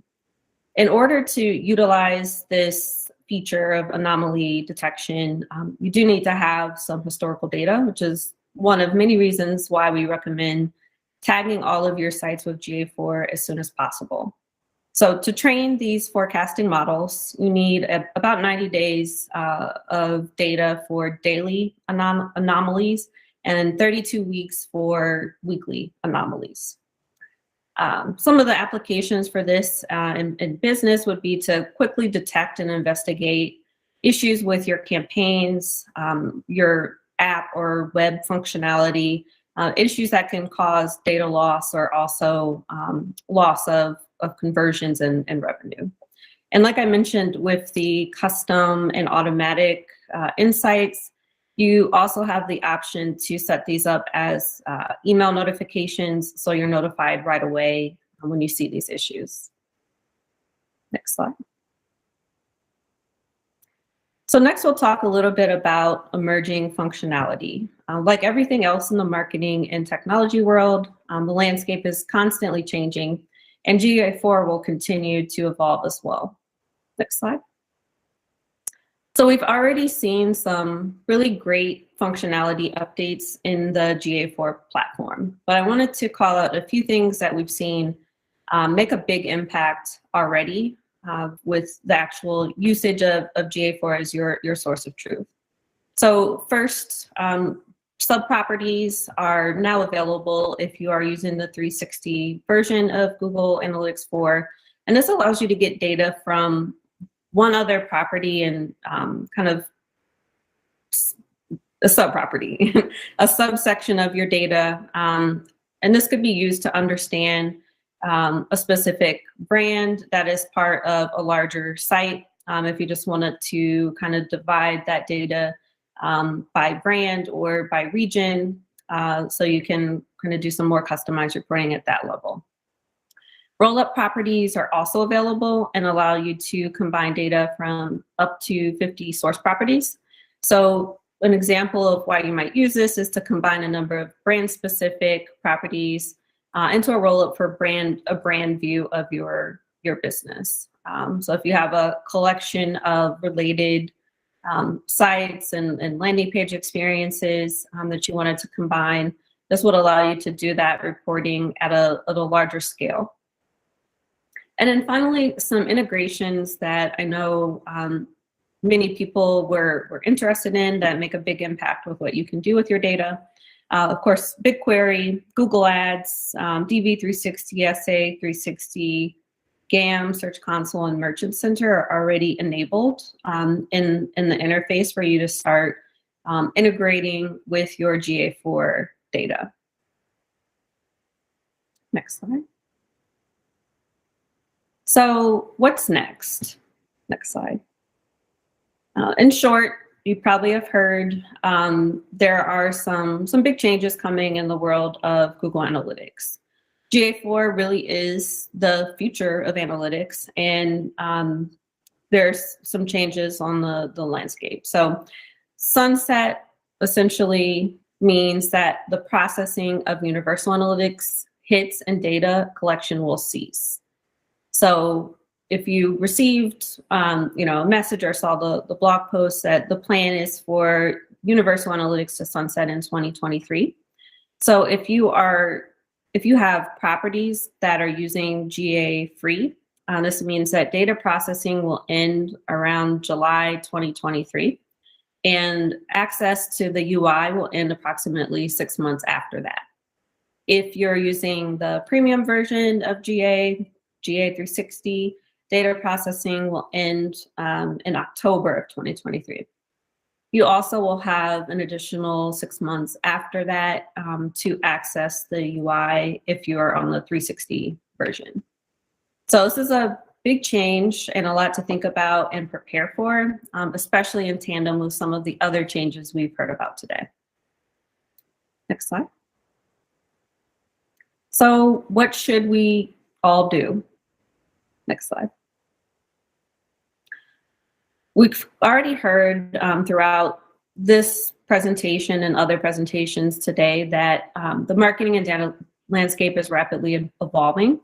Speaker 9: In order to utilize this feature of anomaly detection, you do need to have some historical data, which is one of many reasons why we recommend tagging all of your sites with GA4 as soon as possible. So to train these forecasting models, you need about 90 days of data for daily anomalies and 32 weeks for weekly anomalies. Some of the applications for this in business would be to quickly detect and investigate issues with your campaigns, your app or web functionality, issues that can cause data loss or also loss of conversions and revenue. And like I mentioned, with the custom and automatic insights, you also have the option to set these up as email notifications, so you're notified right away when you see these issues. Next slide. So next we'll talk a little bit about emerging functionality. Like everything else in the marketing and technology world, the landscape is constantly changing, and GA4 will continue to evolve as well. Next slide. So we've already seen some really great functionality updates in the GA4 platform, but I wanted to call out a few things that we've seen make a big impact already with the actual usage of GA4 as your source of truth. So first, subproperties are now available if you are using the 360 version of Google Analytics 4, and this allows you to get data from one other property and kind of a subproperty, a subsection of your data. And this could be used to understand a specific brand that is part of a larger site. If you just wanted to kind of divide that data by brand or by region, so you can kind of do some more customized reporting at that level. Roll-up properties are also available and allow you to combine data from up to 50 source properties. So an example of why you might use this is to combine a number of brand-specific properties into a roll-up for a brand view of your business. So if you have a collection of related sites and landing page experiences that you wanted to combine, this would allow you to do that reporting at a larger scale. And then finally, some integrations that I know many people were interested in that make a big impact with what you can do with your data. Of course, BigQuery, Google Ads, DV360, SA360, GAM, Search Console, and Merchant Center are already enabled in the interface for you to start integrating with your GA4 data. Next slide. So what's next? Next slide. In short, you probably have heard there are some big changes coming in the world of Google Analytics. GA4 really is the future of analytics, and there's some changes on the landscape. So sunset essentially means that the processing of universal analytics hits and data collection will cease. So if you received a message or saw the blog post that the plan is for universal analytics to sunset in 2023, So if you have properties that are using GA free, this means that data processing will end around July 2023, and access to the UI will end approximately 6 months after that. If you're using the premium version of GA 360, data processing will end in October of 2023. You also will have an additional 6 months after that to access the UI if you are on the 360 version. So this is a big change and a lot to think about and prepare for, especially in tandem with some of the other changes we've heard about today. Next slide. So what should we all do? Next slide. We've already heard throughout this presentation and other presentations today that the marketing and data landscape is rapidly evolving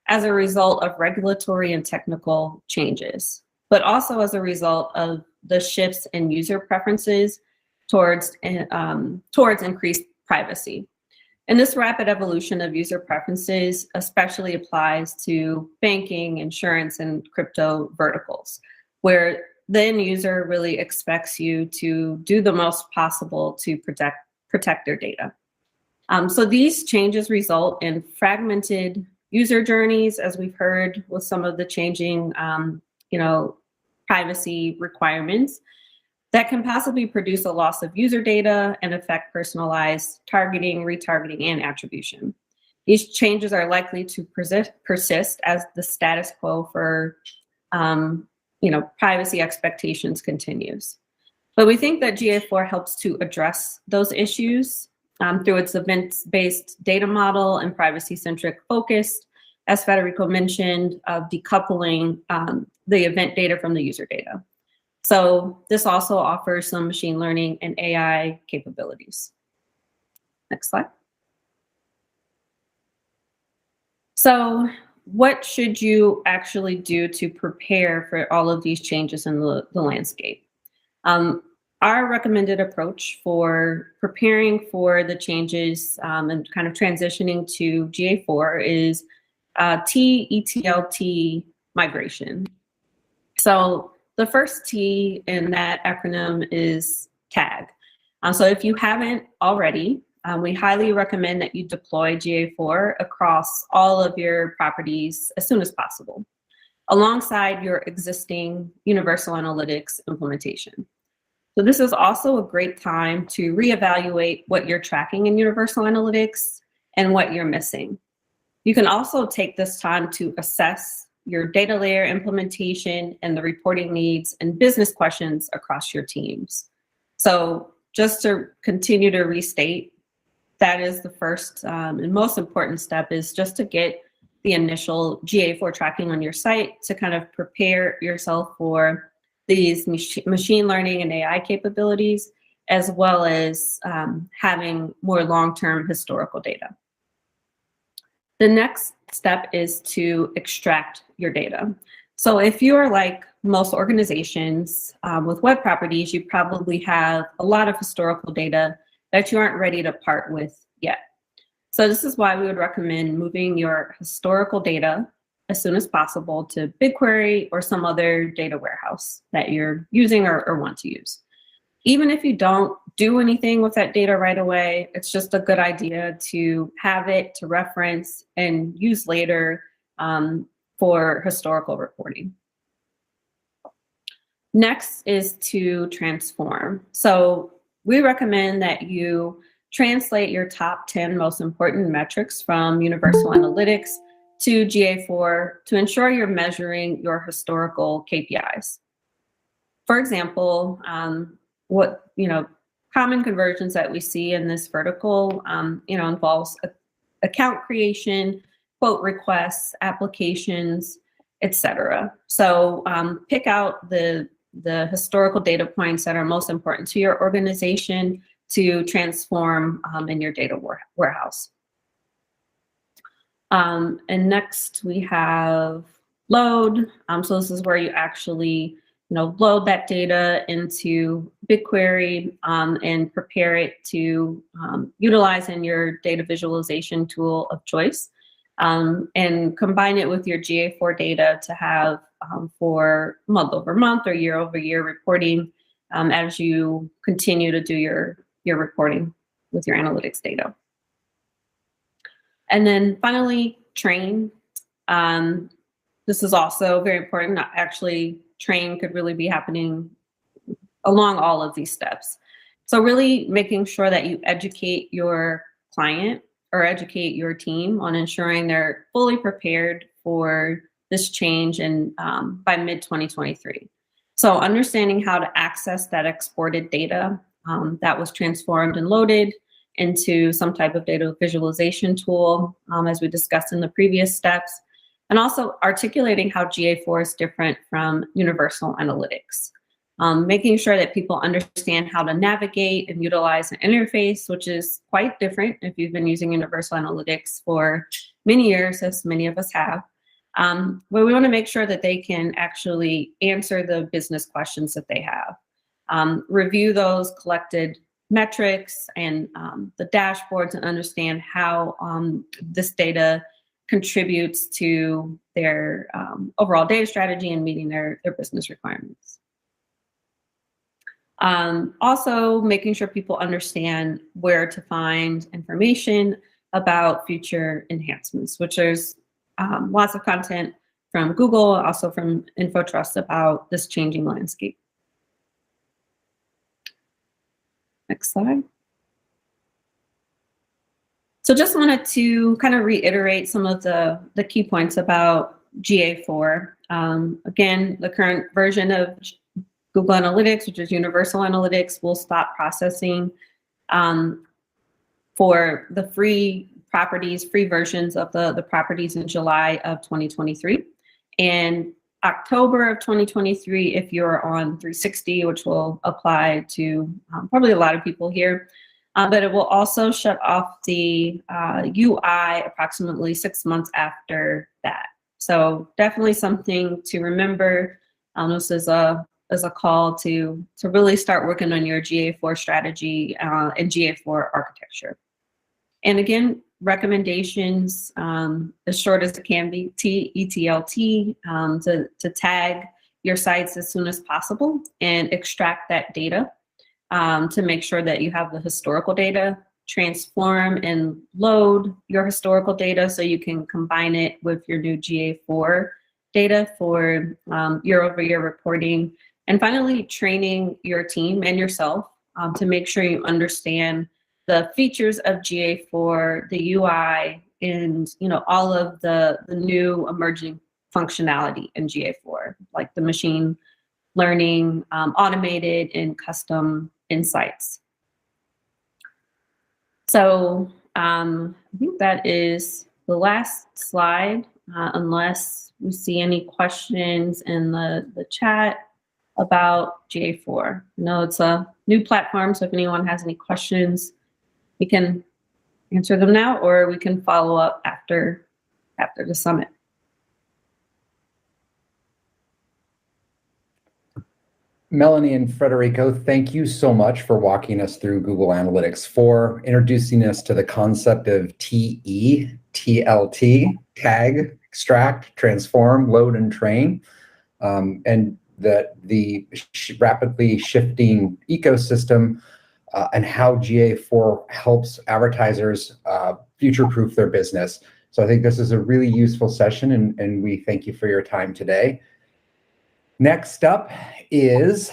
Speaker 9: as a result of regulatory and technical changes, but also as a result of the shifts in user preferences towards increased privacy. And this rapid evolution of user preferences especially applies to banking, insurance, and crypto verticals, where the end user really expects you to do the most possible to protect their data. So these changes result in fragmented user journeys, as we've heard with some of the changing privacy requirements, that can possibly produce a loss of user data and affect personalized targeting, retargeting, and attribution. These changes are likely to persist as the status quo for privacy expectations continues. But we think that GA4 helps to address those issues through its events-based data model and privacy-centric focus, as Federico mentioned, of decoupling the event data from the user data. So this also offers some machine learning and AI capabilities. Next slide. So what should you actually do to prepare for all of these changes in the landscape? Our recommended approach for preparing for the changes and kind of transitioning to GA4 is TETLT migration. So the first T in that acronym is tag. So if you haven't already, we highly recommend that you deploy GA4 across all of your properties as soon as possible, alongside your existing Universal Analytics implementation. So this is also a great time to reevaluate what you're tracking in Universal Analytics and what you're missing. You can also take this time to assess your data layer implementation and the reporting needs and business questions across your teams. So just to continue to restate, that is the first and most important step, is just to get the initial GA4 tracking on your site to kind of prepare yourself for these machine learning and AI capabilities, as well as having more long-term historical data. The next step is to extract your data. So if you are like most organizations with web properties, you probably have a lot of historical data that you aren't ready to part with yet. So this is why we would recommend moving your historical data as soon as possible to BigQuery or some other data warehouse that you're using or want to use. Even if you don't do anything with that data right away, it's just a good idea to have it to reference and use later for historical reporting. Next is to transform. So we recommend that you translate your top 10 most important metrics from Universal Analytics to GA4 to ensure you're measuring your historical KPIs. For example, common conversions that we see in this vertical, involves account creation, quote requests, applications, etc. So pick out the historical data points that are most important to your organization to transform in your data warehouse. And next we have load. So this is where you actually load that data into BigQuery and prepare it to utilize in your data visualization tool of choice, and combine it with your GA4 data to have for month over month or year over year reporting as you continue to do your reporting with your analytics data. And then finally, train. This is also very important. Actually, train could really be happening along all of these steps. So really making sure that you educate your client or educate your team on ensuring they're fully prepared for this change and by mid-2023. So understanding how to access that exported data that was transformed and loaded into some type of data visualization tool, as we discussed in the previous steps, and also articulating how GA4 is different from universal analytics. Making sure that people understand how to navigate and utilize an interface, which is quite different if you've been using universal analytics for many years, as many of us have. But we want to make sure that they can actually answer the business questions that they have. Review those collected metrics and the dashboards and understand how this data contributes to their overall data strategy and meeting their business requirements. Also making sure people understand where to find information about future enhancements, which there's lots of content from Google, also from InfoTrust about this changing landscape. Next slide. So just wanted to kind of reiterate some of the key points about GA4. Again, the current version of Google Analytics, which is Universal Analytics, will stop processing for the free versions of the properties in July of 2023. And October of 2023, if you're on 360, which will apply to probably a lot of people here, but it will also shut off the UI approximately 6 months after that. So definitely something to remember. This is a call to really start working on your GA4 strategy and GA4 architecture. And again, recommendations, as short as it can be, ETLT, to tag your sites as soon as possible and extract that data to make sure that you have the historical data, transform and load your historical data so you can combine it with your new GA4 data for year-over-year reporting. And finally, training your team and yourself to make sure you understand the features of GA4, the UI, and all of the new emerging functionality in GA4, like the machine learning, automated and custom insights. So I think that is the last slide, unless we see any questions in the chat about GA4. I know it's a new platform, so if anyone has any questions, we can answer them now, or we can follow up after the summit.
Speaker 1: Melanie and Federico, thank you so much for walking us through Google Analytics 4, introducing us to the concept of TE, TLT, tag, extract, transform, load, and train, and the rapidly shifting ecosystem and how GA4 helps advertisers future-proof their business. So I think this is a really useful session, and we thank you for your time today. Next up is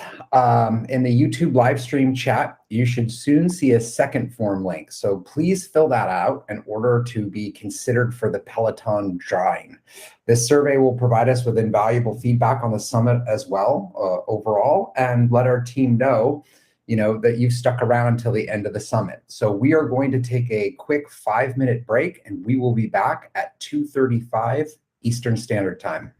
Speaker 1: in the YouTube live stream chat, you should soon see a second form link. So please fill that out in order to be considered for the Peloton drawing. This survey will provide us with invaluable feedback on the summit as well overall, and let our team know that you've stuck around until the end of the summit. So we are going to take a quick 5-minute break, and we will be back at 2:35 Eastern Standard Time.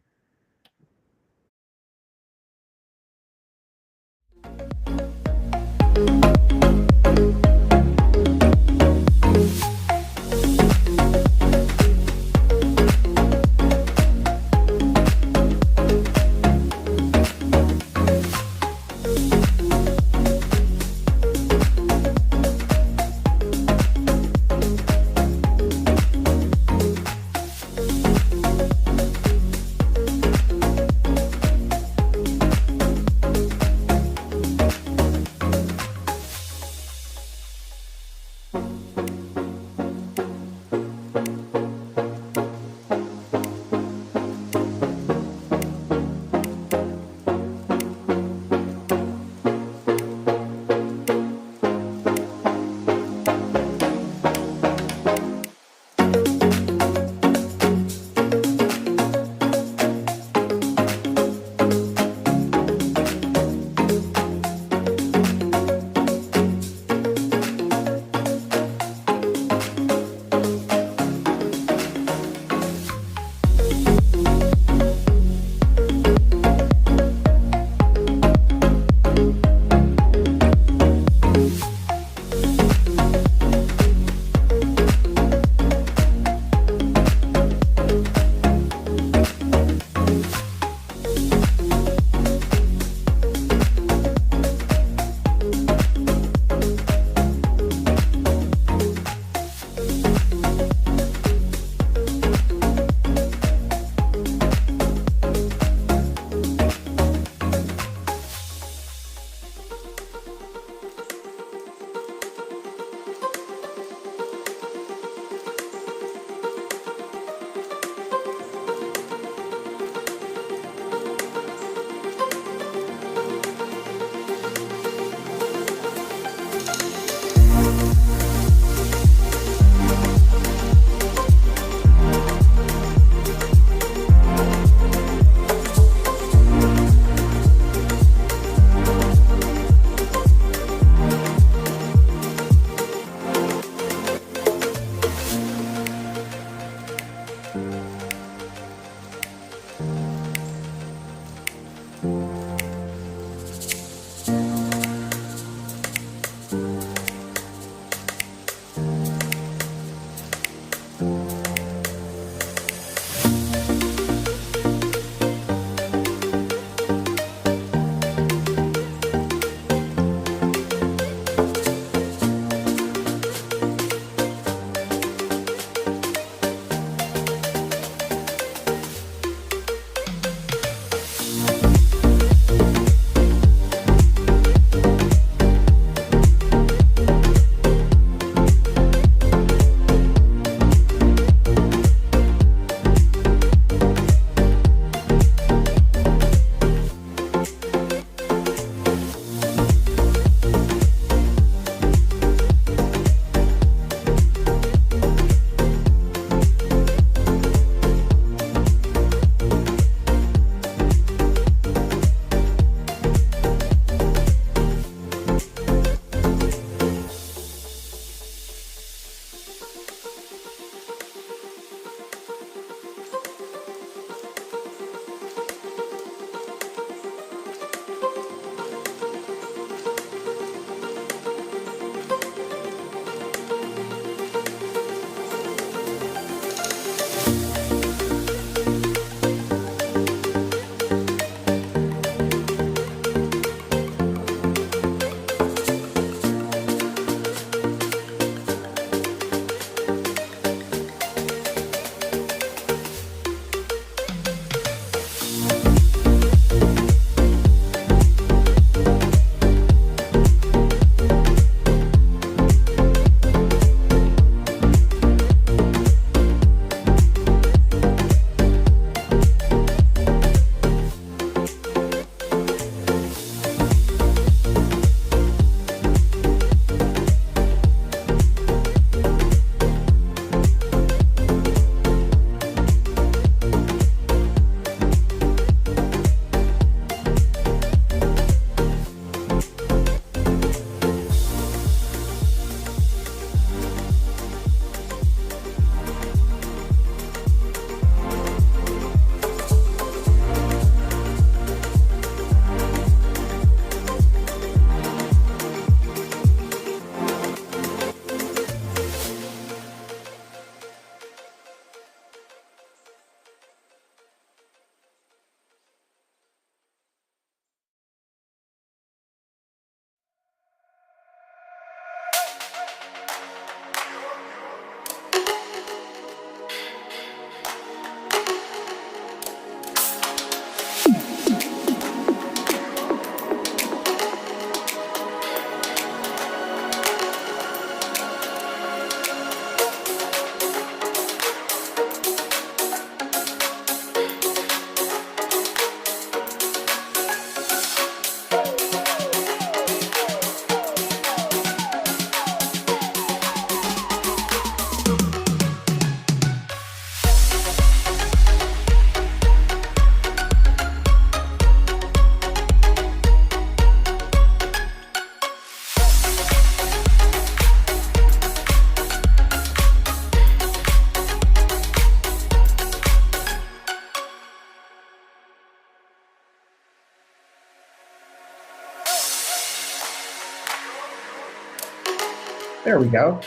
Speaker 1: There we go.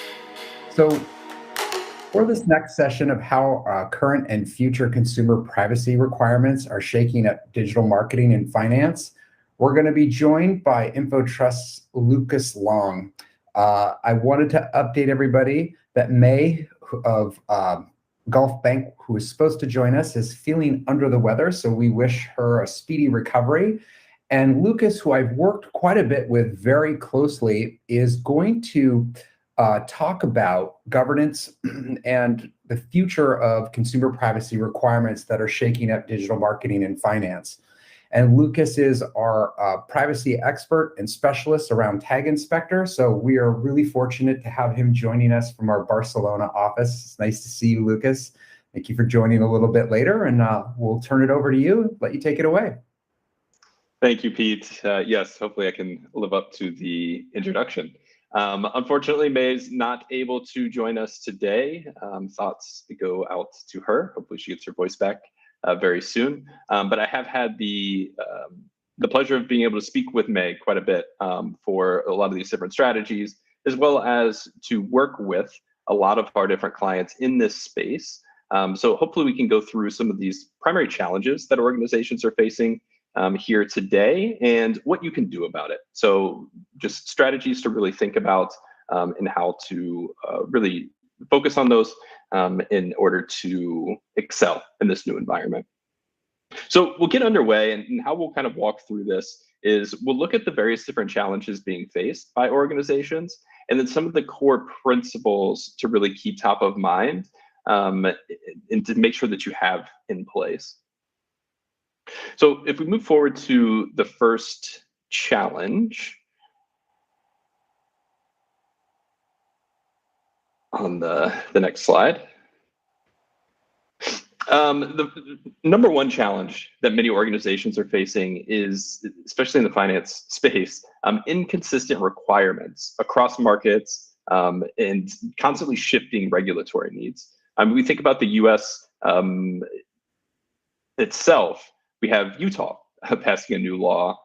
Speaker 1: So for this next session of how current and future consumer privacy requirements are shaking up digital marketing and finance, we're going to be joined by InfoTrust's Lucas Long. I wanted to update everybody that May of Gulf Bank, who is supposed to join us, is feeling under the weather, so we wish her a speedy recovery. And Lucas, who I've worked quite a bit with very closely, is going to talk about governance and the future of consumer privacy requirements that are shaking up digital marketing and finance. And Lucas is our privacy expert and specialist around Tag Inspector. So we are really fortunate to have him joining us from our Barcelona office. It's nice to see you, Lucas. Thank you for joining a little bit later, and we'll turn it over to you, let you take it away.
Speaker 10: Thank you, Pete. Yes, hopefully I can live up to the introduction. Unfortunately, May's not able to join us today. Thoughts go out to her. Hopefully she gets her voice back very soon. But I have had the pleasure of being able to speak with May quite a bit for a lot of these different strategies, as well as to work with a lot of our different clients in this space. So hopefully we can go through some of these primary challenges that organizations are facing here today and what you can do about it. So just strategies to really think about and how to really focus on those in order to excel in this new environment. So we'll get underway, and how we'll kind of walk through this is we'll look at the various different challenges being faced by organizations, and then some of the core principles to really keep top of mind and to make sure that you have in place. So if we move forward to the first challenge on the next slide. The number one challenge that many organizations are facing is, especially in the finance space, inconsistent requirements across markets and constantly shifting regulatory needs. We think about the US itself. We have Utah passing a new law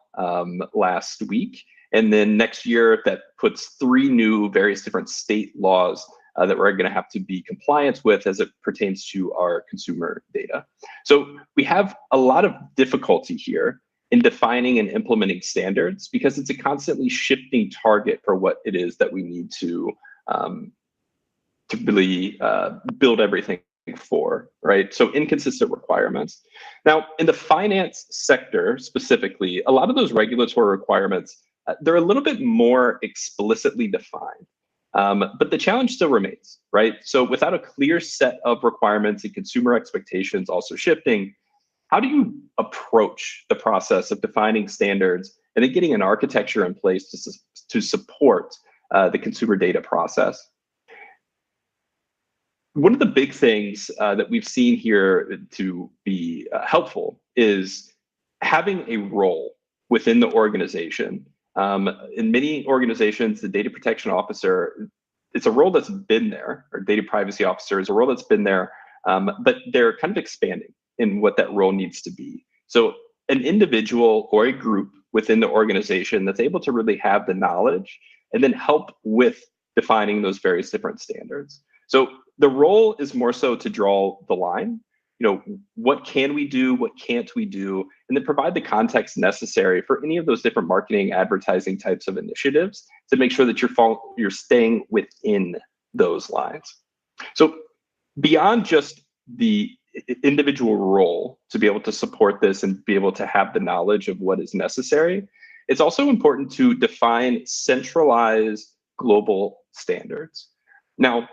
Speaker 10: last week. And then next year, that puts 3 new various different state laws that we're going to have to be compliant with as it pertains to our consumer data. So we have a lot of difficulty here in defining and implementing standards because it's a constantly shifting target for what it is that we need to really build everything for, right? So inconsistent requirements. Now, in the finance sector specifically, a lot of those regulatory requirements, they're a little bit more explicitly defined. But the challenge still remains, right? So without a clear set of requirements and consumer expectations also shifting, how do you approach the process of defining standards and then getting an architecture in place to support the consumer data process? One of the big things that we've seen here to be helpful is having a role within the organization. In many organizations, the data protection officer, it's a role that's been there, or data privacy officer is a role that's been there, but they're kind of expanding in what that role needs to be. So an individual or a group within the organization that's able to really have the knowledge and then help with defining those various different standards. So the role is more so to draw the line. You know, what can we do? What can't we do? And then provide the context necessary for any of those different marketing, advertising types of initiatives to make sure that you're staying within those lines. So beyond just the individual role to be able to support this and be able to have the knowledge of what is necessary, it's also important to define centralized global standards. Now,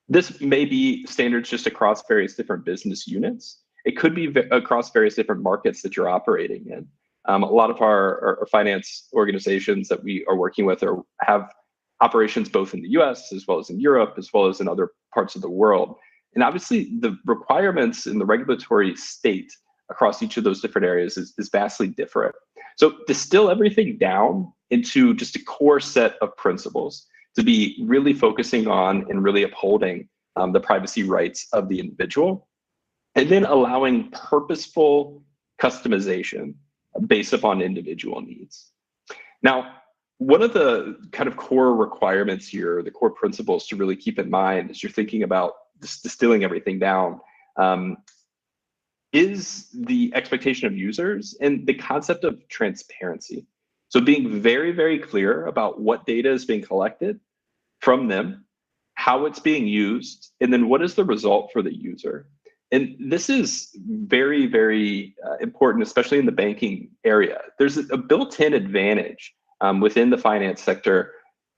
Speaker 10: this may be standards just across various different business units. It could be across various different markets that you're operating in. A lot of our finance organizations that we are working with have operations both in the US as well as in Europe, as well as in other parts of the world. And obviously the requirements in the regulatory state across each of those different areas is vastly different. So distill everything down into just a core set of principles to be really focusing on and really upholding the privacy rights of the individual, and then allowing purposeful customization based upon individual needs. Now, One of the kind of core requirements here, the core principles to really keep in mind as you're thinking about distilling everything down, is the expectation of users and the concept of transparency. So being very, very clear about what data is being collected from them, how it's being used, and then what is the result for the user. And this is very, very important, especially in the banking area. There's a built-in advantage within the finance sector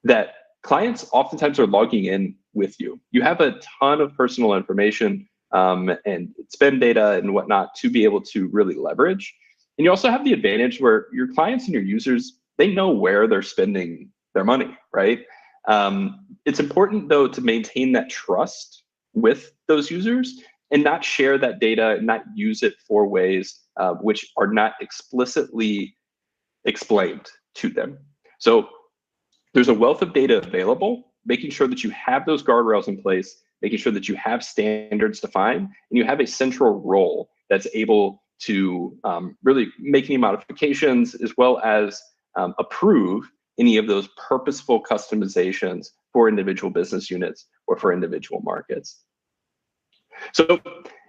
Speaker 10: that clients oftentimes are logging in with you. You have a ton of personal information and spend data and whatnot to be able to really leverage. And you also have the advantage where your clients and your users, they know where they're spending their money, right? It's important though to maintain that trust with those users and not share that data and not use it for ways which are not explicitly explained to them. So there's a wealth of data available, making sure that you have those guardrails in place, making sure that you have standards defined, and you have a central role that's able to really make any modifications as well as approve any of those purposeful customizations for individual business units or for individual markets. So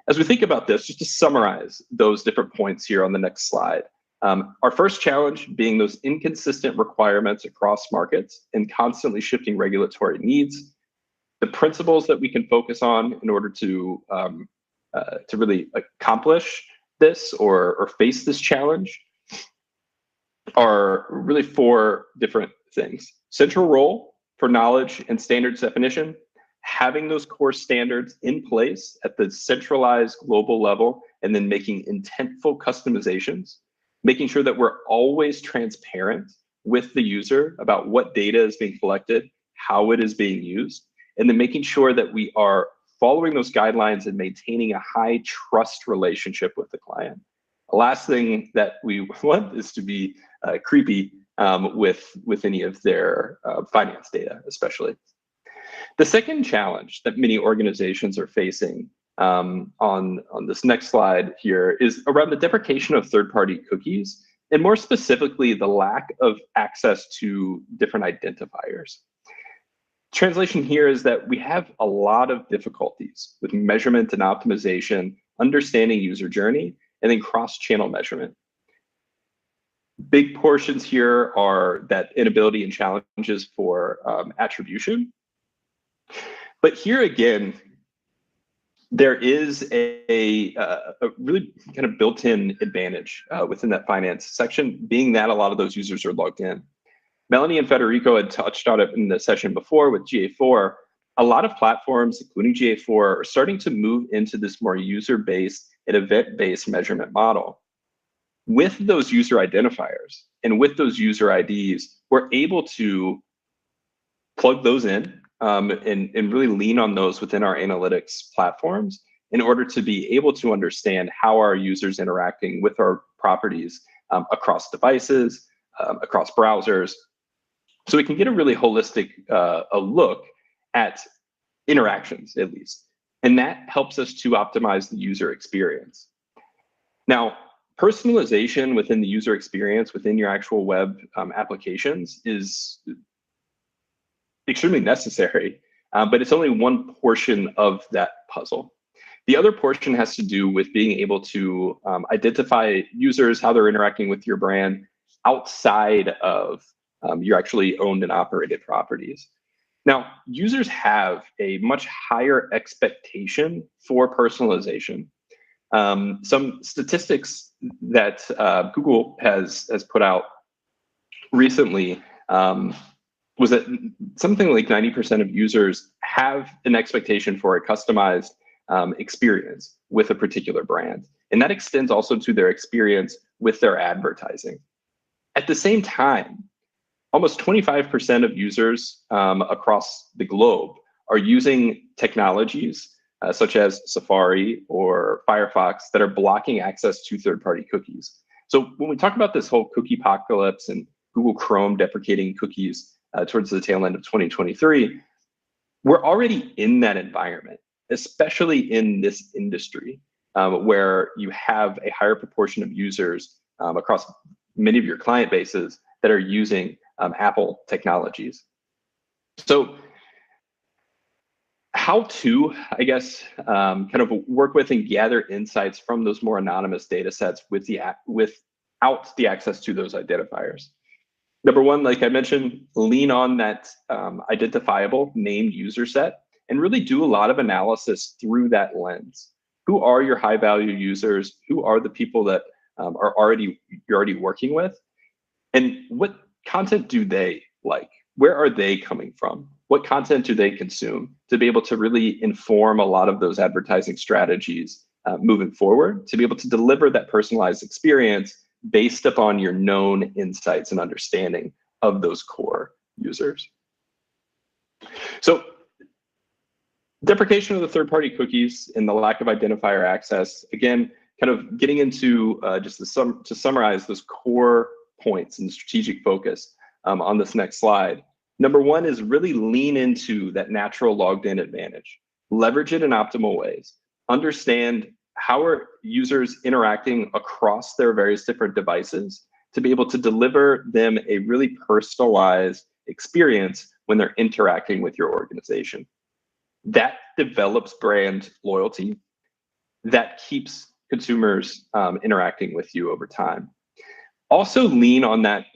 Speaker 10: as we think about this, just to summarize those different points here on the next slide, our first challenge being those inconsistent requirements across markets and constantly shifting regulatory needs. The principles that we can focus on in order to really accomplish this or face this challenge are really 4 different things. Central role for knowledge and standards definition, having those core standards in place at the centralized global level, and then making intentful customizations, making sure that we're always transparent with the user about what data is being collected, how it is being used, and then making sure that we are following those guidelines and maintaining a high trust relationship with the client. The last thing that we want is to be creepy with any of their finance data, especially. The second challenge that many organizations are facing on this next slide here is around the deprecation of third-party cookies, and more specifically, the lack of access to different identifiers. Translation here is that we have a lot of difficulties with measurement and optimization, understanding user journey, and then cross-channel measurement. Big portions here are that inability and challenges for attribution. But here again, there is a really kind of built-in advantage within that finance section, being that a lot of those users are logged in. Melanie and Federico had touched on it in the session before with GA4. A lot of platforms, including GA4, are starting to move into this more user-based and event-based measurement model. With those user identifiers and with those user IDs, we're able to plug those in and really lean on those within our analytics platforms in order to be able to understand how our users interacting with our properties across devices, across browsers. So we can get a really holistic a look at interactions, at least. And that helps us to optimize the user experience. Now, personalization within the user experience within your actual web applications is extremely necessary, but it's only one portion of that puzzle. The other portion has to do with being able to identify users, how they're interacting with your brand outside of your actually owned and operated properties. Now, users have a much higher expectation for personalization. Some statistics that Google has put out recently was that something like 90% of users have an expectation for a customized experience with a particular brand. And that extends also to their experience with their advertising. At the same time, almost 25% of users across the globe are using technologies such as Safari or Firefox that are blocking access to third-party cookies. So when we talk about this whole cookie apocalypse and Google Chrome deprecating cookies towards the tail end of 2023, we're already in that environment, especially in this industry where you have a higher proportion of users across many of your client bases that are using Apple technologies. So how to, I guess, kind of work with and gather insights from those more anonymous data sets without the access to those identifiers. Number one, like I mentioned, lean on that identifiable named user set and really do a lot of analysis through that lens. Who are your high value users? Who are the people that you're already working with? And what content do they like? Where are they coming from? What content do they consume to be able to really inform a lot of those advertising strategies moving forward, to be able to deliver that personalized experience based upon your known insights and understanding of those core users. So deprecation of the third-party cookies and the lack of identifier access, again, kind of getting into just to summarize those core points and strategic focus on this next slide. Number one is really lean into that natural logged in advantage. Leverage it in optimal ways. Understand how are users interacting across their various different devices to be able to deliver them a really personalized experience when they're interacting with your organization. That develops brand loyalty. That keeps consumers interacting with you over time. Also lean on that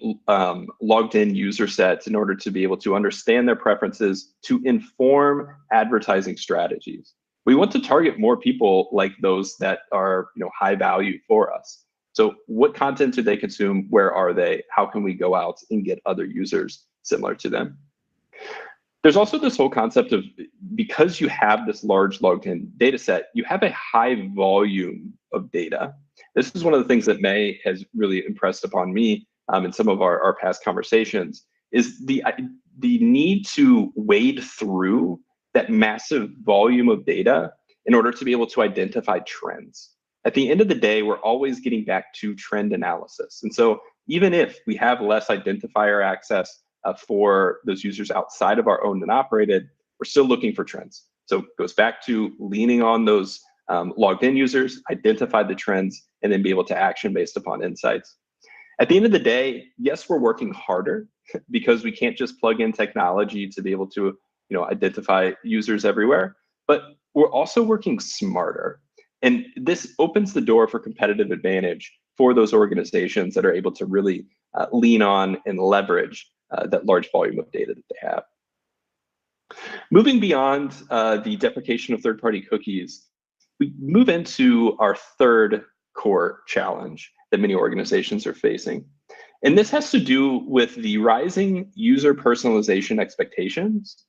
Speaker 10: logged in user sets in order to be able to understand their preferences to inform advertising strategies. We want to target more people like those that are high value for us. So what content do they consume? Where are they? How can we go out and get other users similar to them? There's also this whole concept of, because you have this large logged in data set, you have a high volume of data. This is one of the things that May has really impressed upon me in some of our past conversations, is the need to wade through that massive volume of data in order to be able to identify trends. At the end of the day, we're always getting back to trend analysis. And so even if we have less identifier access for those users outside of our owned and operated, we're still looking for trends. So it goes back to leaning on those logged in users, identify the trends, and then be able to action based upon insights. At the end of the day, yes, we're working harder because we can't just plug in technology to be able to identify users everywhere, but we're also working smarter. And this opens the door for competitive advantage for those organizations that are able to really lean on and leverage that large volume of data that they have. Moving beyond the deprecation of third-party cookies, we move into our third core challenge that many organizations are facing. And this has to do with the rising user personalization expectations,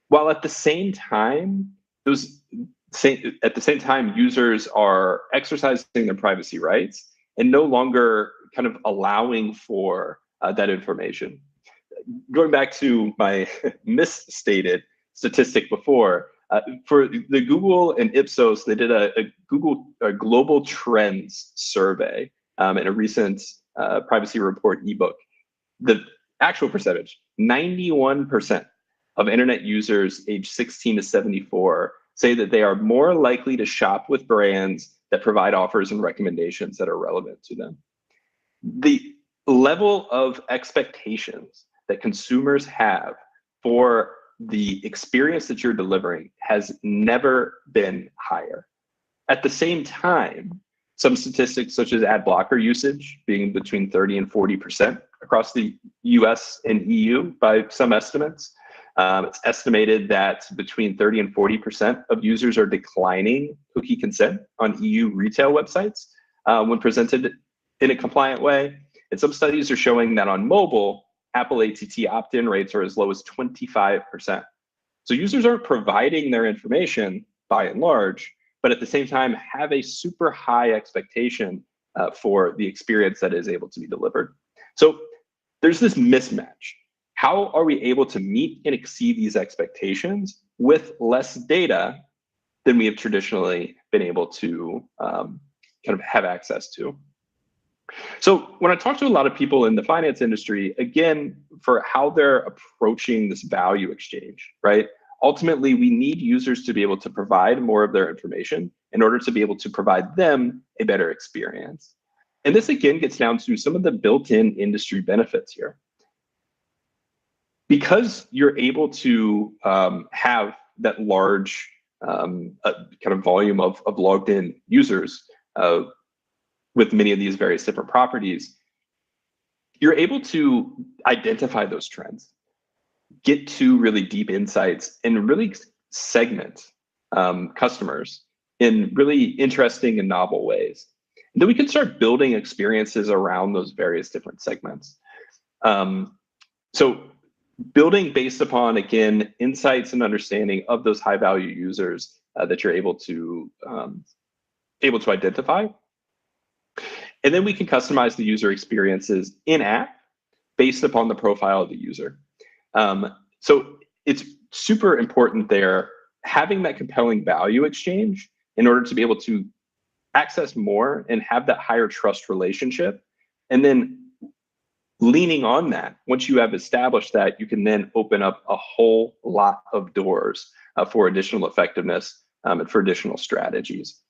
Speaker 10: while at the same time, users are exercising their privacy rights and no longer kind of allowing for that information. Going back to my misstated statistic before, for the Google and Ipsos, they did a global trends survey in a recent privacy report ebook. The actual percentage, 91% of internet users aged 16 to 74 say that they are more likely to shop with brands that provide offers and recommendations that are relevant to them. The level of expectations that consumers have for the experience that you're delivering has never been higher. At the same time, some statistics such as ad blocker usage being between 30 and 40% across the US and EU by some estimates. It's estimated that between 30 and 40% of users are declining cookie consent on EU retail websites when presented in a compliant way. And some studies are showing that on mobile, Apple ATT opt-in rates are as low as 25%. So users aren't providing their information by and large, but at the same time have a super high expectation for the experience that is able to be delivered. So there's this mismatch. How are we able to meet and exceed these expectations with less data than we have traditionally been able to kind of have access to? So when I talk to a lot of people in the finance industry, again, for how they're approaching this value exchange, right? Ultimately, we need users to be able to provide more of their information in order to be able to provide them a better experience. And this again gets down to some of the built-in industry benefits here. because you're able to have that large kind of volume of logged in users with many of these various different properties, you're able to identify those trends, get to really deep insights, and really segment customers in really interesting and novel ways. And then we can start building experiences around those various different segments. So building based upon, again, insights and understanding of those high value users that you're able to identify. And then we can customize the user experiences in app based upon the profile of the user. So it's super important there, having that compelling value exchange in order to be able to access more and have that higher trust relationship. And then leaning on that, once you have established that, you can then open up a whole lot of doors for additional effectiveness and for additional strategies.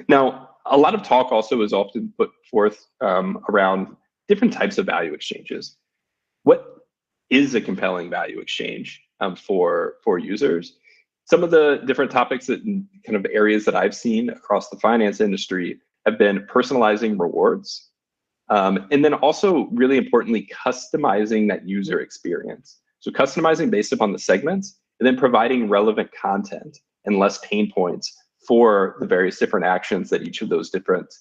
Speaker 10: Now, a lot of talk also is often put forth around different types of value exchanges. What is a compelling value exchange for users? Some of the different topics that kind of areas that I've seen across the finance industry have been personalizing rewards, and then also really importantly, customizing that user experience. So customizing based upon the segments, and then providing relevant content and less pain points for the various different actions that each of those different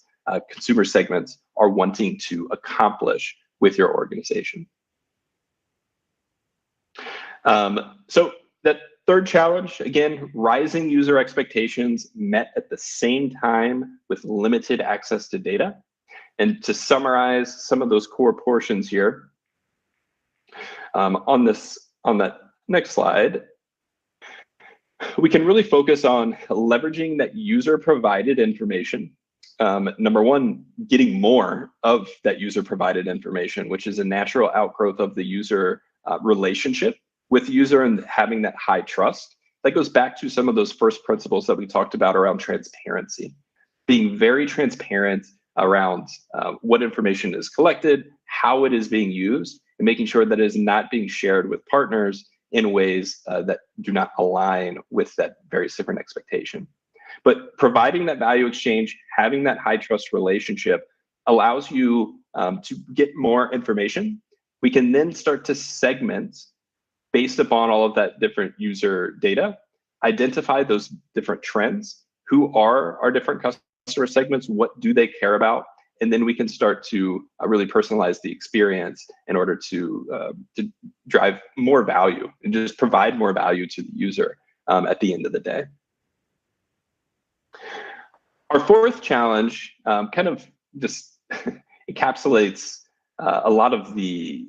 Speaker 10: consumer segments are wanting to accomplish with your organization. So that third challenge, again, rising user expectations met at the same time with limited access to data. And to summarize some of those core portions here, on that next slide, we can really focus on leveraging that user-provided information. Number one, getting more of that user-provided information, which is a natural outgrowth of the user relationship with the user and having that high trust. That goes back to some of those first principles that we talked about around transparency. Being very transparent around what information is collected, how it is being used, and making sure that it is not being shared with partners in ways that do not align with that very different expectation. But providing that value exchange, having that high trust relationship allows you to get more information. We can then start to segment based upon all of that different user data, identify those different trends, who are our different customer segments, what do they care about, and then we can start to really personalize the experience in order to drive more value and just provide more value to the user at the end of the day. Our fourth challenge kind of just encapsulates a lot of the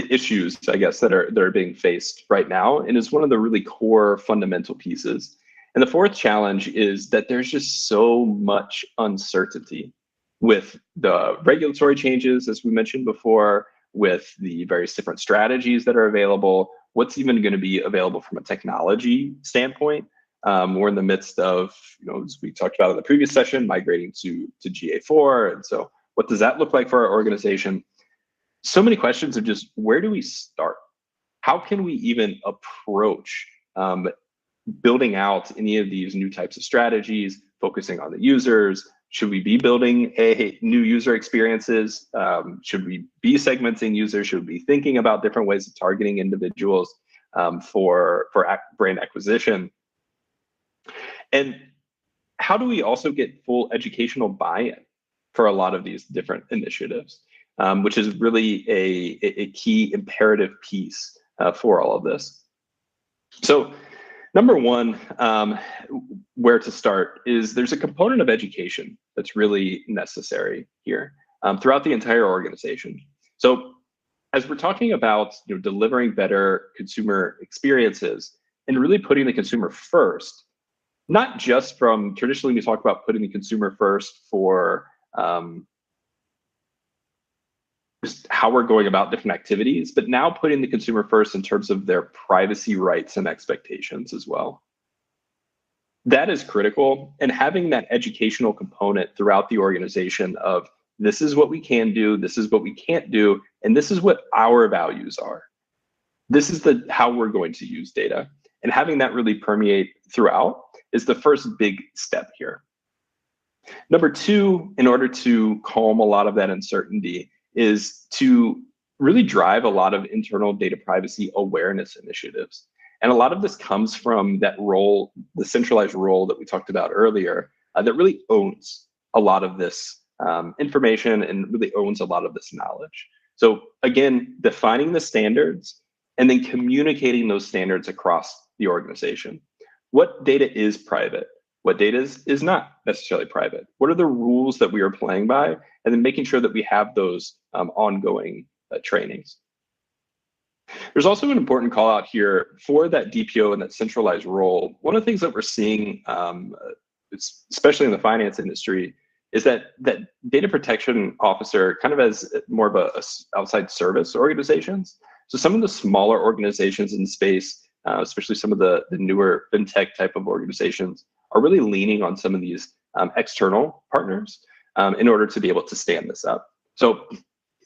Speaker 10: issues, I guess, that are being faced right now, and is one of the really core fundamental pieces. And the fourth challenge is that there's just so much uncertainty with the regulatory changes, as we mentioned before, with the various different strategies that are available, what's even going to be available from a technology standpoint. We're in the midst of, as we talked about in the previous session, migrating to GA4. And so what does that look like for our organization? So many questions of just, where do we start? How can we even approach building out any of these new types of strategies, focusing on the users? Should we be building new user experiences? Should we be segmenting users? Should we be thinking about different ways of targeting individuals for brand acquisition? And how do we also get full educational buy-in for a lot of these different initiatives, which is really a key imperative piece for all of this. So number one, where to start is there's a component of education that's really necessary here throughout the entire organization. So as we're talking about delivering better consumer experiences and really putting the consumer first, not just from traditionally we talk about putting the consumer first for just how we're going about different activities, but now putting the consumer first in terms of their privacy rights and expectations as well. That is critical, and having that educational component throughout the organization of this is what we can do, this is what we can't do, and this is what our values are. This is how we're going to use data. And having that really permeate throughout is the first big step here. Number two, in order to calm a lot of that uncertainty, is to really drive a lot of internal data privacy awareness initiatives. And a lot of this comes from that role, the centralized role that we talked about earlier, that really owns a lot of this information and really owns a lot of this knowledge. So again, defining the standards and then communicating those standards across the organization. What data is private? What data is not necessarily private? What are the rules that we are playing by? And then making sure that we have those ongoing trainings. There's also an important call out here for that DPO and that centralized role. One of the things that we're seeing, especially in the finance industry, is that data protection officer kind of as more of a outside service organizations. So some of the smaller organizations in space, especially some of the newer fintech type of organizations, are really leaning on some of these external partners in order to be able to stand this up. So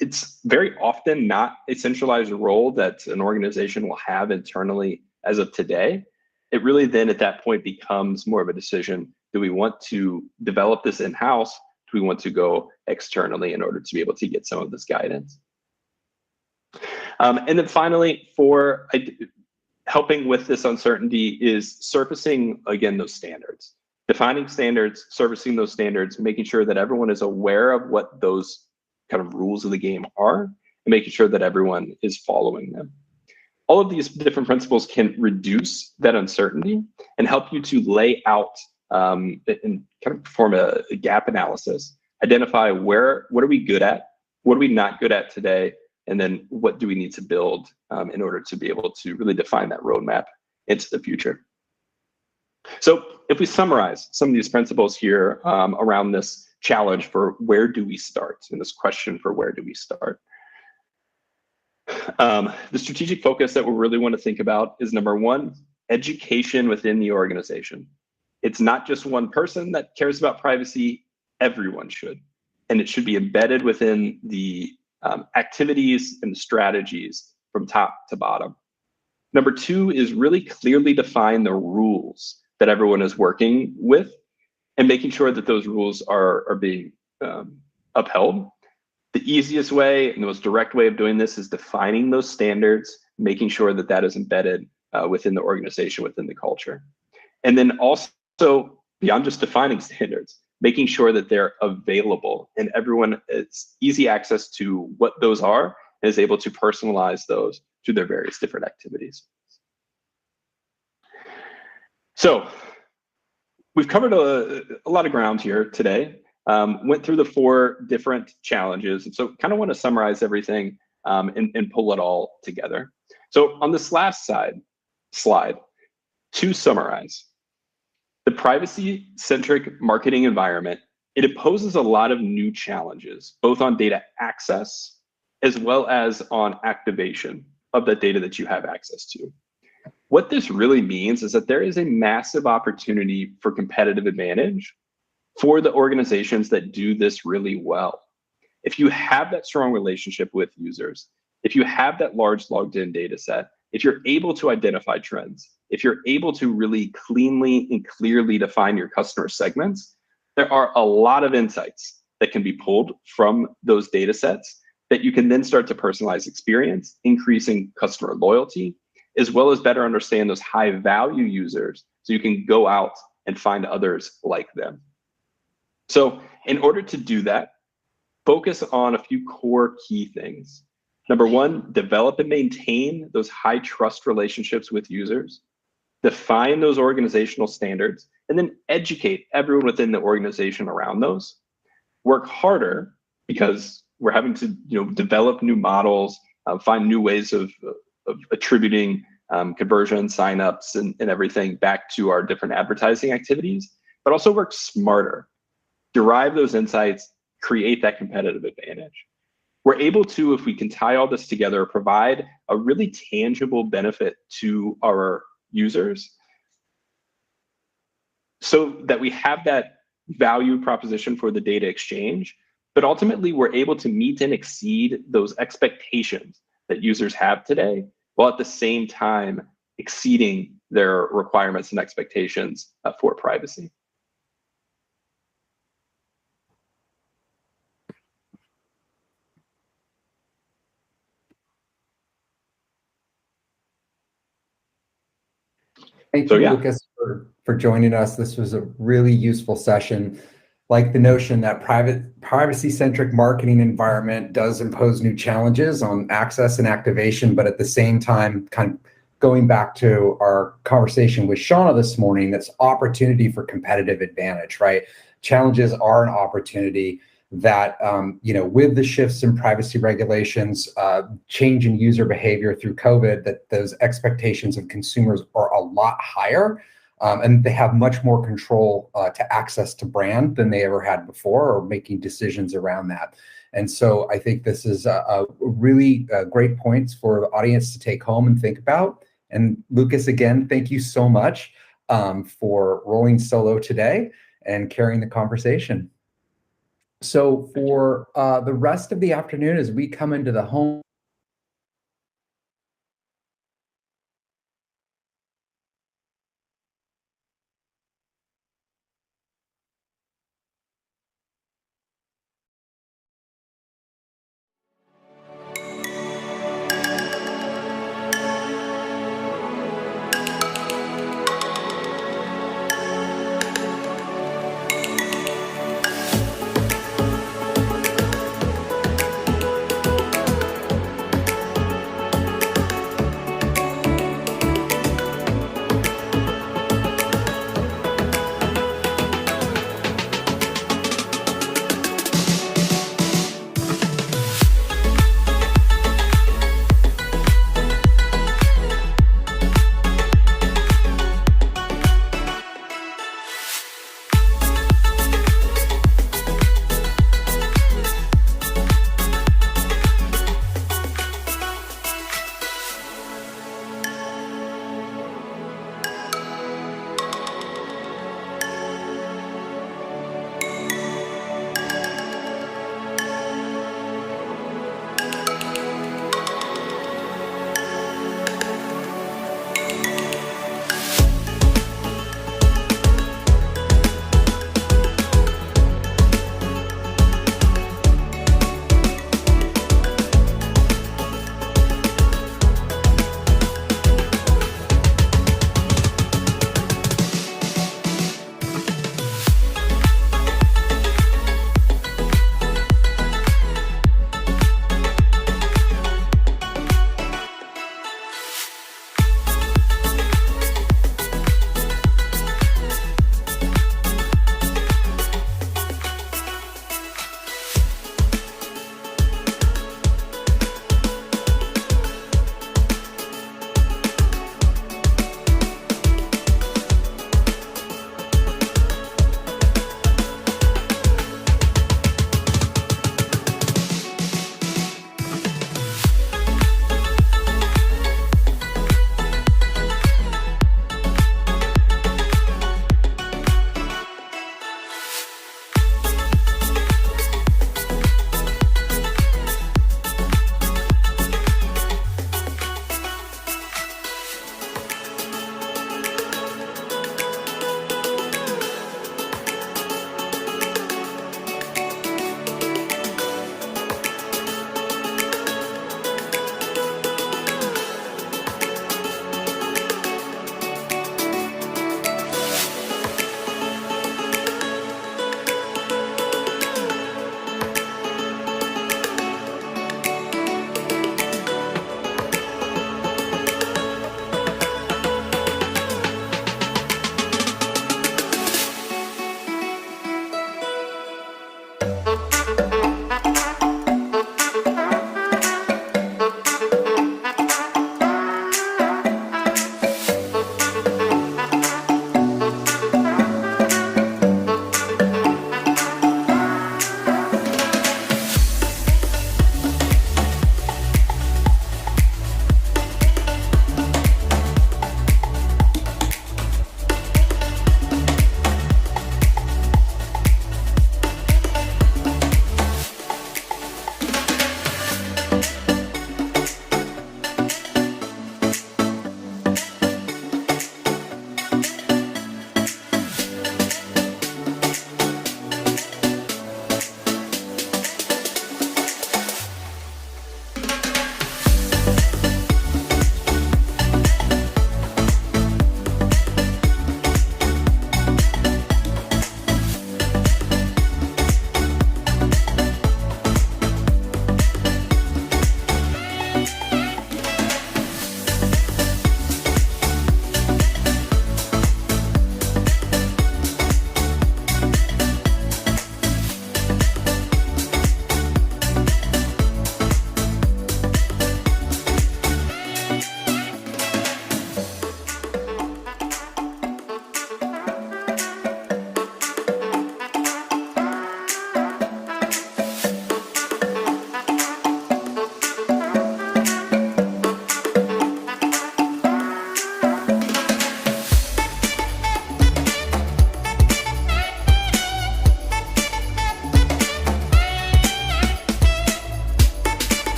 Speaker 10: it's very often not a centralized role that an organization will have internally as of today. It really then at that point becomes more of a decision. Do we want to develop this in-house? Do we want to go externally in order to be able to get some of this guidance? And then finally, for helping with this uncertainty is surfacing, again, those standards. Defining standards, servicing those standards, making sure that everyone is aware of what those kind of rules of the game are, and making sure that everyone is following them. All of these different principles can reduce that uncertainty and help you to lay out and kind of perform a gap analysis, identify what are we good at, what are we not good at today, and then what do we need to build in order to be able to really define that roadmap into the future. So if we summarize some of these principles here around this challenge for where do we start, and this question for where do we start. The strategic focus that we really want to think about is number one, education within the organization. It's not just one person that cares about privacy, everyone should. And it should be embedded within the activities and strategies from top to bottom. Number two is really clearly define the rules that everyone is working with and making sure that those rules are being upheld. The easiest way and the most direct way of doing this is defining those standards, making sure that that is embedded within the organization, within the culture. And then also, beyond just defining standards, making sure that they're available and everyone has easy access to what those are and is able to personalize those to their various different activities. So we've covered a lot of ground here today. Went through the 4 different challenges. And so kind of want to summarize everything and pull it all together. So on this last slide, to summarize, the privacy-centric marketing environment, it imposes a lot of new challenges, both on data access as well as on activation of the data that you have access to. What this really means is that there is a massive opportunity for competitive advantage for the organizations that do this really well. If you have that strong relationship with users, if you have that large logged in data set, if you're able to identify trends, if you're able to really cleanly and clearly define your customer segments, there are a lot of insights that can be pulled from those data sets that you can then start to personalize experience, increasing customer loyalty, as well as better understand those high value users so you can go out and find others like them. So in order to do that, focus on a few core key things. Number one, develop and maintain those high trust relationships with users, define those organizational standards, and then educate everyone within the organization around those. Work harder because we're having to develop new models, find new ways of attributing conversion, signups, and everything back to our different advertising activities, but also work smarter. Derive those insights, create that competitive advantage. We're able to, if we can tie all this together, provide a really tangible benefit to our users so that we have that value proposition for the data exchange, but ultimately we're able to meet and exceed those expectations that users have today, while at the same time exceeding their requirements and expectations for privacy.
Speaker 1: Thank
Speaker 10: So
Speaker 1: you,
Speaker 10: yeah,
Speaker 1: Lucas, for joining us. This was a really useful session. Like the notion that privacy-centric marketing environment does impose new challenges on access and activation, but at the same time, kind of going back to our conversation with Shauna this morning, that's opportunity for competitive advantage, right? Challenges are an opportunity that, with the shifts in privacy regulations, change in user behavior through COVID, that those expectations of consumers are a lot higher. And they have much more control to access to brand than they ever had before, or making decisions around that. And so I think this is a really great points for the audience to take home and think about. And Lucas, again, thank you so much for rolling solo today and carrying the conversation. So for the rest of the afternoon, as we come into the home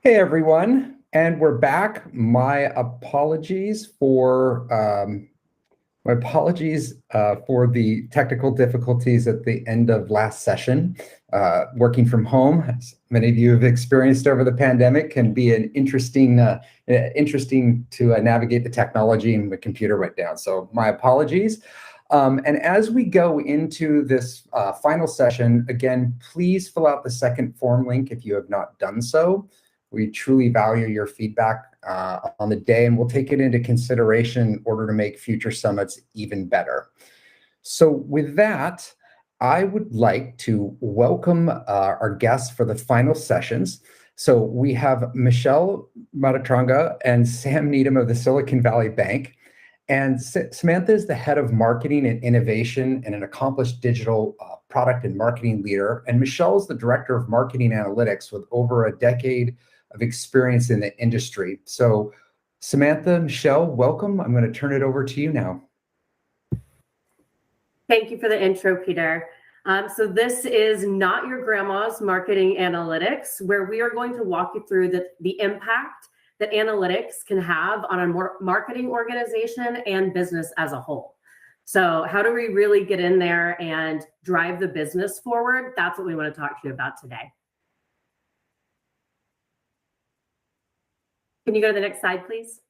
Speaker 1: Hey everyone, and we're back. My apologies for the technical difficulties at the end of last session. Working from home, as many of you have experienced over the pandemic, can be an interesting to navigate the technology, and the computer went down. So my apologies. And as we go into this final session, again, please fill out the second form link if you have not done so. We truly value your feedback on the day, and we'll take it into consideration in order to make future summits even better. So with that, I would like to welcome our guests for the final sessions. So we have Michelle Matatranga and Sam Needham of the Silicon Valley Bank. And Samantha is the head of marketing and innovation and an accomplished digital product and marketing leader. And Michelle is the director of marketing analytics with over a decade of experience in the industry. So Samantha, Michelle, welcome. I'm going to turn it over to you now.
Speaker 11: Thank you for the intro, Peter. So this is Not Your Grandma's Marketing Analytics, where we are going to walk you through the impact that analytics can have on a marketing organization and business as a whole. So how do we really get in there and drive the business forward? That's what we want to talk to you about today. Can you go to the next slide, please?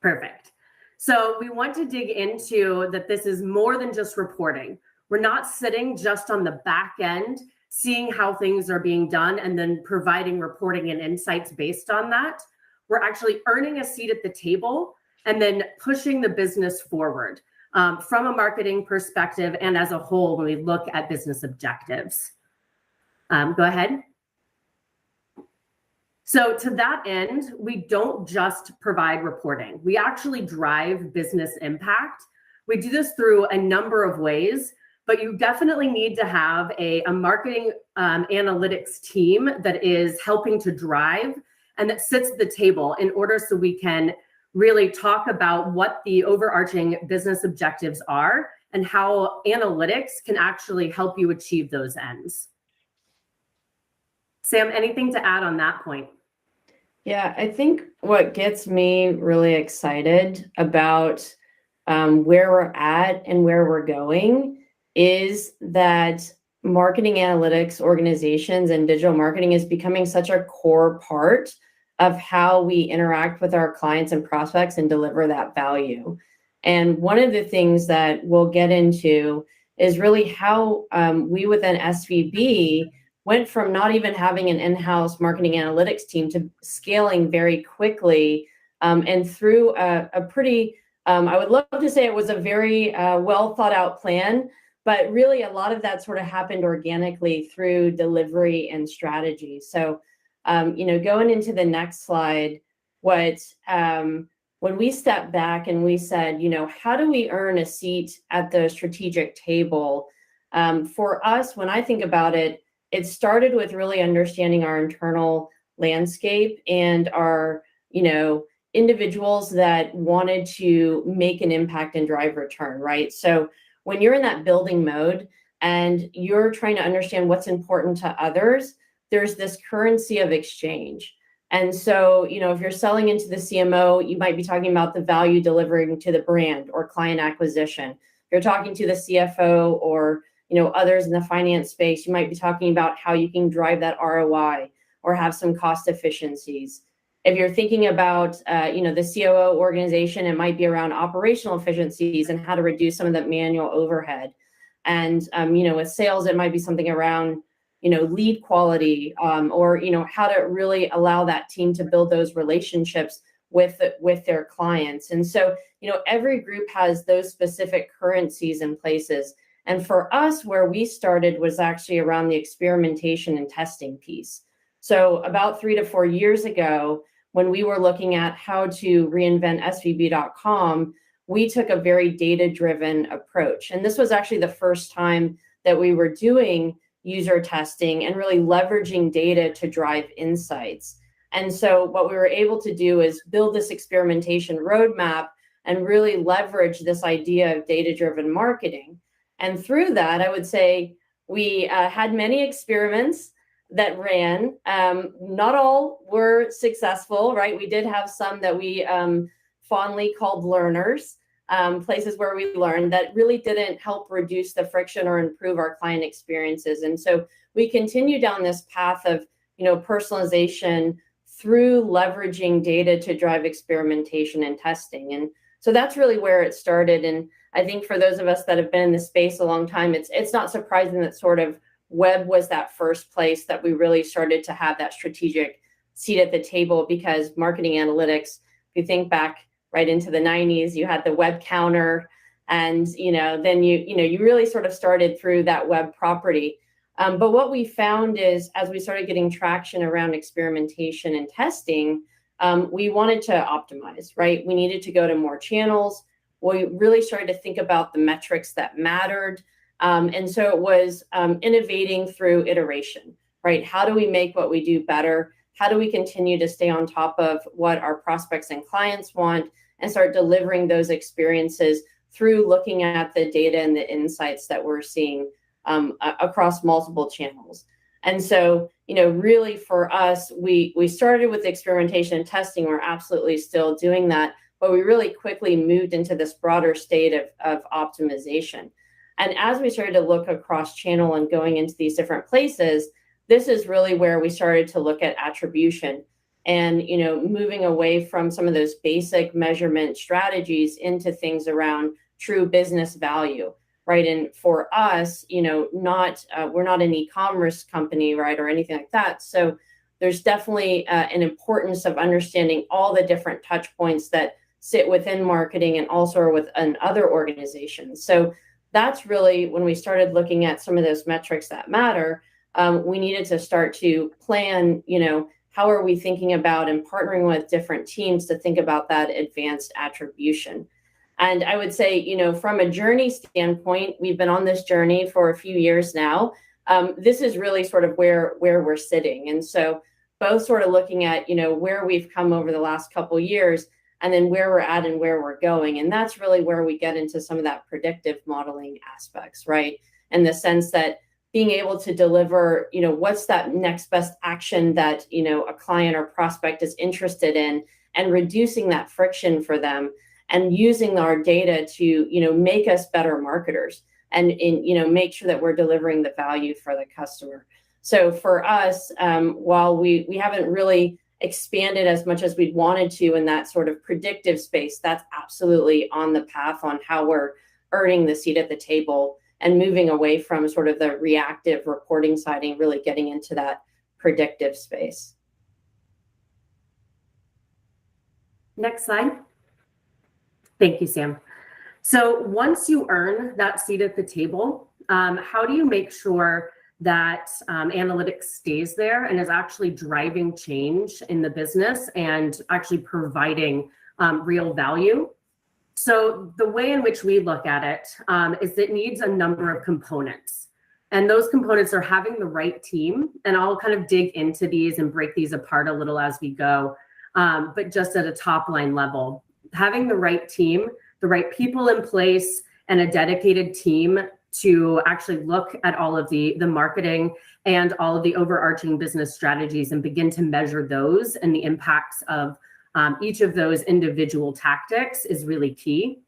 Speaker 11: Perfect. So we want to dig into that this is more than just reporting. We're not sitting just on the back end, seeing how things are being done and then providing reporting and insights based on that. We're actually earning a seat at the table and then pushing the business forward from a marketing perspective and as a whole when we look at business objectives. Go ahead. So to that end, we don't just provide reporting. We actually drive business impact. We do this through a number of ways, but you definitely need to have a marketing analytics team that is helping to drive and that sits at the table in order so we can really talk about what the overarching business objectives are and how analytics can actually help you achieve those ends. Sam, anything to add on that point?
Speaker 12: Yeah, I think what gets me really excited about where we're at and where we're going is that marketing analytics organizations and digital marketing is becoming such a core part of how we interact with our clients and prospects and deliver that value. And one of the things that we'll get into is really how we within SVB went from not even having an in-house marketing analytics team to scaling very quickly and through a pretty, I would love to say it was a very well thought out plan, but really a lot of that sort of happened organically through delivery and strategy. So, going into the next slide, when we stepped back and we said, how do we earn a seat at the strategic table? For us, when I think about it, it started with really understanding our internal landscape and our, individuals that wanted to make an impact and drive return, right? So when you're in that building mode and you're trying to understand what's important to others, there's this currency of exchange. And so, if you're selling into the CMO, you might be talking about the value delivering to the brand or client acquisition. If you're talking to the CFO or others in the finance space, you might be talking about how you can drive that ROI or have some cost efficiencies. If you're thinking about, the COO organization, it might be around operational efficiencies and how to reduce some of that manual overhead. And, with sales, it might be something around, lead quality or, how to really allow that team to build those relationships with their clients. And so, every group has those specific currencies in places. And for us, where we started was actually around the experimentation and testing piece. So about 3 to 4 years ago, when we were looking at how to reinvent svb.com, we took a very data-driven approach. And this was actually the first time that we were doing user testing and really leveraging data to drive insights. And so what we were able to do is build this experimentation roadmap and really leverage this idea of data-driven marketing. And through that, I would say we had many experiments that ran. Not all were successful, right? We did have some that we fondly called learners, places where we learned that really didn't help reduce the friction or improve our client experiences. And so we continue down this path of, personalization through leveraging data to drive experimentation and testing. And so that's really where it started. And I think for those of us that have been in the space a long time, it's not surprising that sort of web was that first place that we really started to have that strategic seat at the table, because marketing analytics, if you think back right into the 90s, you had the web counter, and then you really sort of started through that web property. But what we found is, as we started getting traction around experimentation and testing, we wanted to optimize, right? We needed to go to more channels. We really started to think about the metrics that mattered. And so it was innovating through iteration, right? How do we make what we do better? How do we continue to stay on top of what our prospects and clients want and start delivering those experiences through looking at the data and the insights that we're seeing across multiple channels? And so, really for us, we started with experimentation and testing. We're absolutely still doing that, but we really quickly moved into this broader state of optimization. And as we started to look across channel and going into these different places, this is really where we started to look at attribution and, moving away from some of those basic measurement strategies into things around true business value, right? And for us, we're not an e-commerce company, right, or anything like that. So there's definitely an importance of understanding all the different touch points that sit within marketing and also within other organizations. So that's really when we started looking at some of those metrics that matter. We needed to start to plan, how are we thinking about and partnering with different teams to think about that advanced attribution. And I would say, from a journey standpoint, we've been on this journey for a few years now. This is really sort of where we're sitting. And so both sort of looking at, where we've come over the last couple of years, and then where we're at and where we're going. And that's really where we get into some of that predictive modeling aspects, right? In the sense that being able to deliver, what's that next best action that, a client or prospect is interested in, and reducing that friction for them, and using our data to, make us better marketers and make sure that we're delivering the value for the customer. So for us, while we haven't really expanded as much as we'd wanted to in that sort of predictive space, that's absolutely on the path on how we're earning the seat at the table and moving away from sort of the reactive reporting side and really getting into that predictive space.
Speaker 11: Next slide. Thank you, Sam. So once you earn that seat at the table, how do you make sure that analytics stays there and is actually driving change in the business and actually providing real value? So the way in which we look at it is it needs a number of components. And those components are having the right team. And I'll kind of dig into these and break these apart a little as we go. But just at a top line level, having the right team, the right people in place, and a dedicated team to actually look at all of the marketing and all of the overarching business strategies and begin to measure those and the impacts of each of those individual tactics is really key.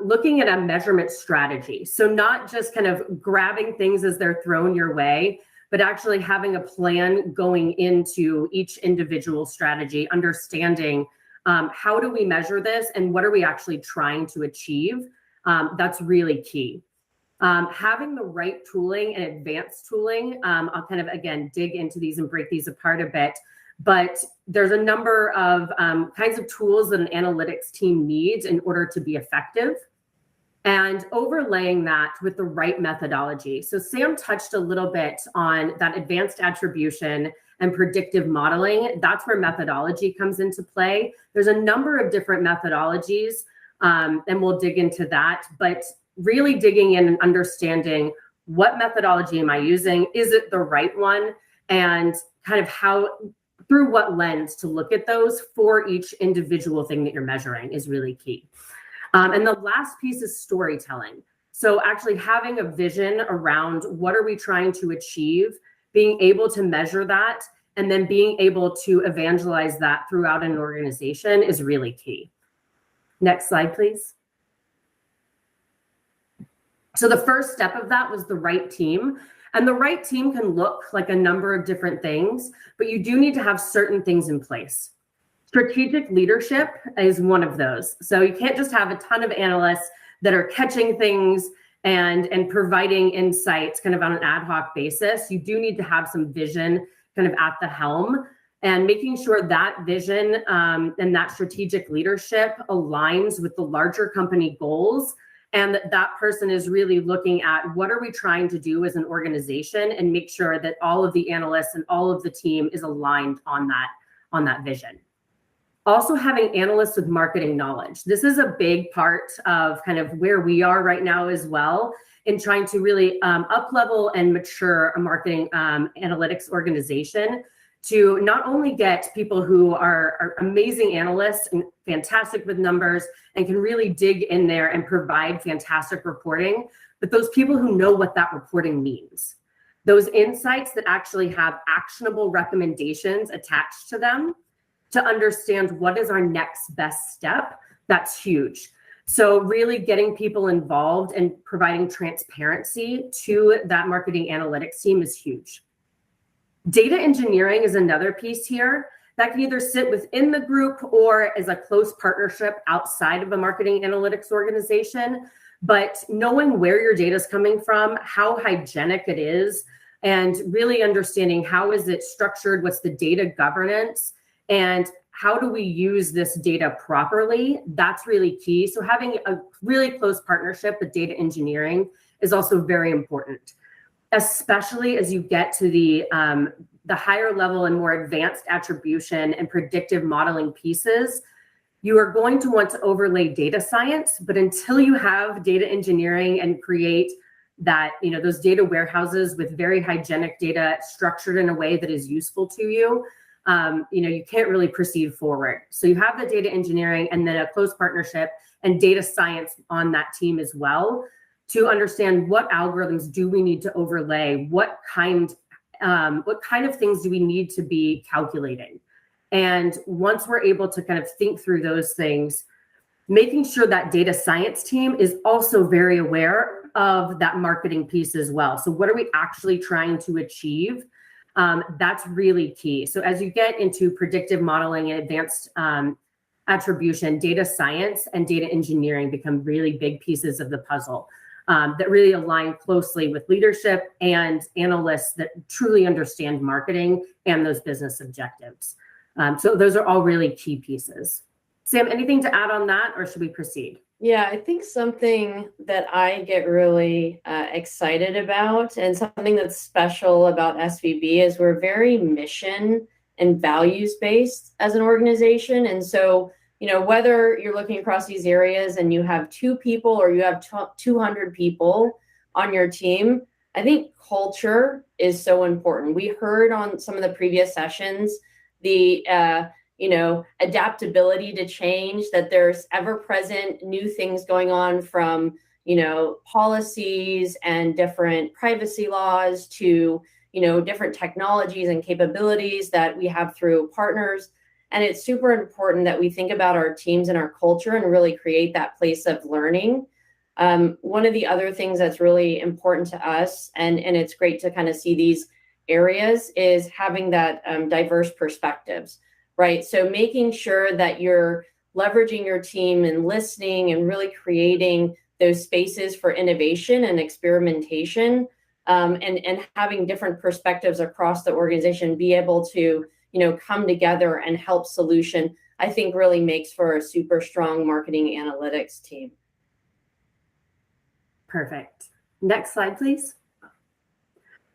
Speaker 11: Looking at a measurement strategy. So not just kind of grabbing things as they're thrown your way, but actually having a plan going into each individual strategy, understanding how do we measure this and what are we actually trying to achieve? That's really key. Having the right tooling and advanced tooling, I'll kind of, again, dig into these and break these apart a bit, but there's a number of kinds of tools that an analytics team needs in order to be effective, and overlaying that with the right methodology. So Sam touched a little bit on that advanced attribution and predictive modeling. That's where methodology comes into play. There's a number of different methodologies, and we'll dig into that, but really digging in and understanding what methodology am I using? Is it the right one? And kind of how, through what lens to look at those for each individual thing that you're measuring is really key. And the last piece is storytelling. So actually having a vision around what are we trying to achieve, being able to measure that and then being able to evangelize that throughout an organization is really key. Next slide, please. So the first step of that was the right team. And the right team can look like a number of different things, but you do need to have certain things in place. Strategic leadership is one of those. So you can't just have a ton of analysts that are catching things and providing insights kind of on an ad hoc basis. You do need to have some vision kind of at the helm, and making sure that vision and that strategic leadership aligns with the larger company goals, and that person is really looking at what are we trying to do as an organization, and make sure that all of the analysts and all of the team is aligned on that vision. Also having analysts with marketing knowledge. This is a big part of kind of where we are right now as well, in trying to really up-level and mature a marketing analytics organization, to not only get people who are amazing analysts and fantastic with numbers and can really dig in there and provide fantastic reporting, but those people who know what that reporting means. Those insights that actually have actionable recommendations attached to them, to understand what is our next best step. That's huge. So really getting people involved and providing transparency to that marketing analytics team is huge. Data engineering is another piece here that can either sit within the group or as a close partnership outside of a marketing analytics organization. But knowing where your data is coming from, how hygienic it is, and really understanding how is it structured, what's the data governance, and how do we use this data properly? That's really key. So having a really close partnership with data engineering is also very important, especially as you get to the higher level and more advanced attribution and predictive modeling pieces. You are going to want to overlay data science, but until you have data engineering and create that, those data warehouses with very hygienic data structured in a way that is useful to you, you can't really proceed forward. So you have the data engineering and then a close partnership and data science on that team as well, to understand what algorithms do we need to overlay, what kind of things do we need to be calculating. And once we're able to kind of think through those things, making sure that data science team is also very aware of that marketing piece as well. So what are we actually trying to achieve? That's really key. So as you get into predictive modeling and advanced attribution, data science and data engineering become really big pieces of the puzzle that really align closely with leadership and analysts that truly understand marketing and those business objectives. So those are all really key pieces. Sam, anything to add on that, or should we proceed?
Speaker 12: Yeah, I think something that I get really excited about, and something that's special about SVB, is we're very mission and values based as an organization. And so, whether you're looking across these areas and you have 2 people or you have 200 people on your team, I think culture is so important. We heard on some of the previous sessions the adaptability to change, that there's ever-present new things going on, from, policies and different privacy laws to, different technologies and capabilities that we have through partners. And it's super important that we think about our teams and our culture and really create that place of learning. One of the other things that's really important to us, and it's great to kind of see these areas, is having that diverse perspectives. Right. So making sure that you're leveraging your team and listening and really creating those spaces for innovation and experimentation, and having different perspectives across the organization be able to, come together and help solution, I think really makes for a super strong marketing analytics team.
Speaker 11: Perfect. Next slide, please.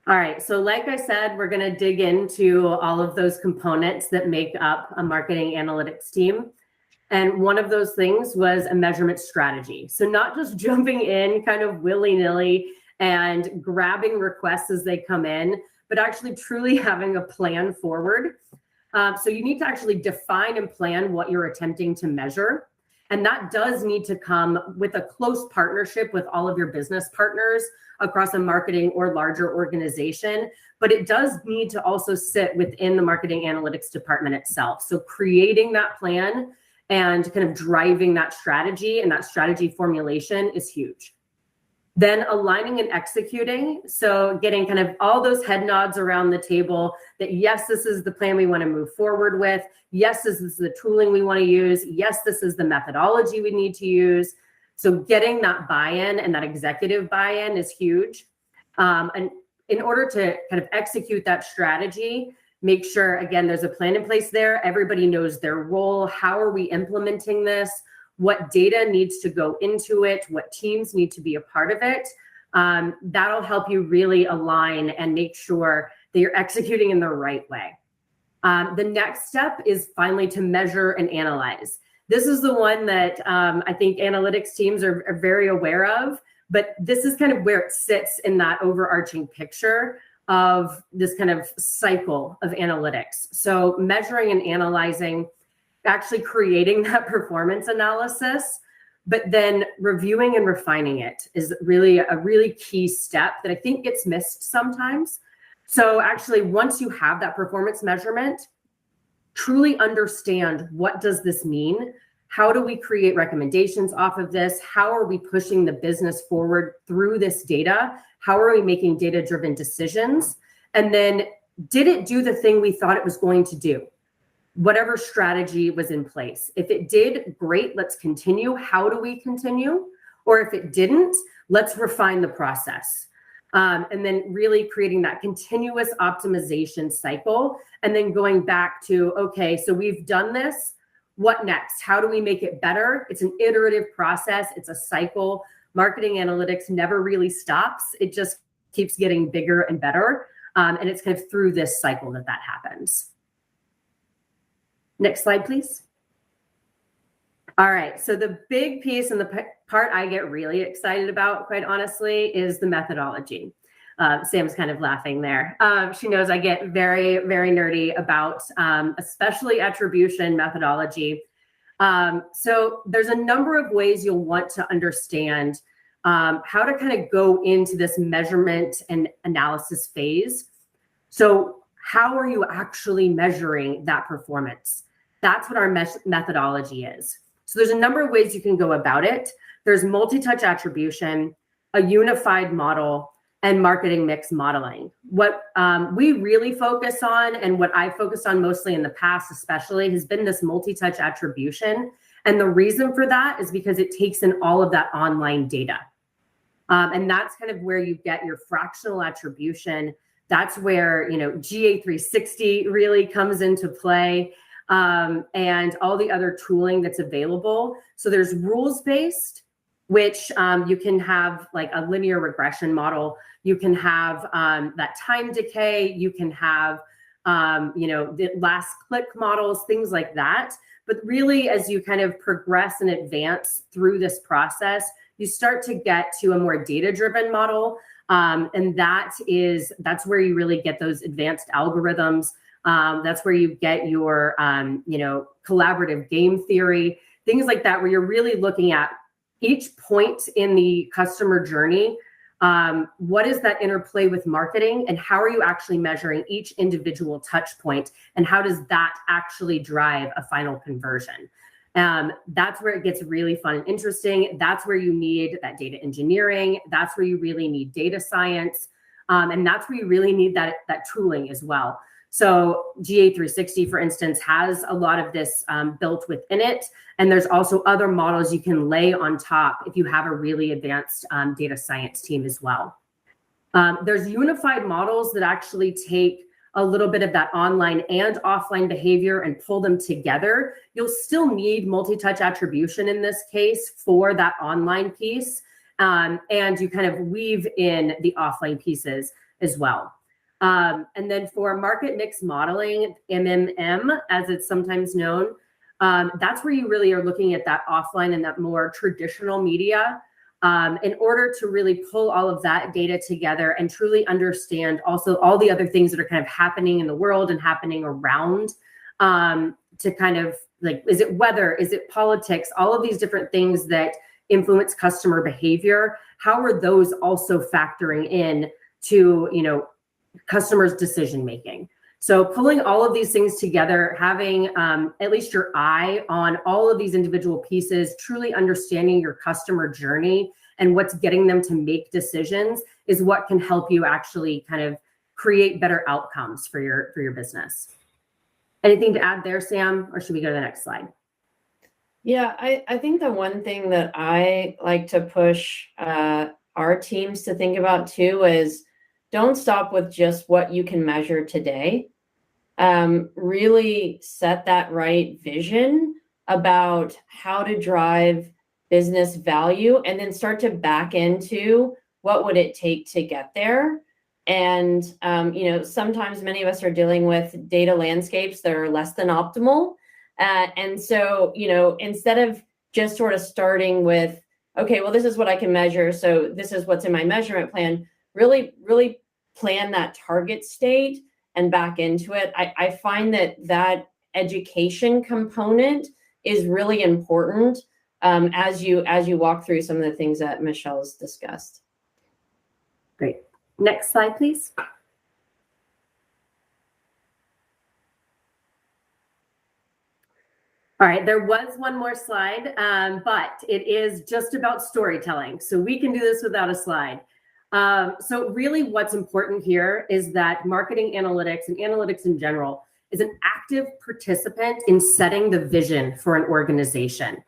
Speaker 11: All right, so like I said, we're going to dig into all of those components that make up a marketing analytics team. And one of those things was a measurement strategy. So not just jumping in kind of willy-nilly and grabbing requests as they come in, but actually truly having a plan forward. So you need to actually define and plan what you're attempting to measure. And that does need to come with a close partnership with all of your business partners across a marketing or larger organization. But it does need to also sit within the marketing analytics department itself. So creating that plan and kind of driving that strategy and that strategy formulation is huge. Then aligning and executing. So getting kind of all those head nods around the table that yes, this is the plan we want to move forward with. Yes, this is the tooling we want to use. Yes, this is the methodology we need to use. So getting that buy-in and that executive buy-in is huge. And in order to kind of execute that strategy, make sure, again, there's a plan in place there. Everybody knows their role. How are we implementing this? What data needs to go into it? What teams need to be a part of it? That'll help you really align and make sure that you're executing in the right way. The next step is finally to measure and analyze. This is the one that I think analytics teams are very aware of, but this is kind of where it sits in that overarching picture of this kind of cycle of analytics. So measuring and analyzing, actually creating that performance analysis, but then reviewing and refining it is really a really key step that I think gets missed sometimes. So actually, once you have that performance measurement, truly understand, what does this mean? How do we create recommendations off of this? How are we pushing the business forward through this data? How are we making data-driven decisions? And then, did it do the thing we thought it was going to do? Whatever strategy was in place. If it did, great, let's continue. How do we continue? Or if it didn't, let's refine the process. And then really creating that continuous optimization cycle, and then going back to, okay, so we've done this, what next? How do we make it better? It's an iterative process. It's a cycle. Marketing analytics never really stops. It just keeps getting bigger and better. And it's kind of through this cycle that happens. Next slide, please. All right, so the big piece and the part I get really excited about, quite honestly, is the methodology. Sam's kind of laughing there. She knows I get very, very nerdy about especially attribution methodology. So there's a number of ways you'll want to understand how to kind of go into this measurement and analysis phase. So how are you actually measuring that performance? That's what our methodology is. So there's a number of ways you can go about it. There's multi-touch attribution, a unified model, and marketing mix modeling. What we really focus on, and what I focused on mostly in the past especially, has been this multi-touch attribution. And the reason for that is because it takes in all of that online data. And that's kind of where you get your fractional attribution. That's where, GA360 really comes into play. And all the other tooling that's available. So there's rules-based, which you can have like a linear regression model. You can have that time decay. You can have, the last click models, things like that. But really, as you kind of progress and advance through this process, you start to get to a more data-driven model. And that's where you really get those advanced algorithms. That's where you get your, collaborative game theory, things like that, where you're really looking at each point in the customer journey. What is that interplay with marketing, and how are you actually measuring each individual touch point, and how does that actually drive a final conversion? That's where it gets really fun and interesting. That's where you need that data engineering. That's where you really need data science. And that's where you really need that tooling as well. So GA360, for instance, has a lot of this built within it. And there's also other models you can lay on top if you have a really advanced data science team as well. There's unified models that actually take a little bit of that online and offline behavior and pull them together. You'll still need multi-touch attribution in this case for that online piece. And you kind of weave in the offline pieces as well. And then for market mix modeling, MMM, as it's sometimes known, that's where you really are looking at that offline and that more traditional media in order to really pull all of that data together and truly understand also all the other things that are kind of happening in the world and happening around to kind of like, is it weather? Is it politics? All of these different things that influence customer behavior. How are those also factoring in to, you know, customers' decision making? So pulling all of these things together, having at least your eye on all of these individual pieces, truly understanding your customer journey and what's getting them to make decisions is what can help you actually kind of create better outcomes for your business. Anything to add there, Sam, or should we go to the next slide?
Speaker 12: Yeah, I think the one thing that I like to push our teams to think about too is don't stop with just what you can measure today. Really set that right vision about how to drive business value, and then start to back into what would it take to get there. And you know, sometimes many of us are dealing with data landscapes that are less than optimal. And so, you know, instead of just sort of starting with, okay, well, this is what I can measure, so this is what's in my measurement plan, really plan that target state and back into it. I find that education component is really important as you walk through some of the things that Michelle's discussed.
Speaker 11: Great. Next slide, please. All right, there was one more slide, but it is just about storytelling. So we can do this without a slide. So really what's important here is that marketing analytics and analytics in general is an active participant in setting the vision for an organization.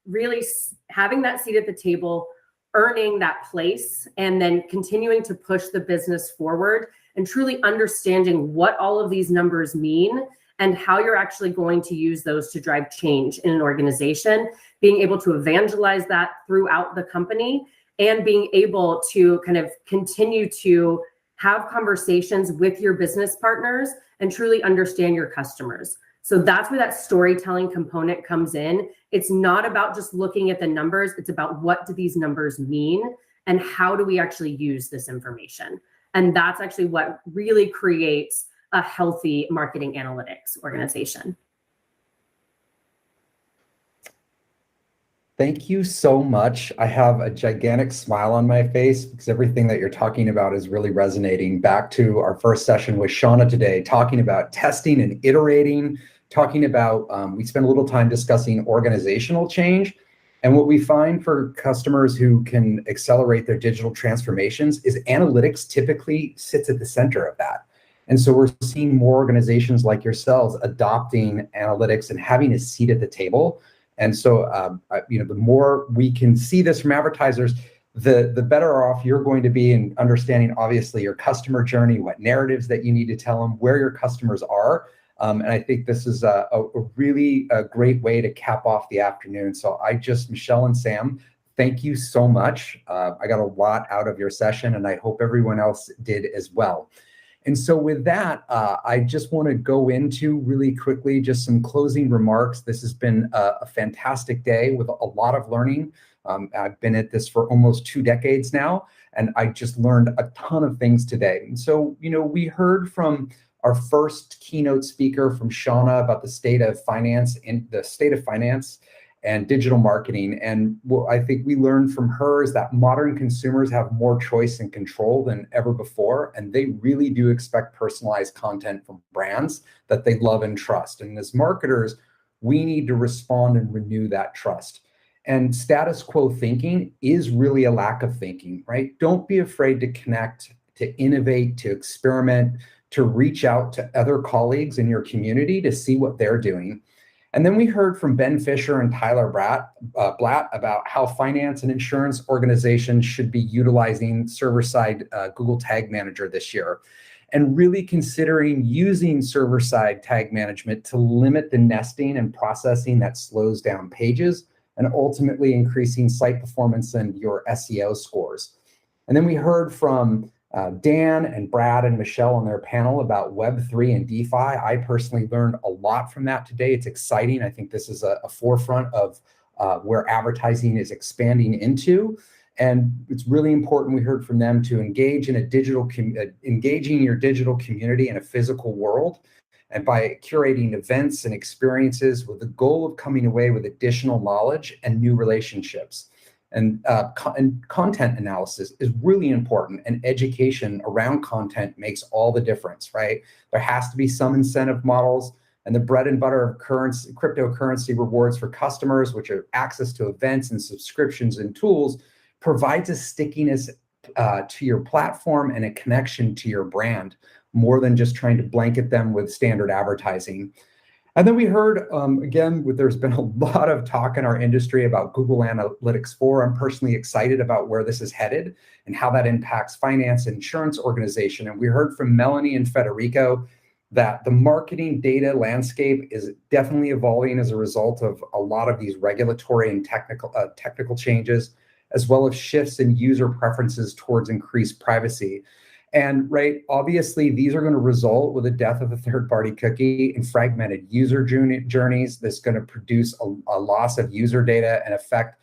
Speaker 11: Really having that seat at the table, earning that place, and then continuing to push the business forward and truly understanding what all of these numbers mean and how you're actually going to use those to drive change in an organization, being able to evangelize that throughout the company, and being able to kind of continue to have conversations with your business partners and truly understand your customers. So that's where that storytelling component comes in. It's not about just looking at the numbers. It's about what do these numbers mean and how do we actually use this information? And that's actually what really creates a healthy marketing analytics organization.
Speaker 1: Thank you so much. I have a gigantic smile on my face because everything that you're talking about is really resonating back to our first session with Shauna today, talking about testing and iterating, talking about, we spent a little time discussing organizational change. And what we find for customers who can accelerate their digital transformations is analytics typically sits at the center of that. And so we're seeing more organizations like yourselves adopting analytics and having a seat at the table. And so, you know, the more we can see this from advertisers, the better off you're going to be in understanding, obviously, your customer journey, what narratives that you need to tell them, where your customers are. And I think this is a really great way to cap off the afternoon. So Michelle and Sam, thank you so much. I got a lot out of your session, and I hope everyone else did as well. And so with that, I just want to go into really quickly just some closing remarks. This has been a fantastic day with a lot of learning. I've been at this for almost 2 decades now, and I just learned a ton of things today. And so, you know, we heard from our first keynote speaker from Shauna about the state of finance and digital marketing. And what I think we learned from her is that modern consumers have more choice and control than ever before, and they really do expect personalized content from brands that they love and trust. And as marketers, we need to respond and renew that trust. And status quo thinking is really a lack of thinking, right? Don't be afraid to connect, to innovate, to experiment, to reach out to other colleagues in your community to see what they're doing. And then we heard from Ben Fisher and Tyler Blatt about how finance and insurance organizations should be utilizing server-side Google Tag Manager this year, and really considering using server-side tag management to limit the nesting and processing that slows down pages and ultimately increasing site performance and your SEO scores. And then we heard from Dan and Brad and Michelle on their panel about Web3 and DeFi. I personally learned a lot from that today. It's exciting. I think this is a forefront of where advertising is expanding into. And it's really important, we heard from them, to engage in engaging your digital community in a physical world. and by curating events and experiences with the goal of coming away with additional knowledge and new relationships. And content analysis is really important, and education around content makes all the difference, right? There has to be some incentive models, and the bread and butter of cryptocurrency rewards for customers, which are access to events and subscriptions and tools, provides a stickiness to your platform and a connection to your brand, more than just trying to blanket them with standard advertising. And then we heard, again, there's been a lot of talk in our industry about Google Analytics 4. I'm personally excited about where this is headed and how that impacts finance and insurance organization. And we heard from Melanie and Federico that the marketing data landscape is definitely evolving as a result of a lot of these regulatory and technical changes, as well as shifts in user preferences towards increased privacy. And right, obviously, these are going to result with the death of the third-party cookie and fragmented user journeys. That's going to produce a loss of user data and affect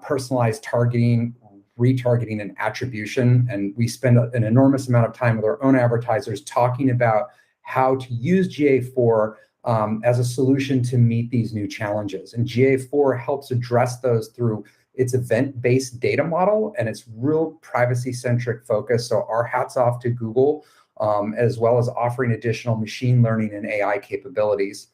Speaker 1: personalized targeting, retargeting, and attribution. And we spend an enormous amount of time with our own advertisers talking about how to use GA4 as a solution to meet these new challenges. And GA4 helps address those through its event-based data model and its real privacy-centric focus. So our hats off to Google, as well as offering additional machine learning and AI capabilities.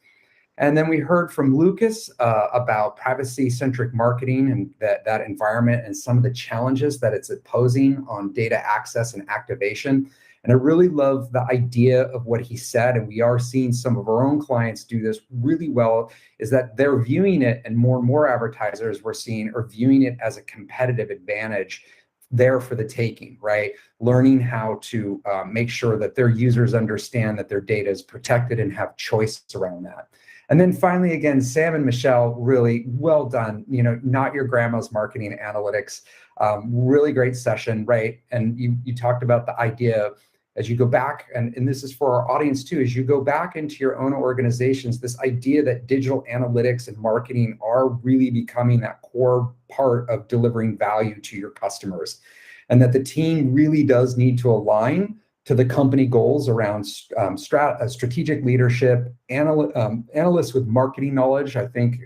Speaker 1: And then we heard from Lucas about privacy-centric marketing and that environment and some of the challenges that it's posing on data access and activation. And I really love the idea of what he said, and we are seeing some of our own clients do this really well, is that they're viewing it, and more advertisers we're seeing are viewing it as a competitive advantage there for the taking, right? Learning how to make sure that their users understand that their data is protected and have choice around that. And then finally, again, Sam and Michelle, really well done. You know, not your grandma's marketing analytics. Really great session, right? And you talked about the idea of, as you go back, and this is for our audience too, as you go back into your own organizations, this idea that digital analytics and marketing are really becoming that core part of delivering value to your customers. And that the team really does need to align to the company goals around strategic leadership, analysts with marketing knowledge. I think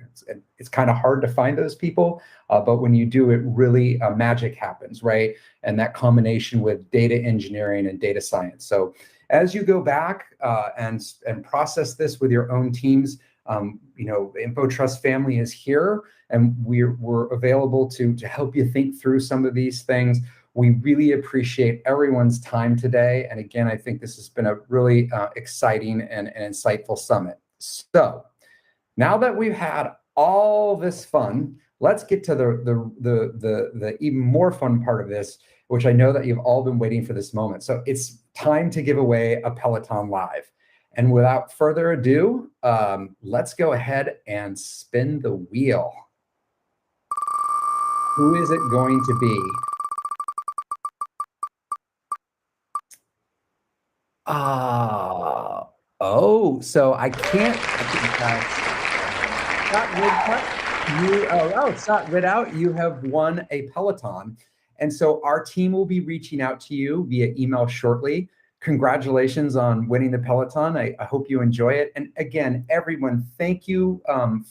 Speaker 1: it's kind of hard to find those people, but when you do, it really magic happens, right? And that combination with data engineering and data science. So as you go back and process this with your own teams, you know, the InfoTrust family is here, and we're available to help you think through some of these things. We really appreciate everyone's time today. And again, I think this has been a really exciting and insightful summit. So now that we've had all this fun, let's get to the even more fun part of this, which I know that you've all been waiting for this moment. So it's time to give away a Peloton Live. And without further ado, let's go ahead and spin the wheel. Who is it going to be? So I can't. Scott Ridout, you have won a Peloton. And so our team will be reaching out to you via email shortly. Congratulations on winning the Peloton. I hope you enjoy it. And again, everyone, thank you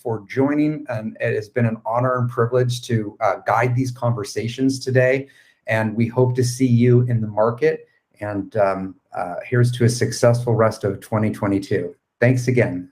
Speaker 1: for joining. And it has been an honor and privilege to guide these conversations today. And we hope to see you in the market. And here's to a successful rest of 2022. Thanks again.